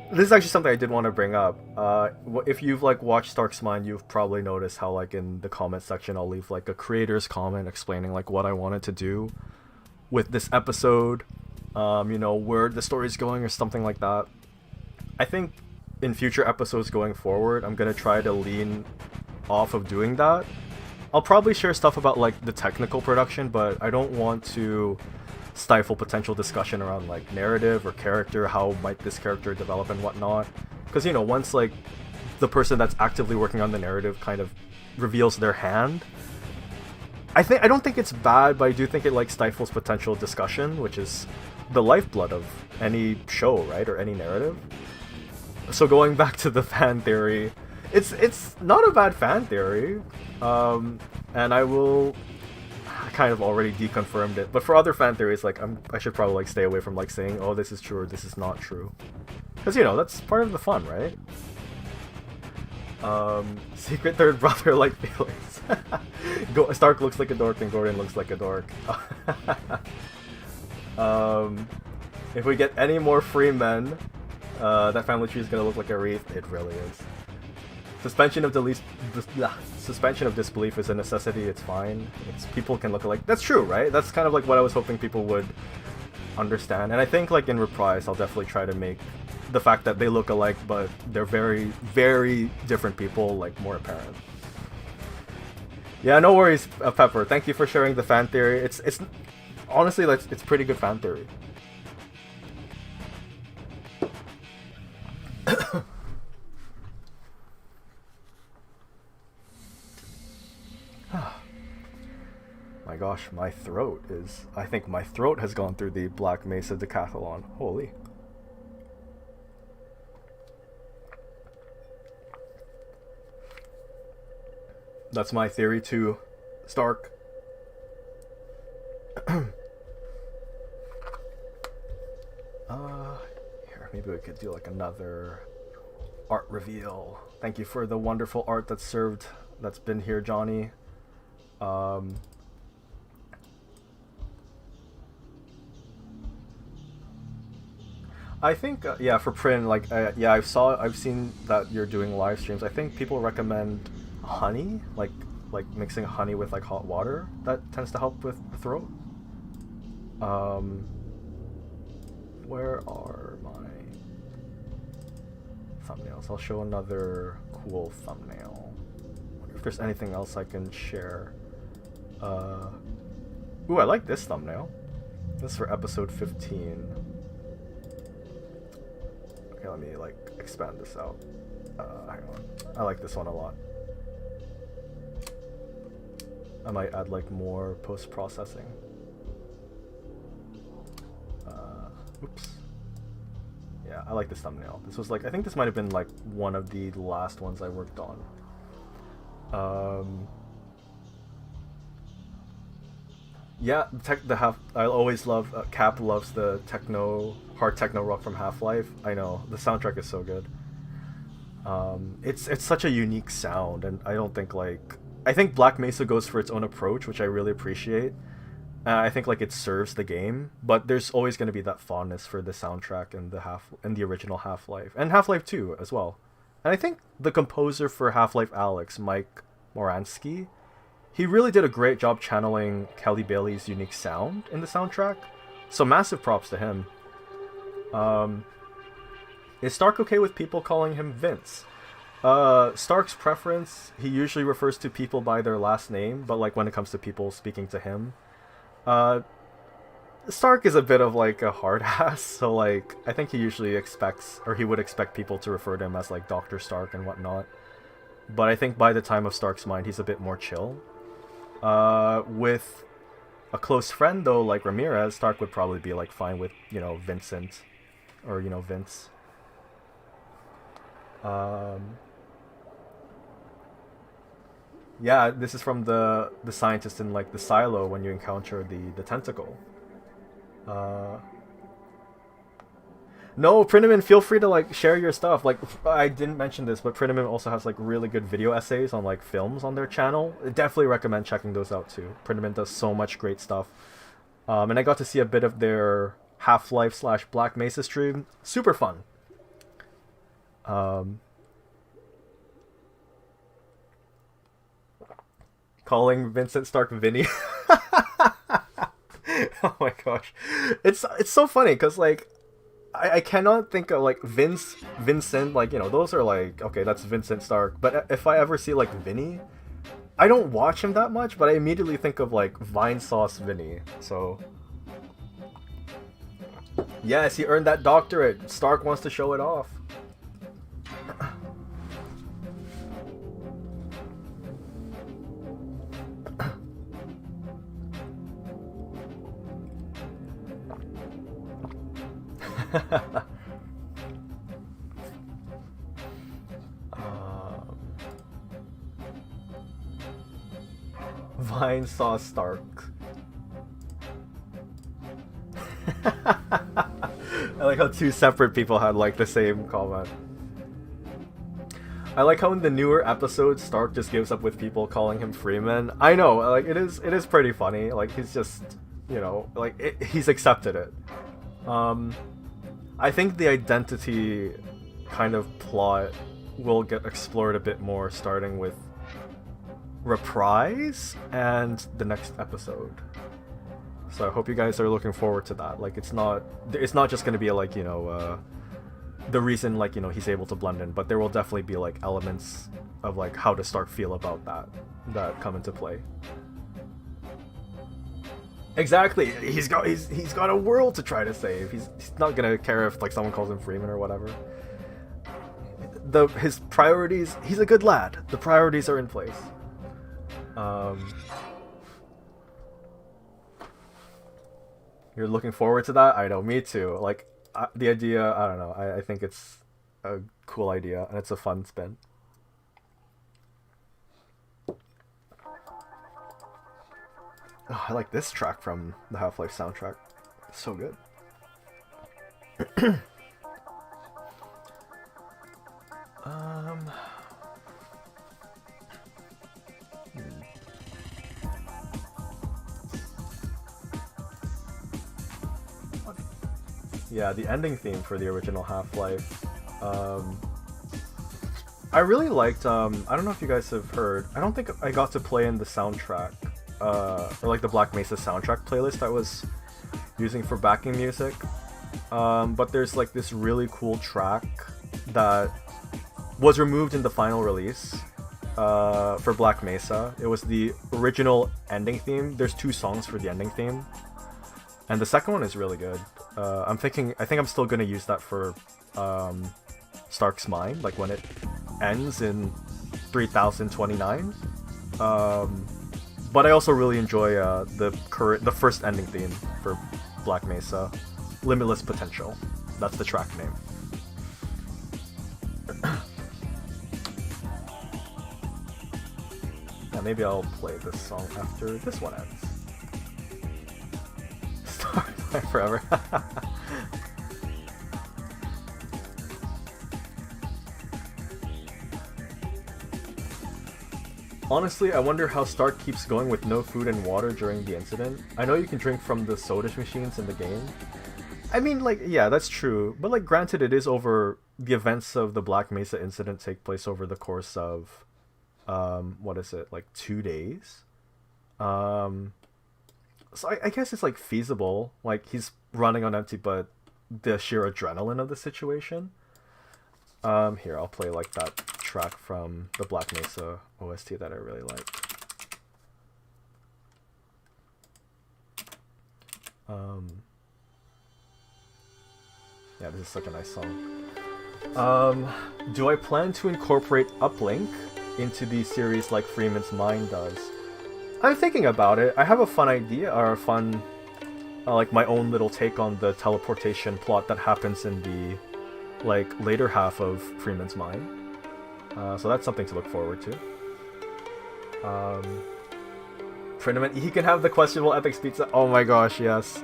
This is actually something I did want to bring up. If you've like watched Stark's Mind, you've probably noticed how like in the comment section I'll leave like a creator's comment explaining like what I wanted to do with this episode, you know, where the story's going or something like that. I think in future episodes going forward, I'm gonna try to lean off of doing that. I'll probably share stuff about like the technical production, but I don't want to stifle potential discussion around like narrative or character, how might this character develop and whatnot. Because you know, once like the person that's actively working on the narrative kind of reveals their hand, I don't think it's bad, but I do think it like stifles potential discussion, which is the lifeblood of any show, right, or any narrative. So going back to the fan theory, it's not a bad fan theory, and I kind of already deconfirmed it. But for other fan theories, like I should probably like stay away from like saying, oh, this is true or this is not true, because you know that's part of the fun, right? Secret third brother like feelings. Stark looks like a dork and Gordon looks like a dork. If we get any more free men, that family tree is gonna look like a wreath. It really is. Suspension of disbelief is a necessity. It's fine. People can look alike. That's true, right? That's kind of like what I was hoping people would understand. And I think like in Reprise, I'll definitely try to make the fact that they look alike, but they're very, very different people, like more apparent. Yeah, no worries, Pepper. Thank you for sharing the fan theory. It's honestly like it's pretty good fan theory. My gosh, my throat is... I think my throat has gone through the Black Mesa Decathlon. Holy. That's my theory to Stark. Here, maybe we could do like another art reveal. Thank you for the wonderful art that's been here, Johnny. I think yeah, for Prin, like yeah, I've seen that you're doing live streams. I think people recommend honey, like mixing honey with like hot water. That tends to help with the throat. Where are my thumbnails? I'll show another cool thumbnail. Wonder if there's anything else I can share. Ooh, I like this thumbnail. This is for episode 15. Okay, let me like expand this out. Hang on. I like this one a lot. I might add like more post-processing. Oops. Yeah, I like this thumbnail. This was like, I think this might have been like one of the last ones I worked on. Yeah, I always love, Cap loves the hard techno rock from Half-Life. I know, the soundtrack is so good. It's such a unique sound, and I don't think like... I think Black Mesa goes for its own approach, which I really appreciate. I think like it serves the game, but there's always going to be that fondness for the soundtrack and the original Half-Life, and Half-Life 2 as well. And I think the composer for Half-Life Alyx, Mike Moransky, he really did a great job channeling Kelly Bailey's unique sound in the soundtrack. So massive props to him. Is Stark okay with people calling him Vince? Stark's preference, he usually refers to people by their last name, but like when it comes to people speaking to him, uh, Stark is a bit of like a hard ass, so like I think he usually expects, or he would expect people to refer to him as like Dr. Stark and whatnot. But I think by the time of Stark's mind, he's a bit more chill. With a close friend though, like Ramirez, Stark would probably be like fine with, you know, Vincent, or you know, Vince. Yeah, this is from the scientist in like the silo when you encounter the tentacle. No, Prinneman, feel free to like share your stuff. Like I didn't mention this, but Prinneman also has like really good video essays on like films on their channel. I definitely recommend checking those out too. Prinneman does so much great stuff. And I got to see a bit of their Half-Life / Black Mesa stream. Super fun. Calling Vincent Stark Vinny. Oh my gosh, it's so funny because like I cannot think of like Vincent, like, you know, those are like, okay, that's Vincent Stark, but if I ever see like Vinny, I don't watch him that much, but I immediately think of like Vine Sauce Vinny. So yes, he earned that doctorate. Stark wants to show it off. Vine Sauce Stark. I like how two separate people had like the same comment. I like how in the newer episodes Stark just gives up with people calling him Freeman. I know, like it is pretty funny. Like he's just, you know, like he's accepted it. I think the identity kind of plot will get explored a bit more starting with Reprise and the next episode. So I hope you guys are looking forward to that. Like it's not just going to be like, you know, the reason like, you know, he's able to blend in, but there will definitely be like elements of like how to start feel about that come into play. Exactly. He's got a world to try to save. He's not gonna care if like someone calls him Freeman or whatever. His priorities. He's a good lad. The priorities are in place. You're looking forward to that? I know, me too. Like the idea. I don't know. I think it's a cool idea and it's a fun spin. Oh, I like this track from the Half-Life soundtrack. It's so good. Yeah, the ending theme for the original Half-Life. I really liked, I don't know if you guys have heard, I don't think I got to play in the soundtrack. Or like the Black Mesa soundtrack playlist I was using for backing music, but there's like this really cool track that was removed in the final release for Black Mesa. It was the original ending theme. There's 2 songs for the ending theme, and the second one is really good. I think I'm still gonna use that for Stark's Mind, like when it ends in 3029. But I also really enjoy the first ending theme for Black Mesa, Limitless Potential. That's the track name. Yeah, maybe I'll play this song after this one ends. Starlight Forever. Honestly, I wonder how Stark keeps going with no food and water during the incident. I know you can drink from the soda machines in the game. I mean, like, yeah, that's true. But, like, granted, it is over... The events of the Black Mesa incident take place over the course of... what is it? Like, 2 days? So I guess it's, like, feasible. Like, he's running on empty, but the sheer adrenaline of the situation. Here, I'll play, like, that track from the Black Mesa OST that I really like. Yeah, this is such a nice song. Do I plan to incorporate uplink into the series like Freeman's Mind does? I'm thinking about it. I have a fun idea, or a fun, like my own little take on the teleportation plot that happens in the like later half of Freeman's Mind. So that's something to look forward to. Tournament, he can have the questionable Epic's pizza. Oh my gosh, yes.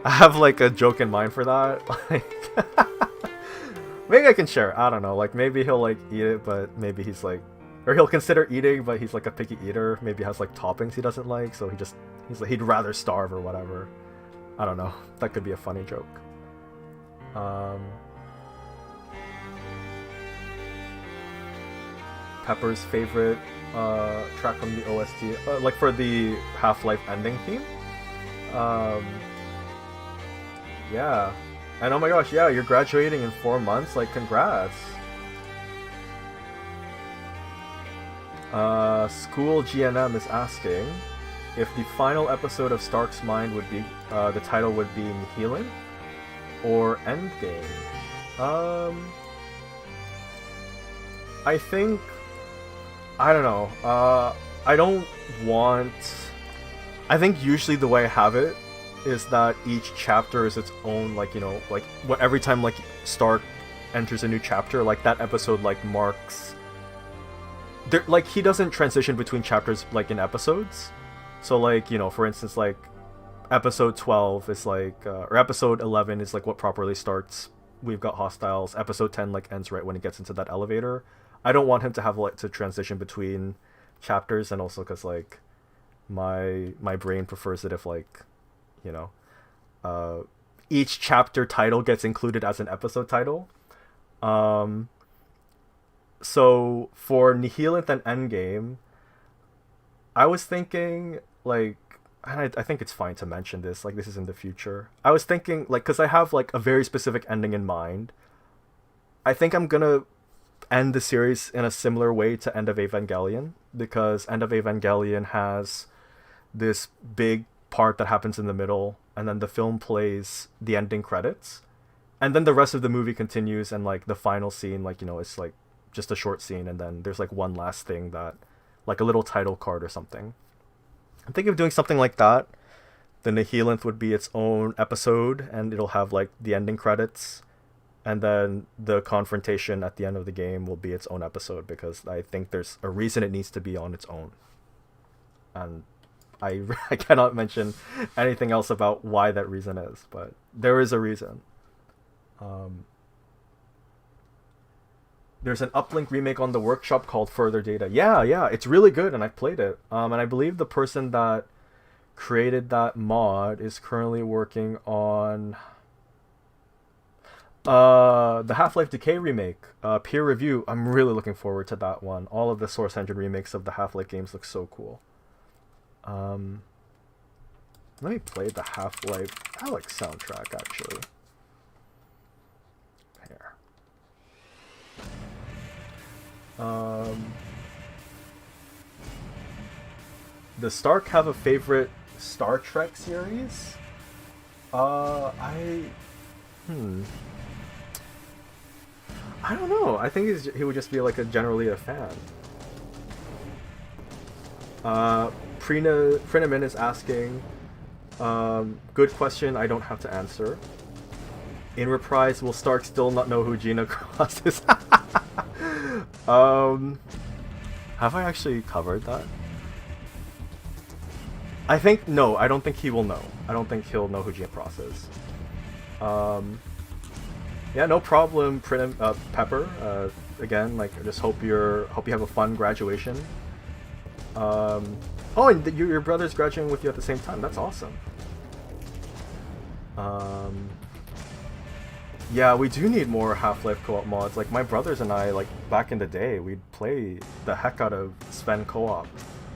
I have like a joke in mind for that. Like, maybe I can share it. I don't know. Like maybe he'll like eat it, but maybe he's like, or he'll consider eating, but he's like a picky eater. Maybe has like toppings he doesn't like, so he's like he'd rather starve or whatever. I don't know. That could be a funny joke. Pepper's favorite track from the OST, like for the Half-Life ending theme. Yeah, and oh my gosh, yeah, you're graduating in 4 months. Like, congrats. School GNM is asking if the final episode of Stark's Mind would be the title would be Nihilin or Endgame. I think, I don't know. I don't want. I think usually the way I have it is that each chapter is its own, like, you know, like every time like Stark enters a new chapter, like that episode like marks. There, like he doesn't transition between chapters like in episodes. So like, you know, for instance, like episode 12 is like, or episode 11 is like what properly starts. We've got hostiles. Episode 10 like ends right when it gets into that elevator. I don't want him to have like to transition between chapters, and also because like my brain prefers it if like, you know, each chapter title gets included as an episode title. So for Nihilith and Endgame, I was thinking like, and I think it's fine to mention this, like this is in the future. I was thinking like, because I have like a very specific ending in mind. I think I'm gonna end the series in a similar way to End of Evangelion, because End of Evangelion has this big part that happens in the middle, and then the film plays the ending credits, and then the rest of the movie continues, and like the final scene, like, you know, it's like just a short scene, and then there's like one last thing that, like a little title card or something. I'm thinking of doing something like that. The Nihilith would be its own episode, and it'll have like the ending credits, and then the confrontation at the end of the game will be its own episode, because I think there's a reason it needs to be on its own. And I cannot mention anything else about why that reason is, but there is a reason. There's an uplink remake on the workshop called Further Data. Yeah, it's really good, and I played it. And I believe the person that created that mod is currently working on the Half-Life Decay remake, peer review. I'm really looking forward to that one. All of the Source Engine remakes of the Half-Life games look so cool. Let me play the Half-Life Alyx soundtrack, actually. Here. Does Stark have a favorite Star Trek series? I don't know. I think he would just be like generally a fan. Prinamin is asking, good question I don't have to answer. In reprise, will Stark still not know who Gina Cross is? Have I actually covered that? I think, no, I don't think he will know. I don't think he'll know who Gina Cross is. Yeah, no problem, Pepper. Again, like, I just hope you have a fun graduation. Oh, and your brother's graduating with you at the same time. That's awesome. Yeah, we do need more Half-Life co-op mods. Like, my brothers and I, like, back in the day, we'd play the heck out of Sven co-op.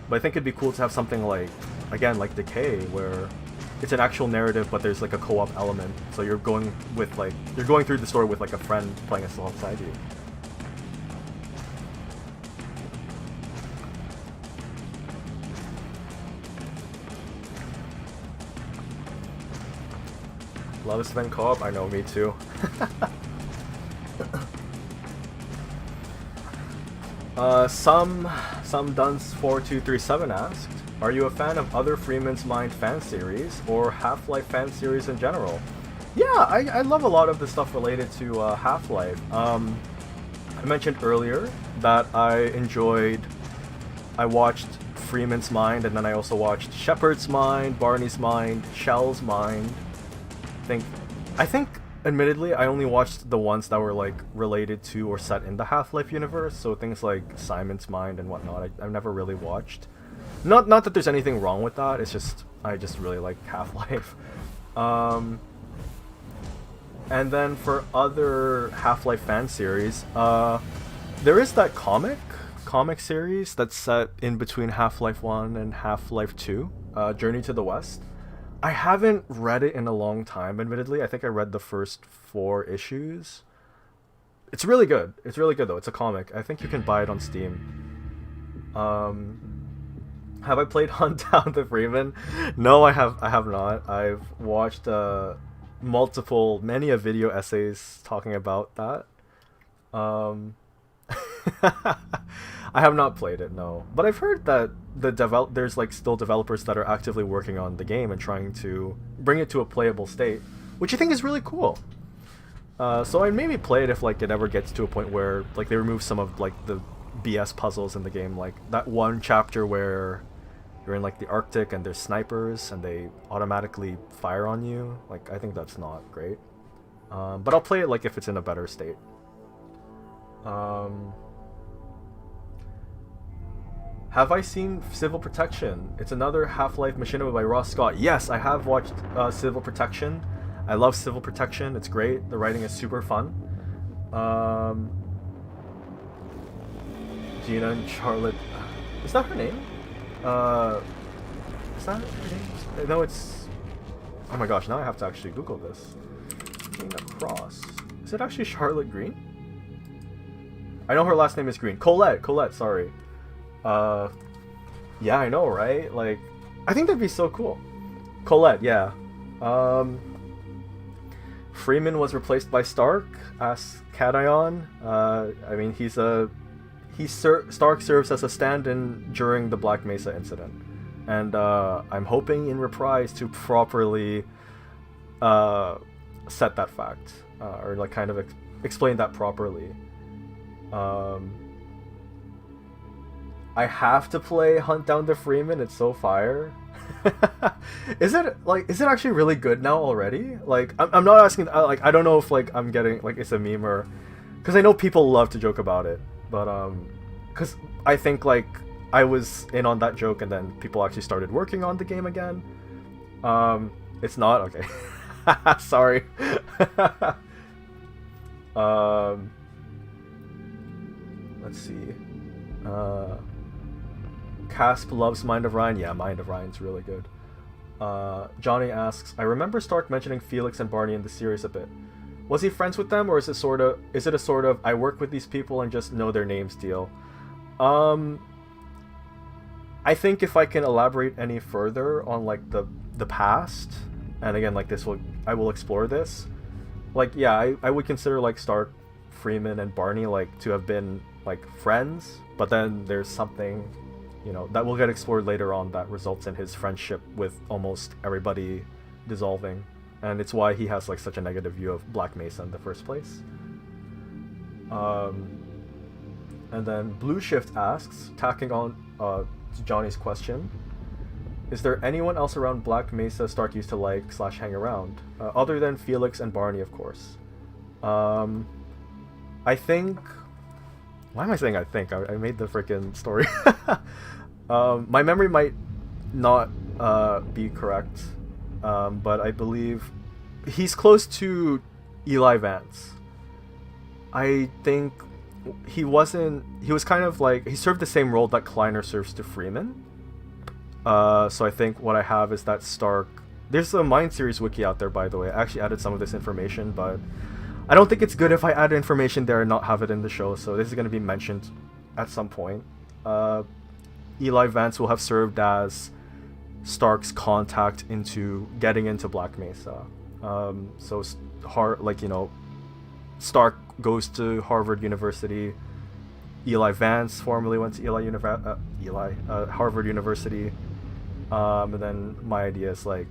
But I think it'd be cool to have something like, again, like Decay, where it's an actual narrative, but there's like a co-op element. So you're going through the story with like a friend playing alongside you. Love spend co-op. I know, me too. Some Duns 4237 asked, are you a fan of other Freeman's Mind fan series or Half-Life fan series in general? Yeah, I love a lot of the stuff related to Half-Life. I mentioned earlier that I watched Freeman's Mind, and then I also watched Shepard's Mind, Barney's Mind, Shell's Mind. I think admittedly I only watched the ones that were like related to or set in the Half-Life universe, so things like Simon's Mind and whatnot I've never really watched. Not that there's anything wrong with that, it's just I just really like Half-Life. And then for other Half-Life fan series, there is that comic series that's set in between Half-Life 1 and Half-Life 2, Journey to the West. I haven't read it in a long time, admittedly. I think I read the first 4 issues. It's really good. It's really good, though. It's a comic. I think you can buy it on Steam. Have I played Hunt Down the Freeman? No, I have not. I've watched many video essays talking about that. I have not played it, no. But I've heard that there's like still developers that are actively working on the game and trying to bring it to a playable state, which I think is really cool. So I'd maybe play it if like it ever gets to a point where like they remove some of like the BS puzzles in the game, like that one chapter where you're in like the Arctic and there's snipers and they automatically fire on you. Like I think that's not great. But I'll play it like if it's in a better state. Have I seen Civil Protection? It's another Half-Life machinima by Ross Scott. Yes, I have watched Civil Protection. I love Civil Protection. It's great. The writing is super fun. Gina and Charlotte. Is that her name? Is that her name? No, it's... Oh my gosh, now I have to actually Google this. Gina Cross. Is it actually Charlotte Green? I know her last name is Green. Colette, sorry. Yeah, I know, right? Like, I think that'd be so cool. Colette, yeah. Freeman was replaced by Stark, asks Cation. I mean, Stark serves as a stand-in during the Black Mesa incident. And, I'm hoping in Reprise to properly, set that fact. Or, like, kind of explain that properly. I have to play Hunt Down the Freeman. It's so fire. Is it actually really good now already? Like, I'm not asking. Like, I don't know if like I'm getting like it's a meme or, because I know people love to joke about it, but because I think like I was in on that joke and then people actually started working on the game again. It's not okay. Sorry. Let's see. Casp loves Mind of Ryan. Yeah, Mind of Ryan's really good. Johnny asks, I remember Stark mentioning Felix and Barney in the series a bit. Was he friends with them, or is it a sort of I work with these people and just know their names deal? I think if I can elaborate any further on like the past, and again like I will explore this. Like yeah, I would consider like Stark, Freeman, and Barney like to have been like friends, but then there's something, you know, that will get explored later on that results in his friendship with almost everybody dissolving, and it's why he has like such a negative view of Black Mesa in the first place. And then Blue Shift asks, tacking on to Johnny's question, is there anyone else around Black Mesa Stark used to like / hang around, other than Felix and Barney, of course? I think... Why am I saying I think? I made the freaking story. My memory might not be correct, but I believe he's close to Eli Vance. I think he was kind of like, he served the same role that Kleiner serves to Freeman. So I think what I have is that Stark... There's a Mind Series wiki out there, by the way. I actually added some of this information, but I don't think it's good if I add information there and not have it in the show, so this is going to be mentioned at some point. Eli Vance will have served as Stark's contact into getting into Black Mesa. Like, you know, Stark goes to Harvard University. Eli Vance formerly went to Harvard University. And then my idea is like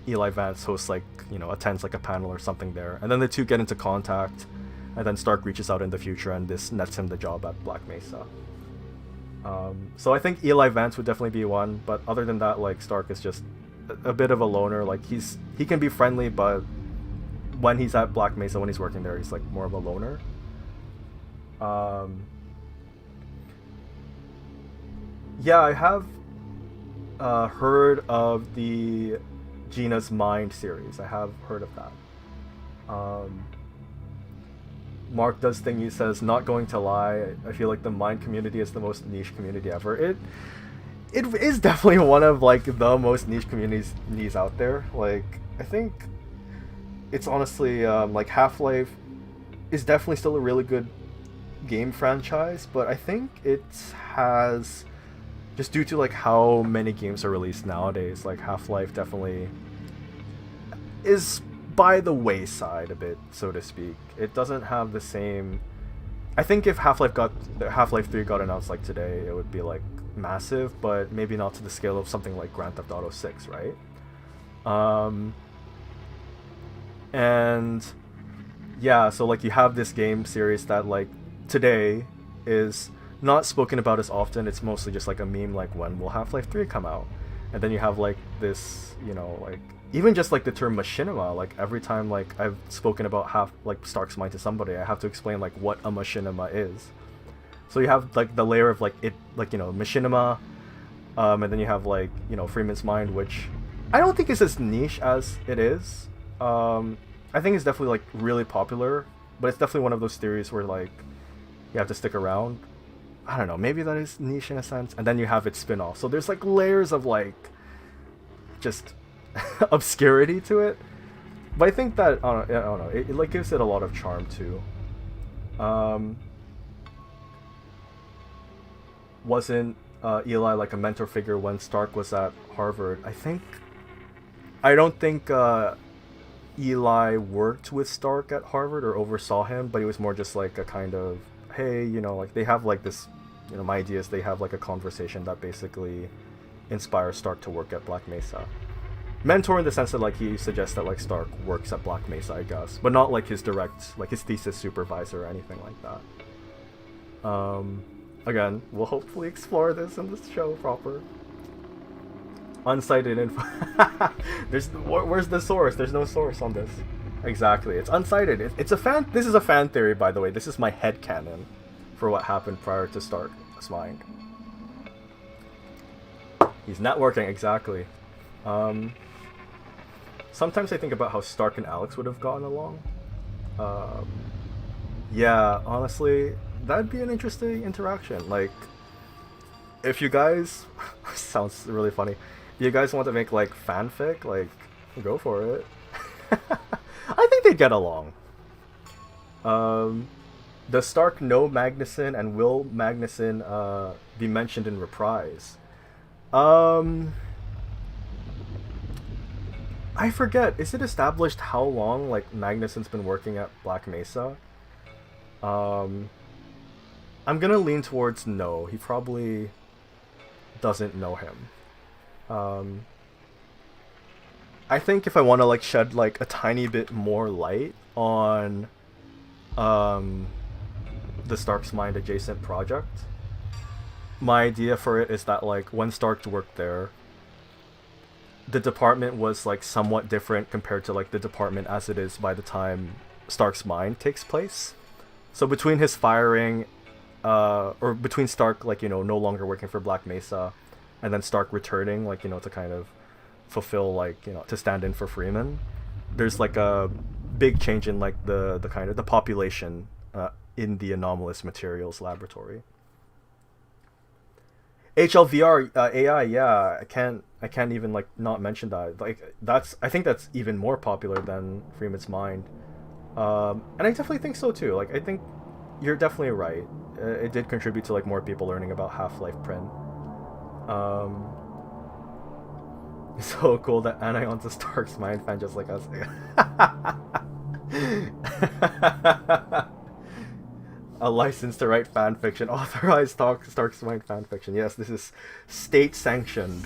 Eli Vance hosts like, you know, attends like a panel or something there, and then the two get into contact, and then Stark reaches out in the future, and this nets him the job at Black Mesa. So I think Eli Vance would definitely be one, but other than that, like, Stark is just a bit of a loner. Like, he can be friendly, but when he's at Black Mesa, when he's working there, he's like more of a loner. Yeah, I have heard of the Gina's Mind series. I have heard of that. Mark does think, he says, not going to lie, I feel like the Mind community is the most niche community ever. It is definitely one of like the most niche communities out there. Like, I think it's honestly like Half-Life is definitely still a really good game franchise, but I think it has, just due to like how many games are released nowadays, like Half-Life definitely is by the wayside a bit, so to speak. It doesn't have the same. I think if Half-Life 3 got announced like today, it would be like massive, but maybe not to the scale of something like Grand Theft Auto 6, right? And yeah, so like you have this game series that like today is not spoken about as often. It's mostly just like a meme, like, when will Half-Life 3 come out? And then you have like this, you know, like even just like the term machinima, like every time like I've spoken about Stark's Mind to somebody, I have to explain like what a machinima is. So you have like the layer of like it, like, you know, machinima, and then you have like, you know, Freeman's Mind, which I don't think is as niche as it is. I think it's definitely like really popular, but it's definitely one of those theories where like you have to stick around. I don't know, maybe that is niche in a sense. And then you have its spin-off. So there's like layers of like just obscurity to it. But I think that, I don't know, it like gives it a lot of charm too. Wasn't Eli like a mentor figure when Stark was at Harvard? I don't think Eli worked with Stark at Harvard or oversaw him, but he was more just like a kind of, hey, you know, like they have like this, you know, my idea is they have like a conversation that basically inspires Stark to work at Black Mesa. Mentor in the sense that like he suggests that like Stark works at Black Mesa, I guess, but not like his direct, like his thesis supervisor or anything like that. Again, we'll hopefully explore this in this show proper. Unsighted info. Where's the source? There's no source on this. Exactly, it's unsighted. It's a fan. This is a fan theory, by the way. This is my headcanon for what happened prior to Stark's Mind. He's networking, exactly. Sometimes I think about how Stark and Alex would have gotten along. Yeah, honestly, that'd be an interesting interaction. Like, if you guys sounds really funny. If you guys want to make like fanfic, like, go for it. I think they get along. Does Stark know Magnuson, and will Magnuson be mentioned in Reprise? I forget. Is it established how long like Magnuson's been working at Black Mesa? I'm gonna lean towards no. He probably doesn't know him. I think if I want to like shed like a tiny bit more light on the Stark's Mind adjacent project, my idea for it is that like when Stark worked there, the department was like somewhat different compared to like the department as it is by the time Stark's Mind takes place. So between his firing, or between Stark, like, you know, no longer working for Black Mesa, and then Stark returning, like, you know, to kind of fulfill, like, you know, to stand in for Freeman, there's like a big change in like the kind of the population in the anomalous materials laboratory. HLVR AI, yeah, I can't even like not mention that. Like, I think that's even more popular than Freeman's Mind. And I definitely think so too. Like, I think you're definitely right. It did contribute to like more people learning about Half-Life Prin. So cool that Anion's a Stark's Mind fan just like us. A license to write fan fiction. Authorized Stark's Mind fan fiction. Yes, this is state sanctioned.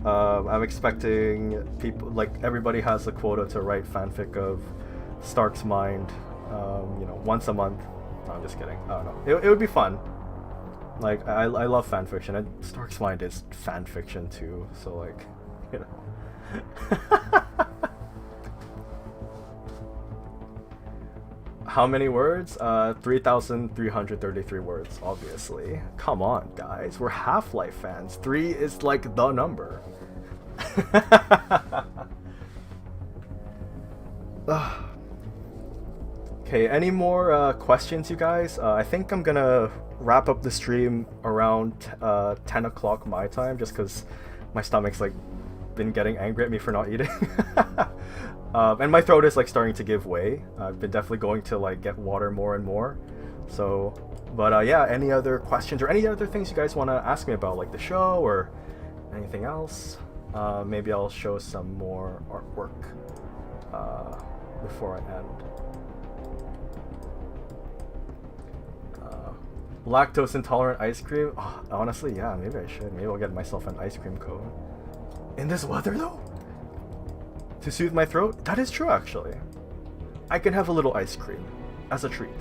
I'm expecting people, like, everybody has a quota to write fanfic of Stark's Mind, you know, once a month. No, I'm just kidding. I don't know. It would be fun. Like, I love fan fiction, and Stark's Mind is fan fiction too, so, like, you know. How many words? 3,333 words, obviously. Come on, guys. We're Half-Life fans. 3 is, like, the number. Okay, any more questions, you guys? I think I'm gonna wrap up the stream around 10 o'clock my time, just because my stomach's, like, been getting angry at me for not eating. And my throat is, like, starting to give way. I've been definitely going to, like, get water more and more. So, but yeah, any other questions or any other things you guys want to ask me about, like the show or anything else? Maybe I'll show some more artwork before I end. Lactose intolerant ice cream? Oh, honestly, yeah, maybe I should. Maybe I'll get myself an ice cream cone. In this weather, though? To soothe my throat? That is true, actually. I can have a little ice cream as a treat.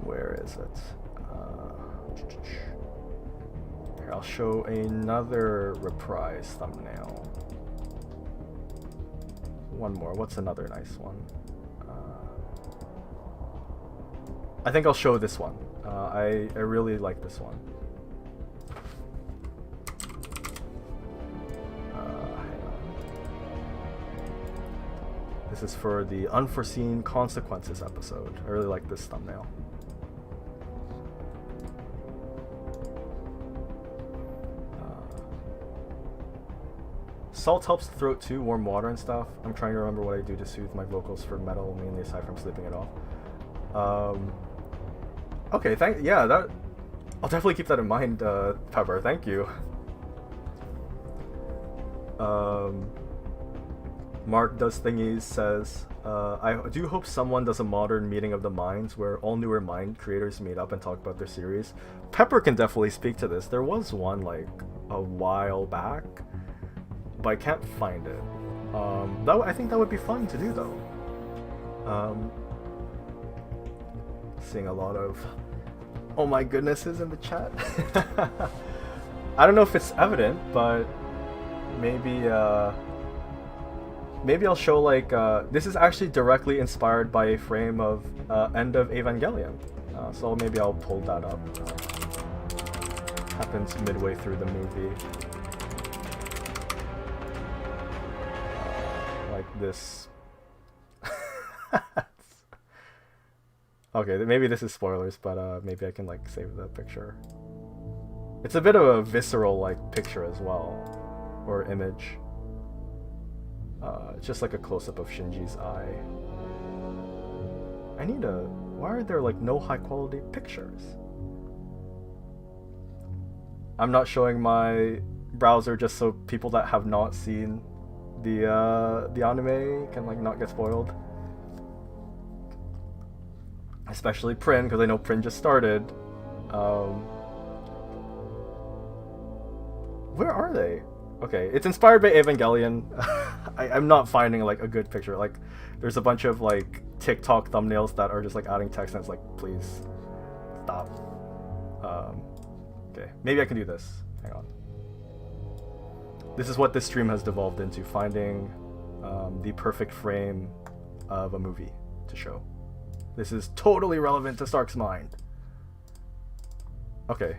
Where is it? Here, I'll show another reprise thumbnail. One more. What's another nice one? I think I'll show this one. I really like this one. This is for the Unforeseen Consequences episode. I really like this thumbnail. Salt helps the throat too, warm water and stuff. I'm trying to remember what I do to soothe my vocals for metal, mainly aside from sleeping it off. Okay, yeah, that I'll definitely keep that in mind, Pepper. Thank you. Mark Does Thingies says, I do hope someone does a modern meeting of the minds where all newer mind creators meet up and talk about their series. Pepper can definitely speak to this. There was one like a while back, but I can't find it. I think that would be fun to do though. Seeing a lot of oh my goodnesses in the chat. I don't know if it's evident, but maybe maybe I'll show like this is actually directly inspired by a frame of End of Evangelion, so maybe I'll pull that up. Happens midway through the movie, like this. Okay, maybe this is spoilers, but maybe I can like save the picture. It's a bit of a visceral like picture as well, or image. It's just like a close-up of Shinji's eye. Why are there like no high-quality pictures? I'm not showing my browser just so people that have not seen the anime can like not get spoiled. Especially Prin, because I know Prin just started. Where are they? Okay, it's inspired by Evangelion. I'm not finding like a good picture. Like, there's a bunch of like TikTok thumbnails that are just like adding text, and it's like, please stop. Okay, maybe I can do this. Hang on. This is what this stream has devolved into: finding the perfect frame of a movie to show. This is totally relevant to Stark's mind. Okay,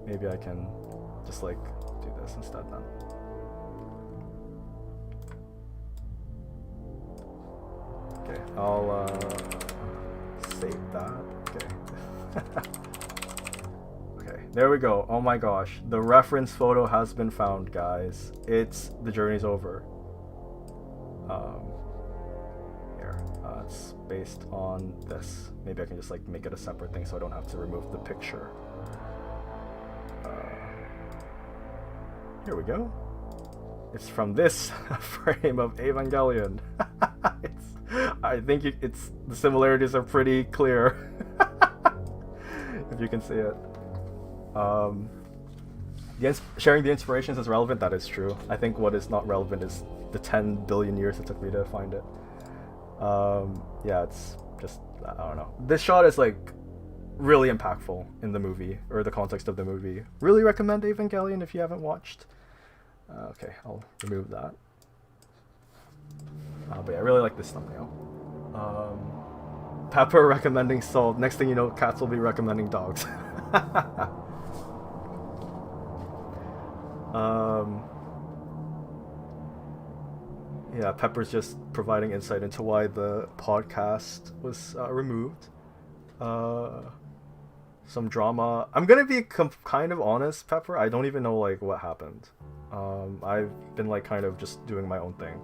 maybe I can just like do this instead then. Okay, I'll save that. Okay. Okay, there we go. Oh my gosh, the reference photo has been found, guys. It's The Journey's Over. here. It's based on this. Maybe I can just like make it a separate thing so I don't have to remove the picture. Here we go. It's from this frame of Evangelion. I think it's the similarities are pretty clear. If you can see it. Sharing the inspirations is relevant. That is true. I think what is not relevant is the 10 billion years it took me to find it. Yeah, it's just, I don't know. This shot is like really impactful in the movie, or the context of the movie. Really recommend Evangelion if you haven't watched. Okay, I'll remove that. But yeah, I really like this thumbnail. Pepper recommending salt. Next thing you know, cats will be recommending dogs. Yeah, Pepper's just providing insight into why the podcast was removed. Some drama. I'm gonna be kind of honest, Pepper. I don't even know like what happened. I've been like kind of just doing my own thing.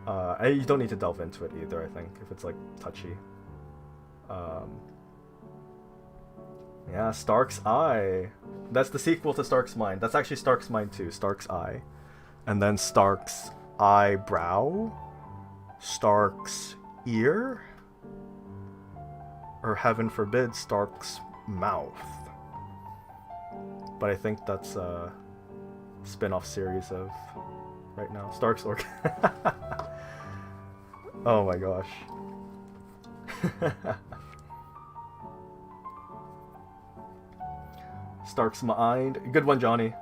You don't need to delve into it either, I think, if it's like touchy. Yeah, Stark's Eye. That's the sequel to Stark's Mind. That's actually Stark's Mind 2, Stark's Eye. And then Stark's Eyebrow? Stark's Ear? Or heaven forbid, Stark's Mouth. But I think that's a spin-off series of right now. Stark's Orc. Oh my gosh. Stark's Mind. Good one, Johnny.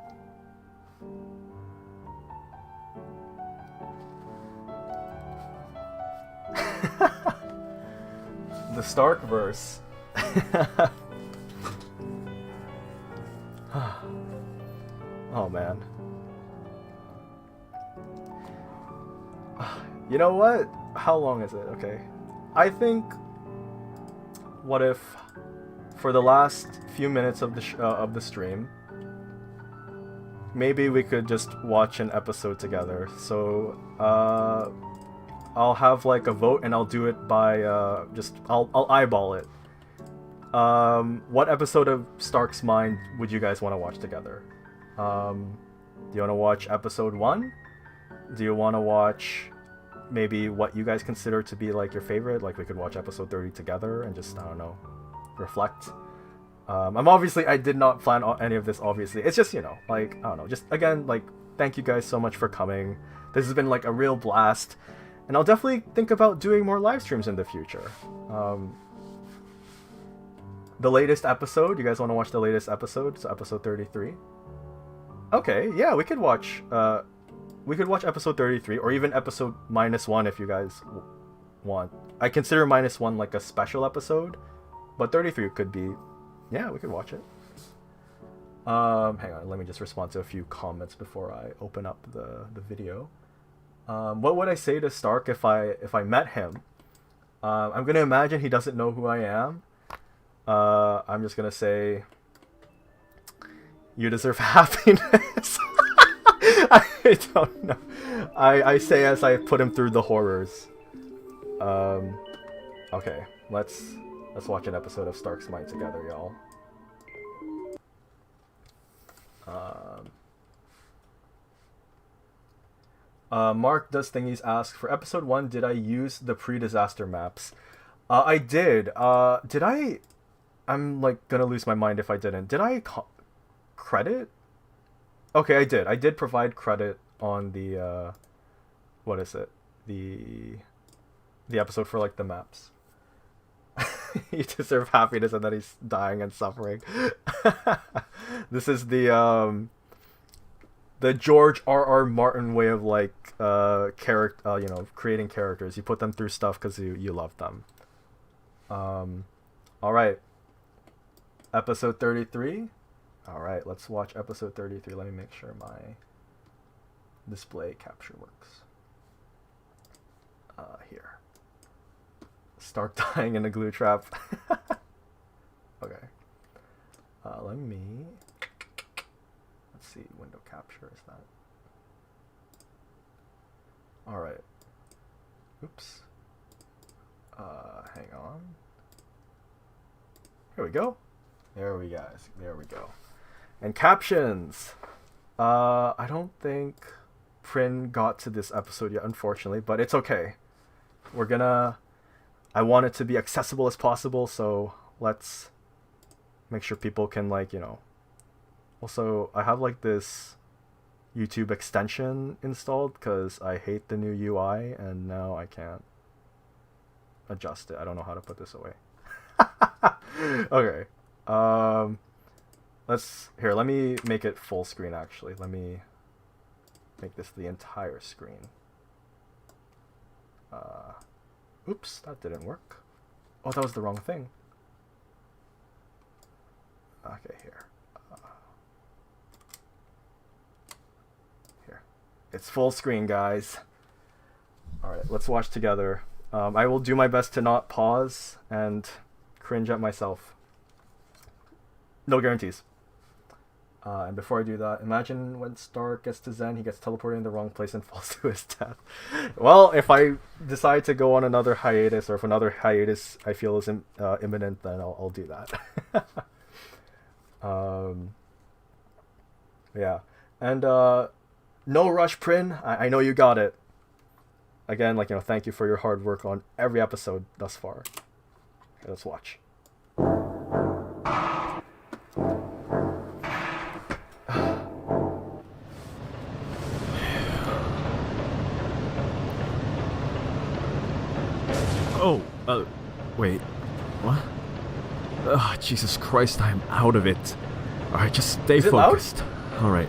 The Starkverse. Oh man. You know what? How long is it? Okay. I think, what if for the last few minutes of the stream, maybe we could just watch an episode together. So I'll have like a vote and I'll do it by I'll eyeball it. What episode of Stark's Mind would you guys want to watch together? Do you want to watch episode 1? Do you want to watch maybe what you guys consider to be like your favorite? Like we could watch episode 30 together and just, I don't know, reflect. I did not plan any of this, obviously. It's just, you know, like, I don't know, just again, like, thank you guys so much for coming. This has been like a real blast, and I'll definitely think about doing more live streams in the future. The latest episode, you guys want to watch the latest episode? So episode 33. Okay, yeah, we could watch episode 33, or even episode -1 if you guys want. I consider -1 like a special episode, but 33 could be, yeah, we could watch it. Hang on, let me just respond to a few comments before I open up the video. What would I say to Stark if I met him? I'm gonna imagine he doesn't know who I am. I'm just gonna say, you deserve happiness. I don't know. I say as I put him through the horrors. Okay, let's watch an episode of Stark's Mind together, y'all. Mark Does Thingies ask, for episode 1, did I use the pre-disaster maps? I did. Did I? I'm like gonna lose my mind if I didn't. Did I credit? Okay, I did. I did provide credit on the what is it? The episode for like the maps. You deserve happiness, and then he's dying and suffering. This is the George R.R. Martin way of like you know, creating characters. You put them through stuff because you love them. All right. Episode 33. All right, let's watch episode 33. Let me make sure my display capture works. Here. Stark dying in a glue trap. Okay. Let's see, window capture is that. All right. Oops. on. Here we go. There we guys. There we go. And captions. I don't think Prin got to this episode yet, unfortunately, but it's okay. I want it to be accessible as possible, so let's make sure people can, like, you know. Also, I have like this YouTube extension installed because I hate the new UI and now I can't adjust it. I don't know how to put this away. Okay. Let me make it full screen actually. Let me make this the entire screen. Oops, that didn't work. Oh, that was the wrong thing. Okay, here. Here. It's full screen, guys. Alright, let's watch together. I will do my best to not pause and cringe at myself. No guarantees. And before I do that, imagine when Stark gets to Zen, he gets teleported in the wrong place and falls to his death. Well, if I decide to go on another hiatus, or if another hiatus I feel is imminent, then I'll do that. Yeah. And no rush, Prin. I know you got it. Again, like, you know, thank you for your hard work on every episode thus far. Okay, let's watch. Oh, wait. What? Ugh, Jesus Christ, I'm out of it. Alright, just stay focused. Alright.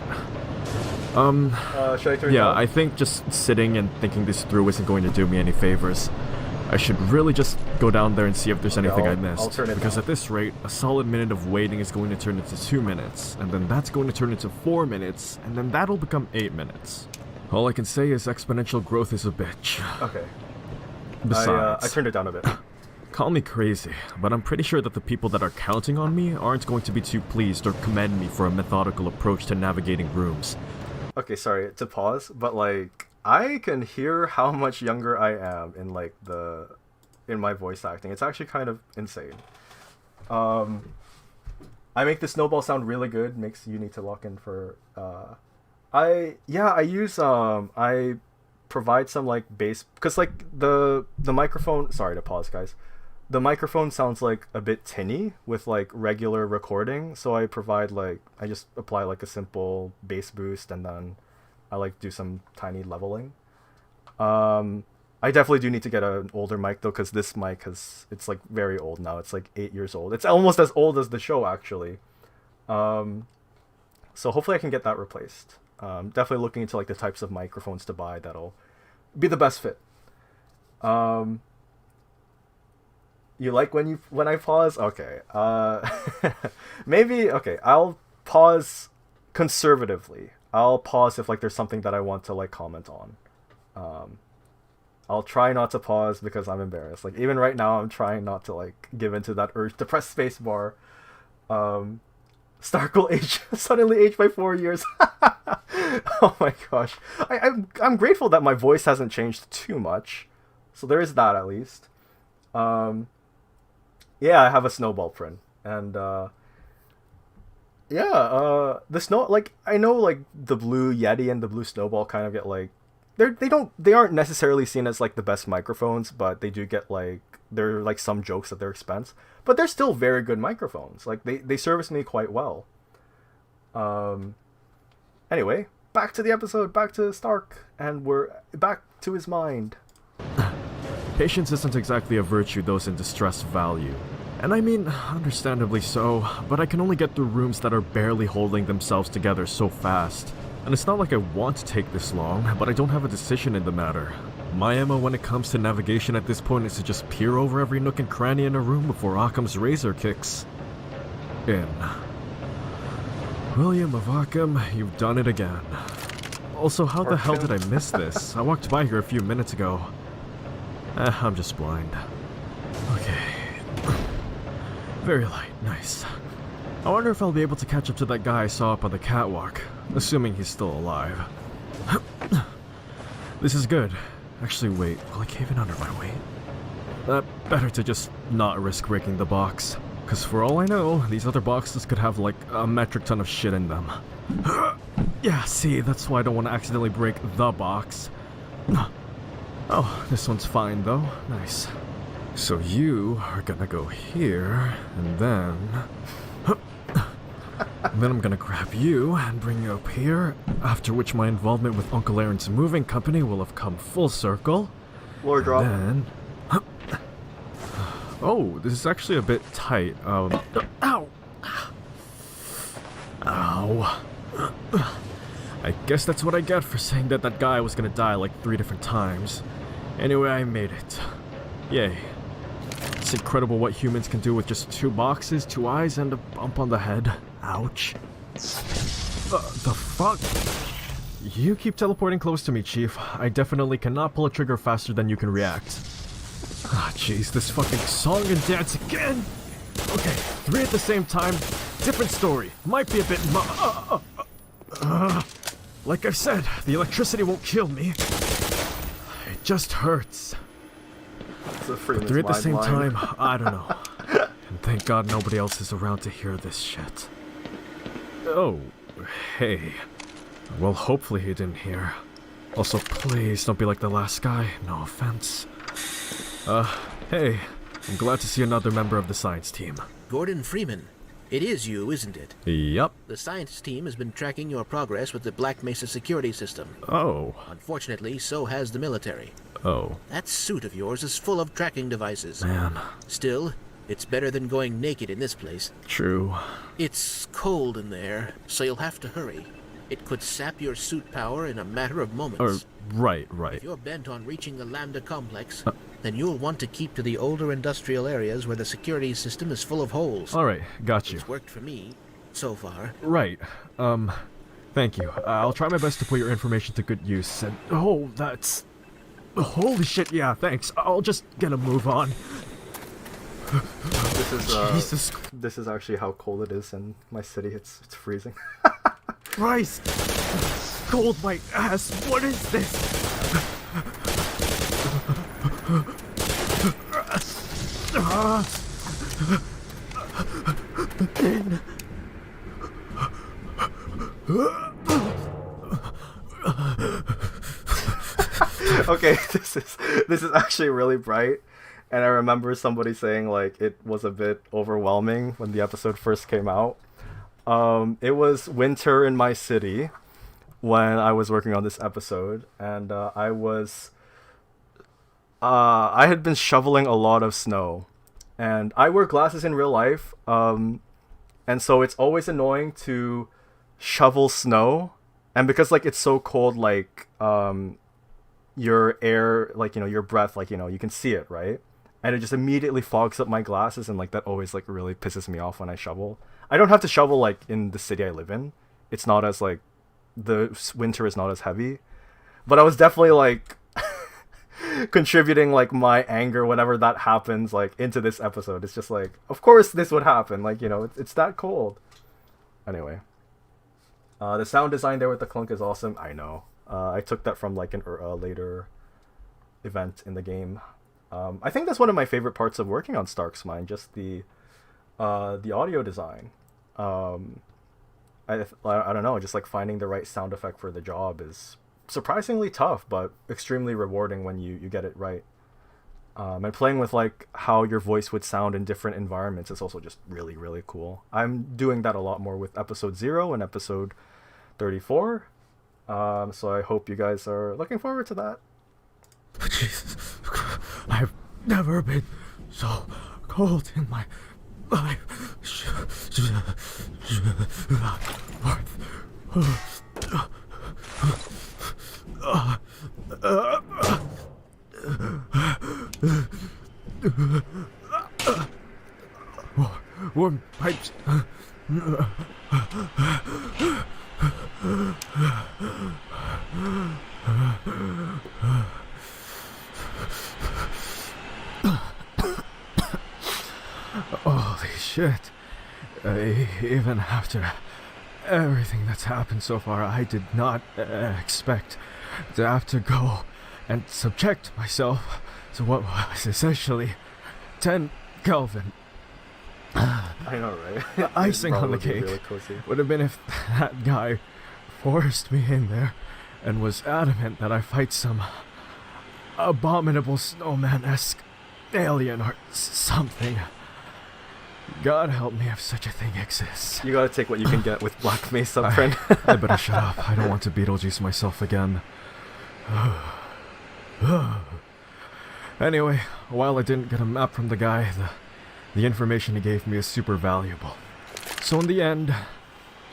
Should I turn it yeah, on? I think just sitting and thinking this through isn't going to do me any favors. I should really just go down there and see if there's anything I missed. I'll turn it because down. at this rate, a solid minute of waiting is going to turn into 2 minutes, and then that's going to turn into 4 minutes, and then that'll become 8 minutes. All I can say is exponential growth is a bitch. Okay. Besides, I turned it down a bit. call me crazy, but I'm pretty sure that the people that are counting on me aren't going to be too pleased or commend me for a methodical approach to navigating rooms. Okay, sorry to pause, but like I can hear how much younger I am in like in my voice acting. It's actually kind of insane. I make the snowball sound really good. Makes you need to lock in for I provide some like bass because like the microphone, sorry to pause guys, the microphone sounds like a bit tinny with like regular recording, so I just apply like a simple bass boost and then I like do some tiny leveling. I definitely do need to get an older mic though, because this mic it's like very old now. It's like 8 years old. It's almost as old as the show actually. So hopefully I can get that replaced. Definitely looking into like the types of microphones to buy that'll be the best fit. You like when I pause? Okay. Maybe okay, I'll pause conservatively. I'll pause if like there's something that I want to like comment on. I'll try not to pause because I'm embarrassed. Like even right now I'm trying not to like give into that urge to press spacebar. Stark will suddenly age by 4 years. Oh my gosh. I'm grateful that my voice hasn't changed too much. So there is that at least. Yeah, I have a snowball print. And the snow, like I know like the blue Yeti and the blue snowball kind of get like they aren't necessarily seen as like the best microphones, but they do get like there are like some jokes at their expense, but they're still very good microphones. Like they service me quite well. Anyway, back to the episode, back to Stark, and we're back to his mind. Patience isn't exactly a virtue those in distress value. And I mean, understandably so, but I can only get through rooms that are barely holding themselves together so fast. And it's not like I want to take this long, but I don't have a decision in the matter. My MO when it comes to navigation at this point is to just peer over every nook and cranny in a room before Occam's razor kicks in. William of Occam, you've done it again. Also, how the hell did I miss this? I walked by here a few minutes ago. I'm just blind. Okay. Very light, nice. I wonder if I'll be able to catch up to that guy I saw up on the catwalk, assuming he's still alive. This is good. Actually, wait, will I cave in under my weight? Better to just not risk breaking the box. Because for all I know, these other boxes could have like a metric ton of shit in them. Yeah, see, that's why I don't want to accidentally break the box. Oh, this one's fine though. Nice. So you are gonna go here, and then... And then I'm gonna grab you and bring you up here, after which my involvement with Uncle Aaron's moving company will have come full circle. Floor drop. Then... Oh, this is actually a bit tight. Ow! Ow. I guess that's what I get for saying that that guy was gonna die like 3 different times. Anyway, I made it. Yay. It's incredible what humans can do with just 2 boxes, 2 eyes, and a bump on the head. Ouch. The fuck? You keep teleporting close to me, Chief. I definitely cannot pull a trigger faster than you can react. Ah, jeez, this fucking song and dance again! Okay, 3 at the same time, different story. Might be a bit like I said, the electricity won't kill me. It just hurts. But 3 at the same time, I don't know. And thank God nobody else is around to hear this shit. Oh, hey. Well, hopefully he didn't hear. Also, please don't be like the last guy. No offense. Hey. I'm glad to see another member of the science team. Gordon Freeman. It is you, isn't it? Yup. The science team has been tracking your progress with the Black Mesa security system. Oh. Unfortunately, so has the military. Oh. That suit of yours is full of tracking devices. Man. Still, it's better than going naked in this place. True. It's cold in there, so you'll have to hurry. It could sap your suit power in a matter of moments. Right. If you're bent on reaching the Lambda complex, then you'll want to keep to the older industrial areas where the security system is full of holes. Alright, got you. It's worked for me, so far. Right. Thank you. I'll try my best to put your information to good use. And, oh, that's... Holy shit, yeah, thanks. I'll just get a move on. This is, Jesus this is actually how cold it is in my city. It's freezing. Christ! Cold my ass, what is this? Okay, this is actually really bright, and I remember somebody saying like it was a bit overwhelming when the episode first came out. It was winter in my city when I was working on this episode, and I had been shoveling a lot of snow, and I wear glasses in real life, and so it's always annoying to shovel snow, and because like it's so cold, like your air, like, you know, your breath, like, you know, you can see it, right? And it just immediately fogs up my glasses, and like that always like really pisses me off when I shovel. I don't have to shovel like in the city I live in. It's not as like, the winter is not as heavy, but I was definitely like contributing like my anger whenever that happens like into this episode. It's just like, of course this would happen, like, you know, it's that cold. Anyway, the sound design there with the clunk is awesome. I know. I took that from like a later event in the game. I think that's one of my favorite parts of working on Stark's Mind, just the audio design. I don't know, just like finding the right sound effect for the job is surprisingly tough, but extremely rewarding when you get it right. And playing with like how your voice would sound in different environments is also just really, really cool. I'm doing that a lot more with episode 0 and episode 34. So I hope you guys are looking forward to that. Jesus, I've never been so cold in my life. Warm pipes. Holy shit. Even after everything that's happened so far, I did not expect to have to go and subject myself to what was essentially 10 Kelvin. I know, right? The icing on the Probably cake really cozy. would have been if that guy forced me in there and was adamant that I fight some abominable snowman-esque alien or something. God help me if such a thing exists. You gotta take what you can get with Black Mesa, friend. I better shut up. I don't want to Beetlejuice myself again. Anyway, while I didn't get a map from the guy, the information he gave me is super valuable. So in the end,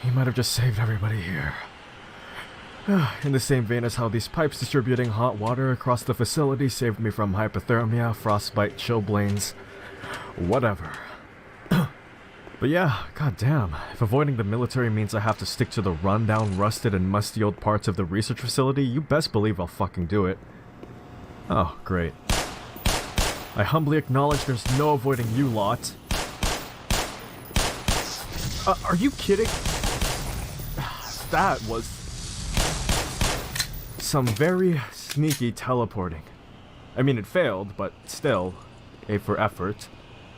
he might have just saved everybody here. In the same vein as how these pipes distributing hot water across the facility saved me from hypothermia, frostbite, chilblains, whatever. But yeah, goddamn, if avoiding the military means I have to stick to the rundown, rusted, and musty old parts of the research facility, you best believe I'll fucking do it. Oh, great. I humbly acknowledge there's no avoiding you lot. Are you kidding? That was some very sneaky teleporting. I mean, it failed, but still, A for effort.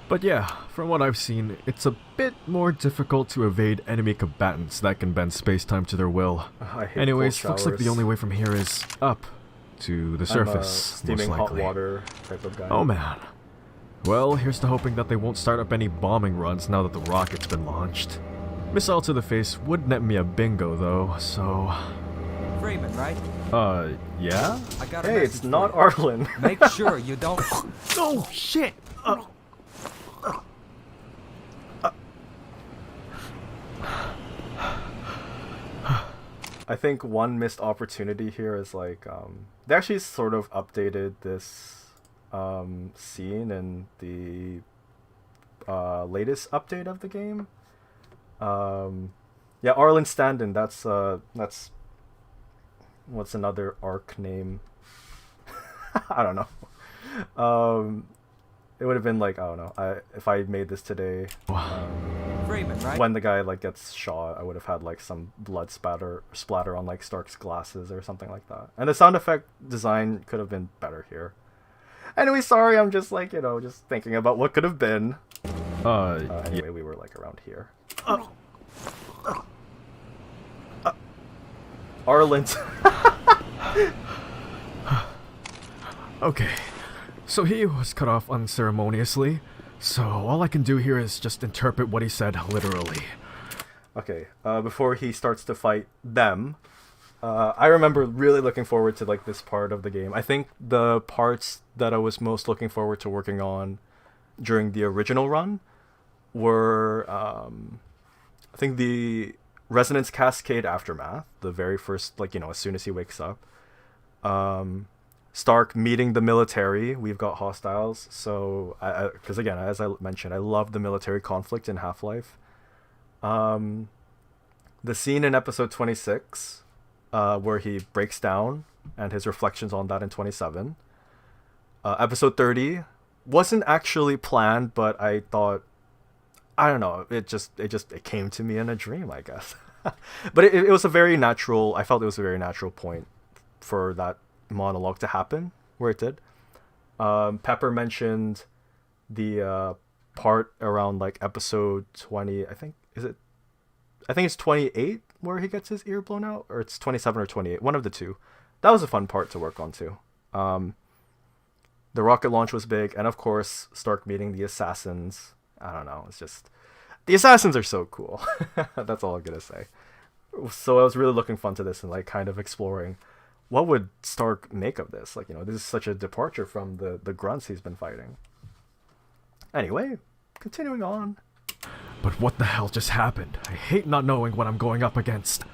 But yeah, from what I've seen, it's a bit more difficult to evade enemy combatants that can bend space-time to their will. I hate Anyways, cold looks like the showers. only way from here is up to the I'm a surface, steaming most hot likely. water type of guy. Oh man. Well, here's to hoping that they won't start up any bombing runs now that the rocket's been launched. Missile to the face would net me a bingo though, so... Freeman, right? Yeah? I got a Hey, message it's for not you. Arlen. Make sure you don't. Oh, shit! I think one missed opportunity here is like they actually sort of updated this scene in the latest update of the game. Yeah, Arlen Standen. That's what's another arc name? I don't know. It would have been like, I don't know. If I made this today. Freeman, right? When the guy like gets shot, I would have had like some blood splatter on like Stark's glasses or something like that. And the sound effect design could have been better here. Anyway, sorry, I'm just like, just thinking about what could have been. Anyway, we were like around here. Arlen. Okay, so he was cut off unceremoniously, so all I can do here is just interpret what he said literally. Okay, before he starts to fight them, I remember really looking forward to like this part of the game. I think the parts that I was most looking forward to working on during the original run were, I think the Resonance Cascade Aftermath, the very first, like, as soon as he wakes up. Stark meeting the military. We've got hostiles. So, because again, as I mentioned, I love the military conflict in Half-Life. The scene in episode 26, where he breaks down and his reflections on that in 27. Episode 30 wasn't actually planned, but I thought, I don't know, it came to me in a dream, I guess. But it was a very natural, I felt it was a very natural point for that monologue to happen where it did. Pepper mentioned the part around like episode 20, I think it's 28 where he gets his ear blown out, or it's 27 or 28, one of the two. That was a fun part to work on too. The rocket launch was big, and of course Stark meeting the assassins. I don't know, it's just, the assassins are so cool. That's all I'm gonna say. So I was really looking forward to this and like kind of exploring what would Stark make of this? Like, this is such a departure from the grunts he's been fighting. Anyway, continuing on. But what the hell just happened? I hate not knowing what I'm going up against.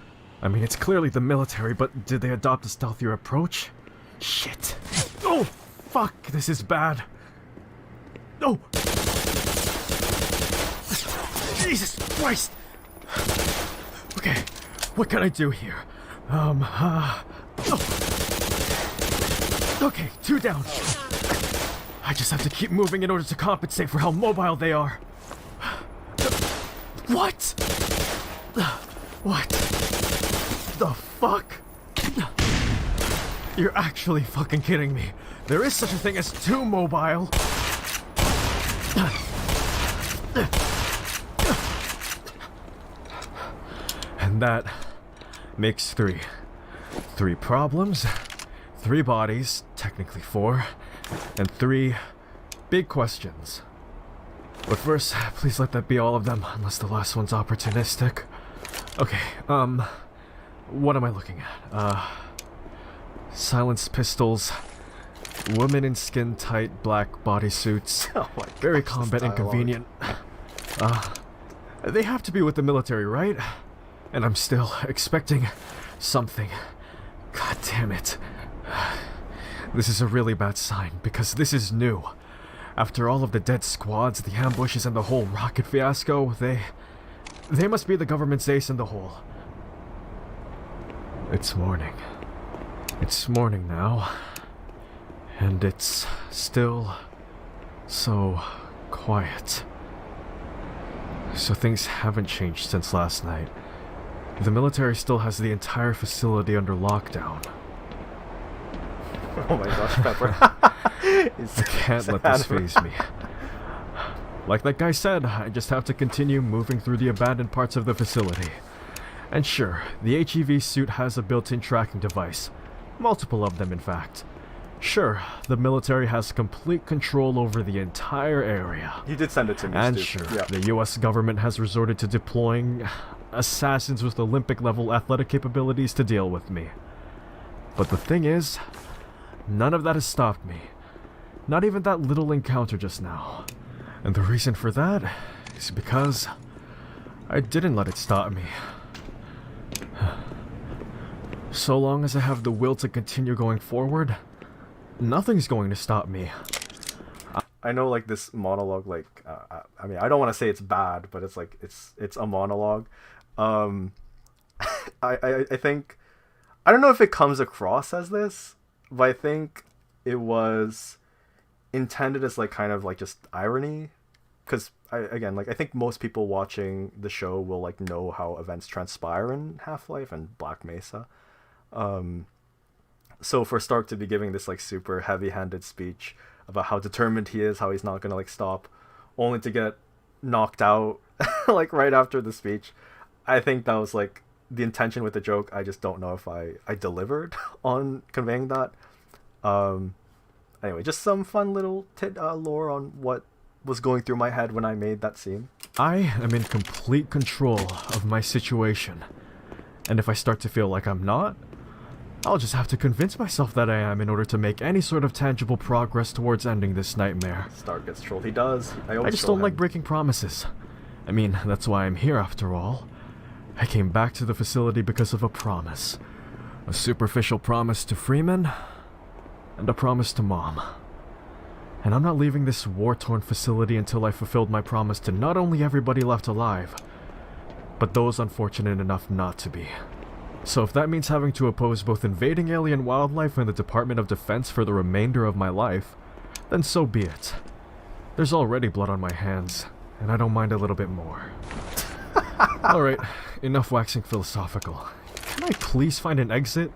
I mean, it's clearly the military, but did they adopt a stealthier approach? Shit. Oh, fuck, this is bad. Oh! Jesus Christ! Okay, what can I do here? Okay, 2 down. I just have to keep moving in order to compensate for how mobile they are. What? What the fuck? You're actually fucking kidding me. There is such a thing as too mobile. And that makes 3. 3 problems, 3 bodies, technically 4, and 3 big questions. But first, please let that be all of them, unless the last one's opportunistic. Okay, what am I looking at? Silenced pistols, women in skin-tight black bodysuits, Oh my very gosh, combat this dialogue. inconvenient. They have to be with the military, right? And I'm still expecting something. God damn it. This is a really bad sign, because this is new. After all of the dead squads, the ambushes, and the whole rocket fiasco, they must be the government's ace in the hole. It's morning. It's morning now. And it's still so quiet. So things haven't changed since last night. The military still has the entire facility under lockdown. Oh my gosh, Pepper. I can't let this phase me. Like that guy said, I just have to continue moving through the abandoned parts of the facility. And sure, the HEV suit has a built-in tracking device. Multiple of them, in fact. Sure, the military has complete control over the entire area. You did send it to me, And Stu. sure, Yeah. the US government has resorted to deploying assassins with Olympic-level athletic capabilities to deal with me. But the thing is, none of that has stopped me. Not even that little encounter just now. And the reason for that is because I didn't let it stop me. So long as I have the will to continue going forward, nothing's going to stop me. I know, like, this monologue, like, I mean, I don't want to say it's bad, but it's like, it's a monologue. I think, I don't know if it comes across as this, but I think it was intended as, like, kind of, like, just irony. Because, again, like, I think most people watching the show will, like, know how events transpire in Half-Life and Black Mesa. So for Stark to be giving this, like, super heavy-handed speech about how determined he is, how he's not gonna, like, stop, only to get knocked out, like, right after the speech, I think that was, like, the intention with the joke. I just don't know if I delivered on conveying that. Anyway, just some fun little lore on what was going through my head when I made that scene. I am in complete control of my situation. And if I start to feel like I'm not, I'll just have to convince myself that I am in order to make any sort of tangible progress towards ending this nightmare. Stark gets trolled. He does. I just don't like breaking promises. I mean, that's why I'm here after all. I came back to the facility because of a promise. A superficial promise to Freeman, and a promise to Mom. And I'm not leaving this war-torn facility until I fulfilled my promise to not only everybody left alive, but those unfortunate enough not to be. So if that means having to oppose both invading alien wildlife and the Department of Defense for the remainder of my life, then so be it. There's already blood on my hands, and I don't mind a little bit more. Alright, enough waxing philosophical. Can I please find an exit?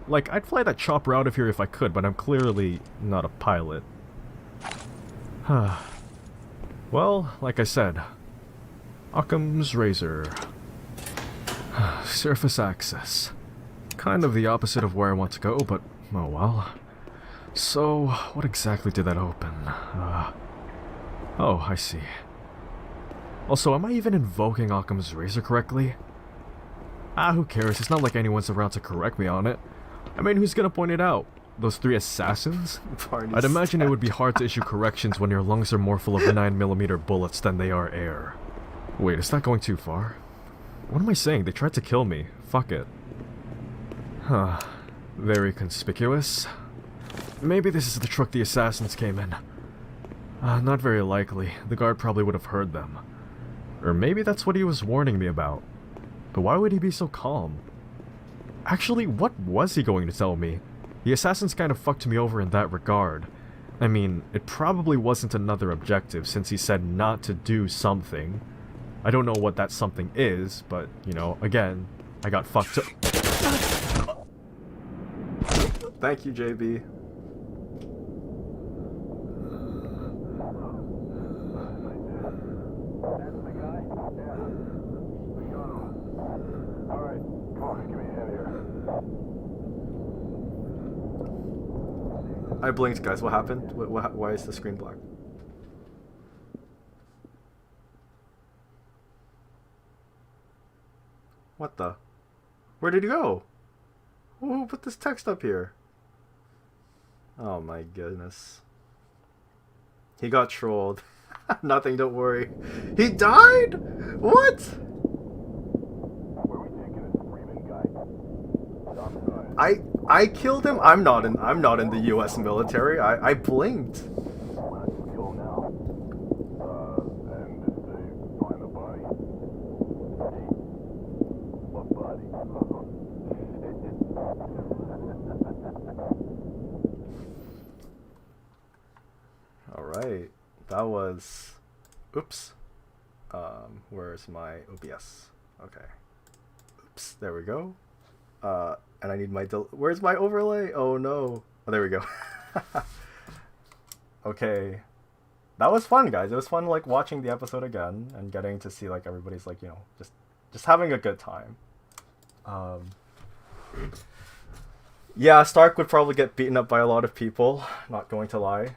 Like, I'd fly that chopper out of here if I could, but I'm clearly not a pilot. Well, like I said, Occam's razor. Surface access. Kind of the opposite of where I want to go, but oh well. So, what exactly did that open? Oh, I see. Also, am I even invoking Occam's razor correctly? Who cares? It's not like anyone's around to correct me on it. I mean, who's gonna point it out? Those 3 assassins? I'd imagine it would be hard to issue corrections when your lungs are more full of 9mm bullets than they are air. Wait, is that going too far? What am I saying? They tried to kill me. Fuck it. Huh. Very conspicuous. Maybe this is the truck the assassins came in. Not very likely. The guard probably would have heard them. Or maybe that's what he was warning me about. But why would he be so calm? Actually, what was he going to tell me? The assassins kind of fucked me over in that regard. I mean, it probably wasn't another objective since he said not to do something. I don't know what that something is, but, you know, again, I got fucked up. Thank you, JB. I blinked, guys. What happened? Why is the screen black? What the? Where did he go? Who put this text up here? Oh my goodness. He got trolled. Nothing, don't worry. He died? What? I killed him. I'm not in the US military. I blinked. Alright. That was oops. Where's my OBS? Okay. Oops, there we go. And I need my where's my overlay? Oh no. Oh, there we go. Okay. That was fun, guys. It was fun like watching the episode again and getting to see like everybody's like, you know, just having a good time. Yeah, Stark would probably get beaten up by a lot of people, not going to lie.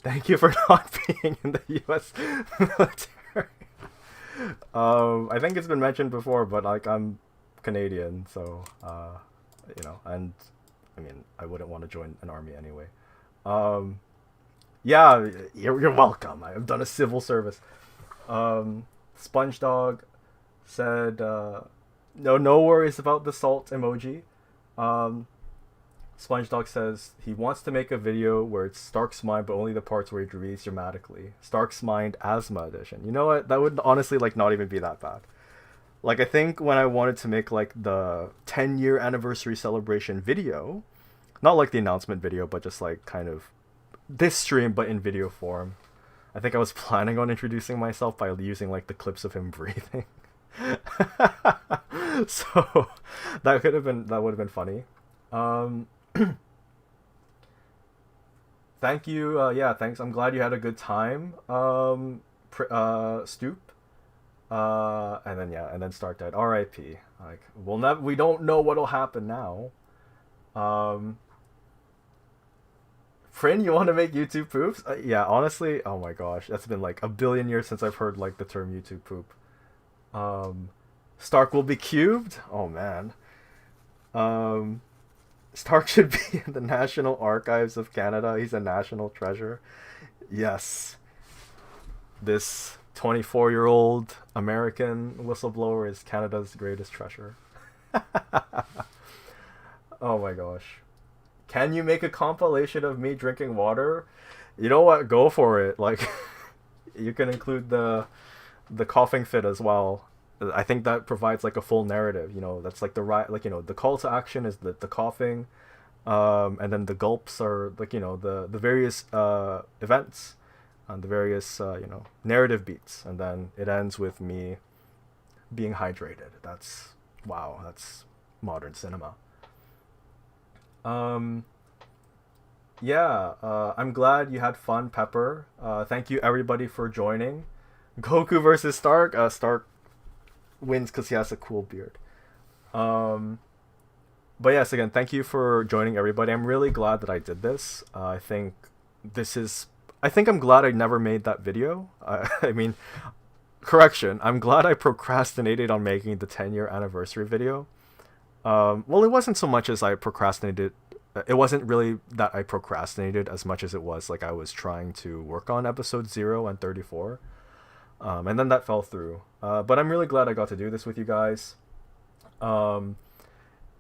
Thank you for not being in the US military. I think it's been mentioned before, but like I'm Canadian, so you know, and I mean I wouldn't want to join an army anyway. Yeah, you're welcome. I've done a civil service. SpongeDog said no worries about the salt emoji. SpongeDog says he wants to make a video where it's Stark's mind, but only the parts where he breathes dramatically. Stark's mind asthma edition. You know what? That would honestly like not even be that bad. Like I think when I wanted to make like the 10-year anniversary celebration video, not like the announcement video, but just like kind of this stream but in video form. I think I was planning on introducing myself by using like the clips of him breathing. So that would have been funny. Thank you. Yeah, thanks. I'm glad you had a good time. Stoop. And then Stark died. R.I.P. Like we don't know what'll happen now. Frin, you want to make YouTube poops? Yeah, honestly, oh my gosh, that's been like a billion years since I've heard like the term YouTube poop. Stark will be cubed? Oh man. Stark should be in the National Archives of Canada. He's a national treasure. Yes. This 24-year-old American whistleblower is Canada's greatest treasure. Oh my gosh. Can you make a compilation of me drinking water? You know what? Go for it. Like, you can include the coughing fit as well. I think that provides like a full narrative. You know, that's like the call to action is the coughing, and then the gulps are like, you know, the various events, and the various narrative beats, and then it ends with me being hydrated. That's modern cinema. Yeah, I'm glad you had fun, Pepper. Thank you everybody for joining. Goku versus Stark. Stark wins because he has a cool beard. But yes, again, thank you for joining everybody. I'm really glad that I did this. I think I'm glad I never made that video. I mean, correction, I'm glad I procrastinated on making the 10-year anniversary video. Well, it wasn't so much as I procrastinated. It wasn't really that I procrastinated as much as it was like I was trying to work on episode 0 and 34. And then that fell through. But I'm really glad I got to do this with you guys. And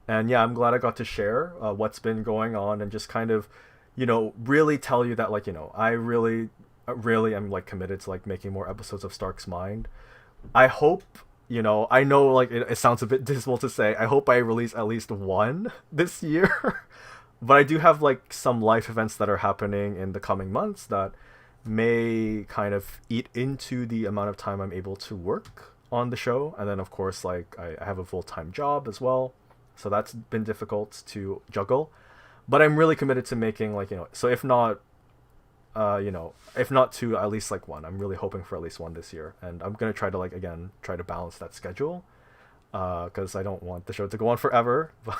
yeah, I'm glad I got to share what's been going on and just kind of, you know, really tell you that, like, you know, I really am like committed to like making more episodes of Stark's Mind. I hope, you know, I know like it sounds a bit dismal to say, I hope I release at least one this year. But I do have like some life events that are happening in the coming months that may kind of eat into the amount of time I'm able to work on the show. And then of course, like I have a full-time job as well. so that's been difficult to juggle. But I'm really committed to making like, so if not, if not two, at least like one. I'm really hoping for at least one this year, and I'm gonna try to like again try to balance that schedule, because I don't want the show to go on forever, but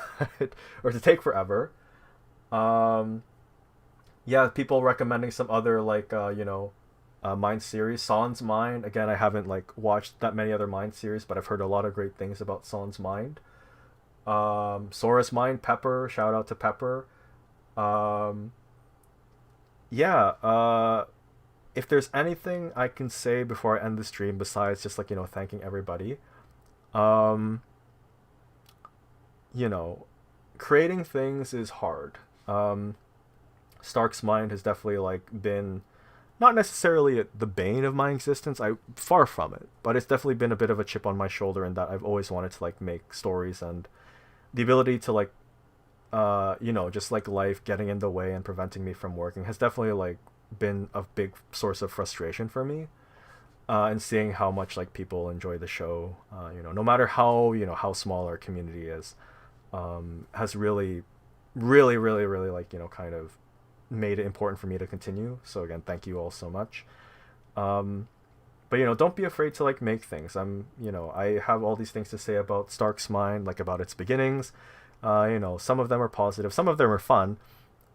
or to take forever. Yeah, people recommending some other like Mind series. Son's Mind. Again, I haven't like watched that many other Mind series, but I've heard a lot of great things about Son's Mind. Sora's Mind, Pepper. Shout out to Pepper. Yeah. If there's anything I can say before I end the stream besides just like thanking everybody, creating things is hard. Stark's Mind has definitely like been not necessarily the bane of my existence. I far from it, but it's definitely been a bit of a chip on my shoulder in that I've always wanted to like make stories, and the ability to like just like life getting in the way and preventing me from working has definitely like been a big source of frustration for me. And seeing how much like people enjoy the show, no matter how how small our community is, has really, really, really, really like kind of made it important for me to continue. So again, thank you all so much. But don't be afraid to like make things. I have all these things to say about Stark's Mind, like about its beginnings. Some of them are positive, some of them are fun,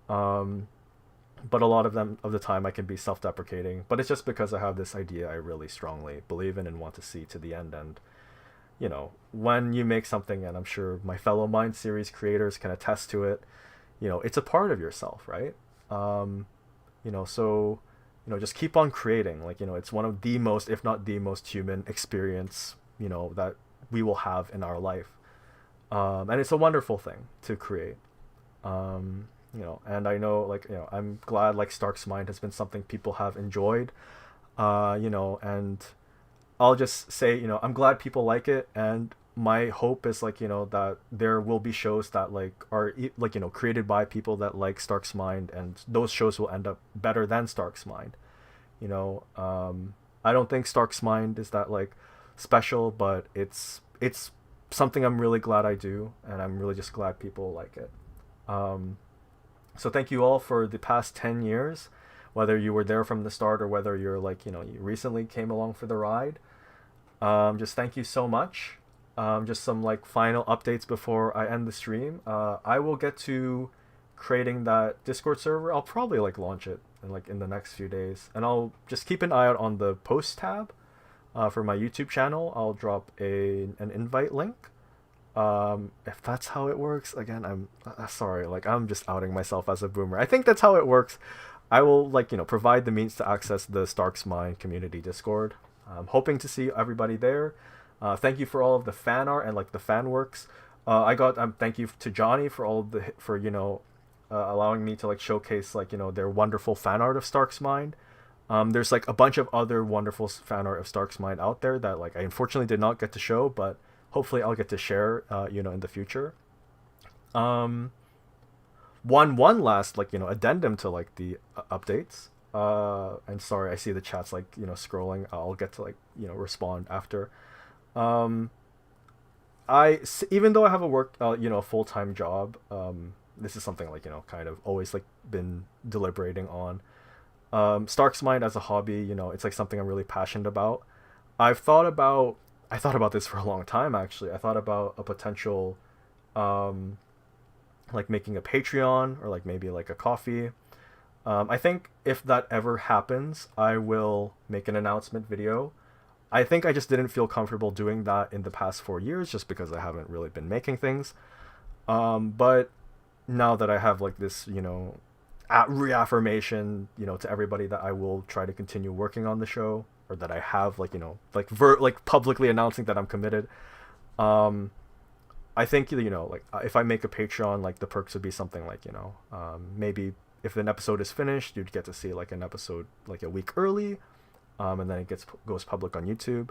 but a lot of them of the time I can be self-deprecating. But it's just because I have this idea I really strongly believe in and want to see to the end. And when you make something, and I'm sure my fellow Mind series creators can attest to it, it's a part of yourself, right? So just keep on creating. Like it's one of the most, if not the most human experience that we will have in our life. And it's a wonderful thing to create. And I know like I'm glad like Stark's Mind has been something people have enjoyed, and I'll just say I'm glad people like it, and my hope is like that there will be shows that like are like created by people that like Stark's Mind, and those shows will end up better than Stark's Mind. I don't think Stark's Mind is that like special, but it's something I'm really glad I do, and I'm really just glad people like it. So thank you all for the past 10 years, whether you were there from the start or whether you're like you recently came along for the ride. Just thank you so much. Just some like final updates before I end the stream. I will get to creating that Discord server. I'll probably like launch it in the next few days, and I'll just keep an eye out on the post tab for my YouTube channel. I'll drop an invite link. If that's how it works. Again, I'm sorry, like I'm just outing myself as a boomer. I think that's how it works. I will like provide the means to access the Stark's Mind community Discord. I'm hoping to see everybody there. Thank you for all of the fan art and like the fan works. Thank you to Johnny for all of the allowing me to like showcase like their wonderful fan art of Stark's Mind. There's like a bunch of other wonderful fan art of Stark's Mind out there that like I unfortunately did not get to show, but hopefully I'll get to share in the future. One last like addendum to like the updates. And sorry, I see the chat's like scrolling. I'll get to like respond after. Even though I have a work full-time job, this is something like kind of always like been deliberating on. Stark's Mind as a hobby, it's like something I'm really passionate about. I thought about this for a long time, actually. I thought about a potential like making a Patreon or like maybe like a coffee. I think if that ever happens, I will make an announcement video. I think I just didn't feel comfortable doing that in the past 4 years just because I haven't really been making things. But now that I have like this, reaffirmation, to everybody that I will try to continue working on the show, or that I have like, like publicly announcing that I'm committed. I think, like if I make a Patreon, like the perks would be something like, maybe if an episode is finished, you'd get to see like an episode like a week early. And then it goes public on YouTube.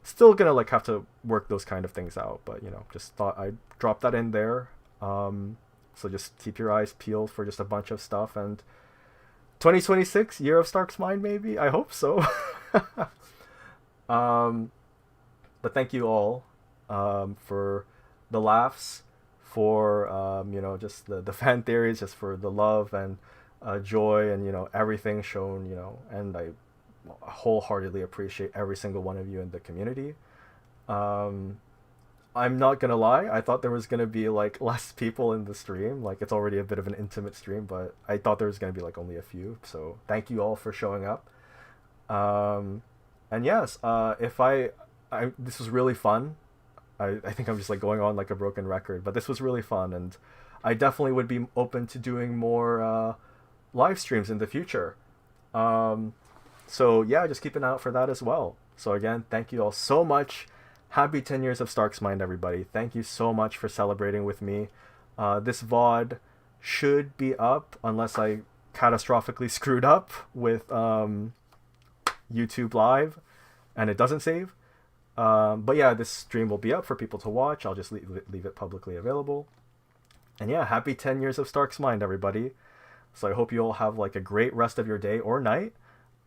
Still gonna like have to work those kind of things out, but just thought I'd drop that in there. So just keep your eyes peeled for just a bunch of stuff. And 2026, year of Stark's Mind, maybe. I hope so. But thank you all for the laughs, for just the fan theories, just for the love and joy and everything shown, and I wholeheartedly appreciate every single one of you in the community. I'm not gonna lie, I thought there was gonna be like less people in the stream. Like, it's already a bit of an intimate stream, but I thought there was gonna be like only a few. So thank you all for showing up. And yes, if this was really fun. I think I'm just like going on like a broken record, but this was really fun, and I definitely would be open to doing more live streams in the future. So yeah, just keep an eye out for that as well. So again, thank you all so much. Happy 10 years of Stark's Mind, everybody. Thank you so much for celebrating with me. This VOD should be up unless I catastrophically screwed up with YouTube Live and it doesn't save. But yeah, this stream will be up for people to watch. I'll just leave it publicly available. And yeah, happy 10 years of Stark's Mind, everybody. So I hope you all have like a great rest of your day or night.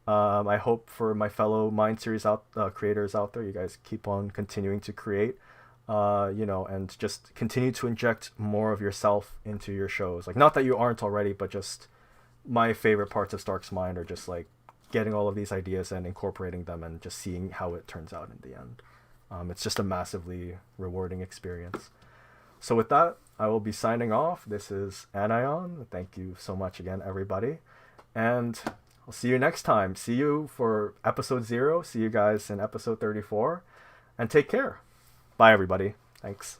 I hope for my fellow Mind Series creators out there, you guys keep on continuing to create, and just continue to inject more of yourself into your shows. Like, not that you aren't already, but just my favorite parts of Stark's Mind are just like getting all of these ideas and incorporating them and just seeing how it turns out in the end. It's just a massively rewarding experience. So with that, I will be signing off. This is Anion. Thank you so much again, everybody. And I'll see you next time. See you for episode 0. See you guys in episode 34. And take care. Bye, everybody. Thanks.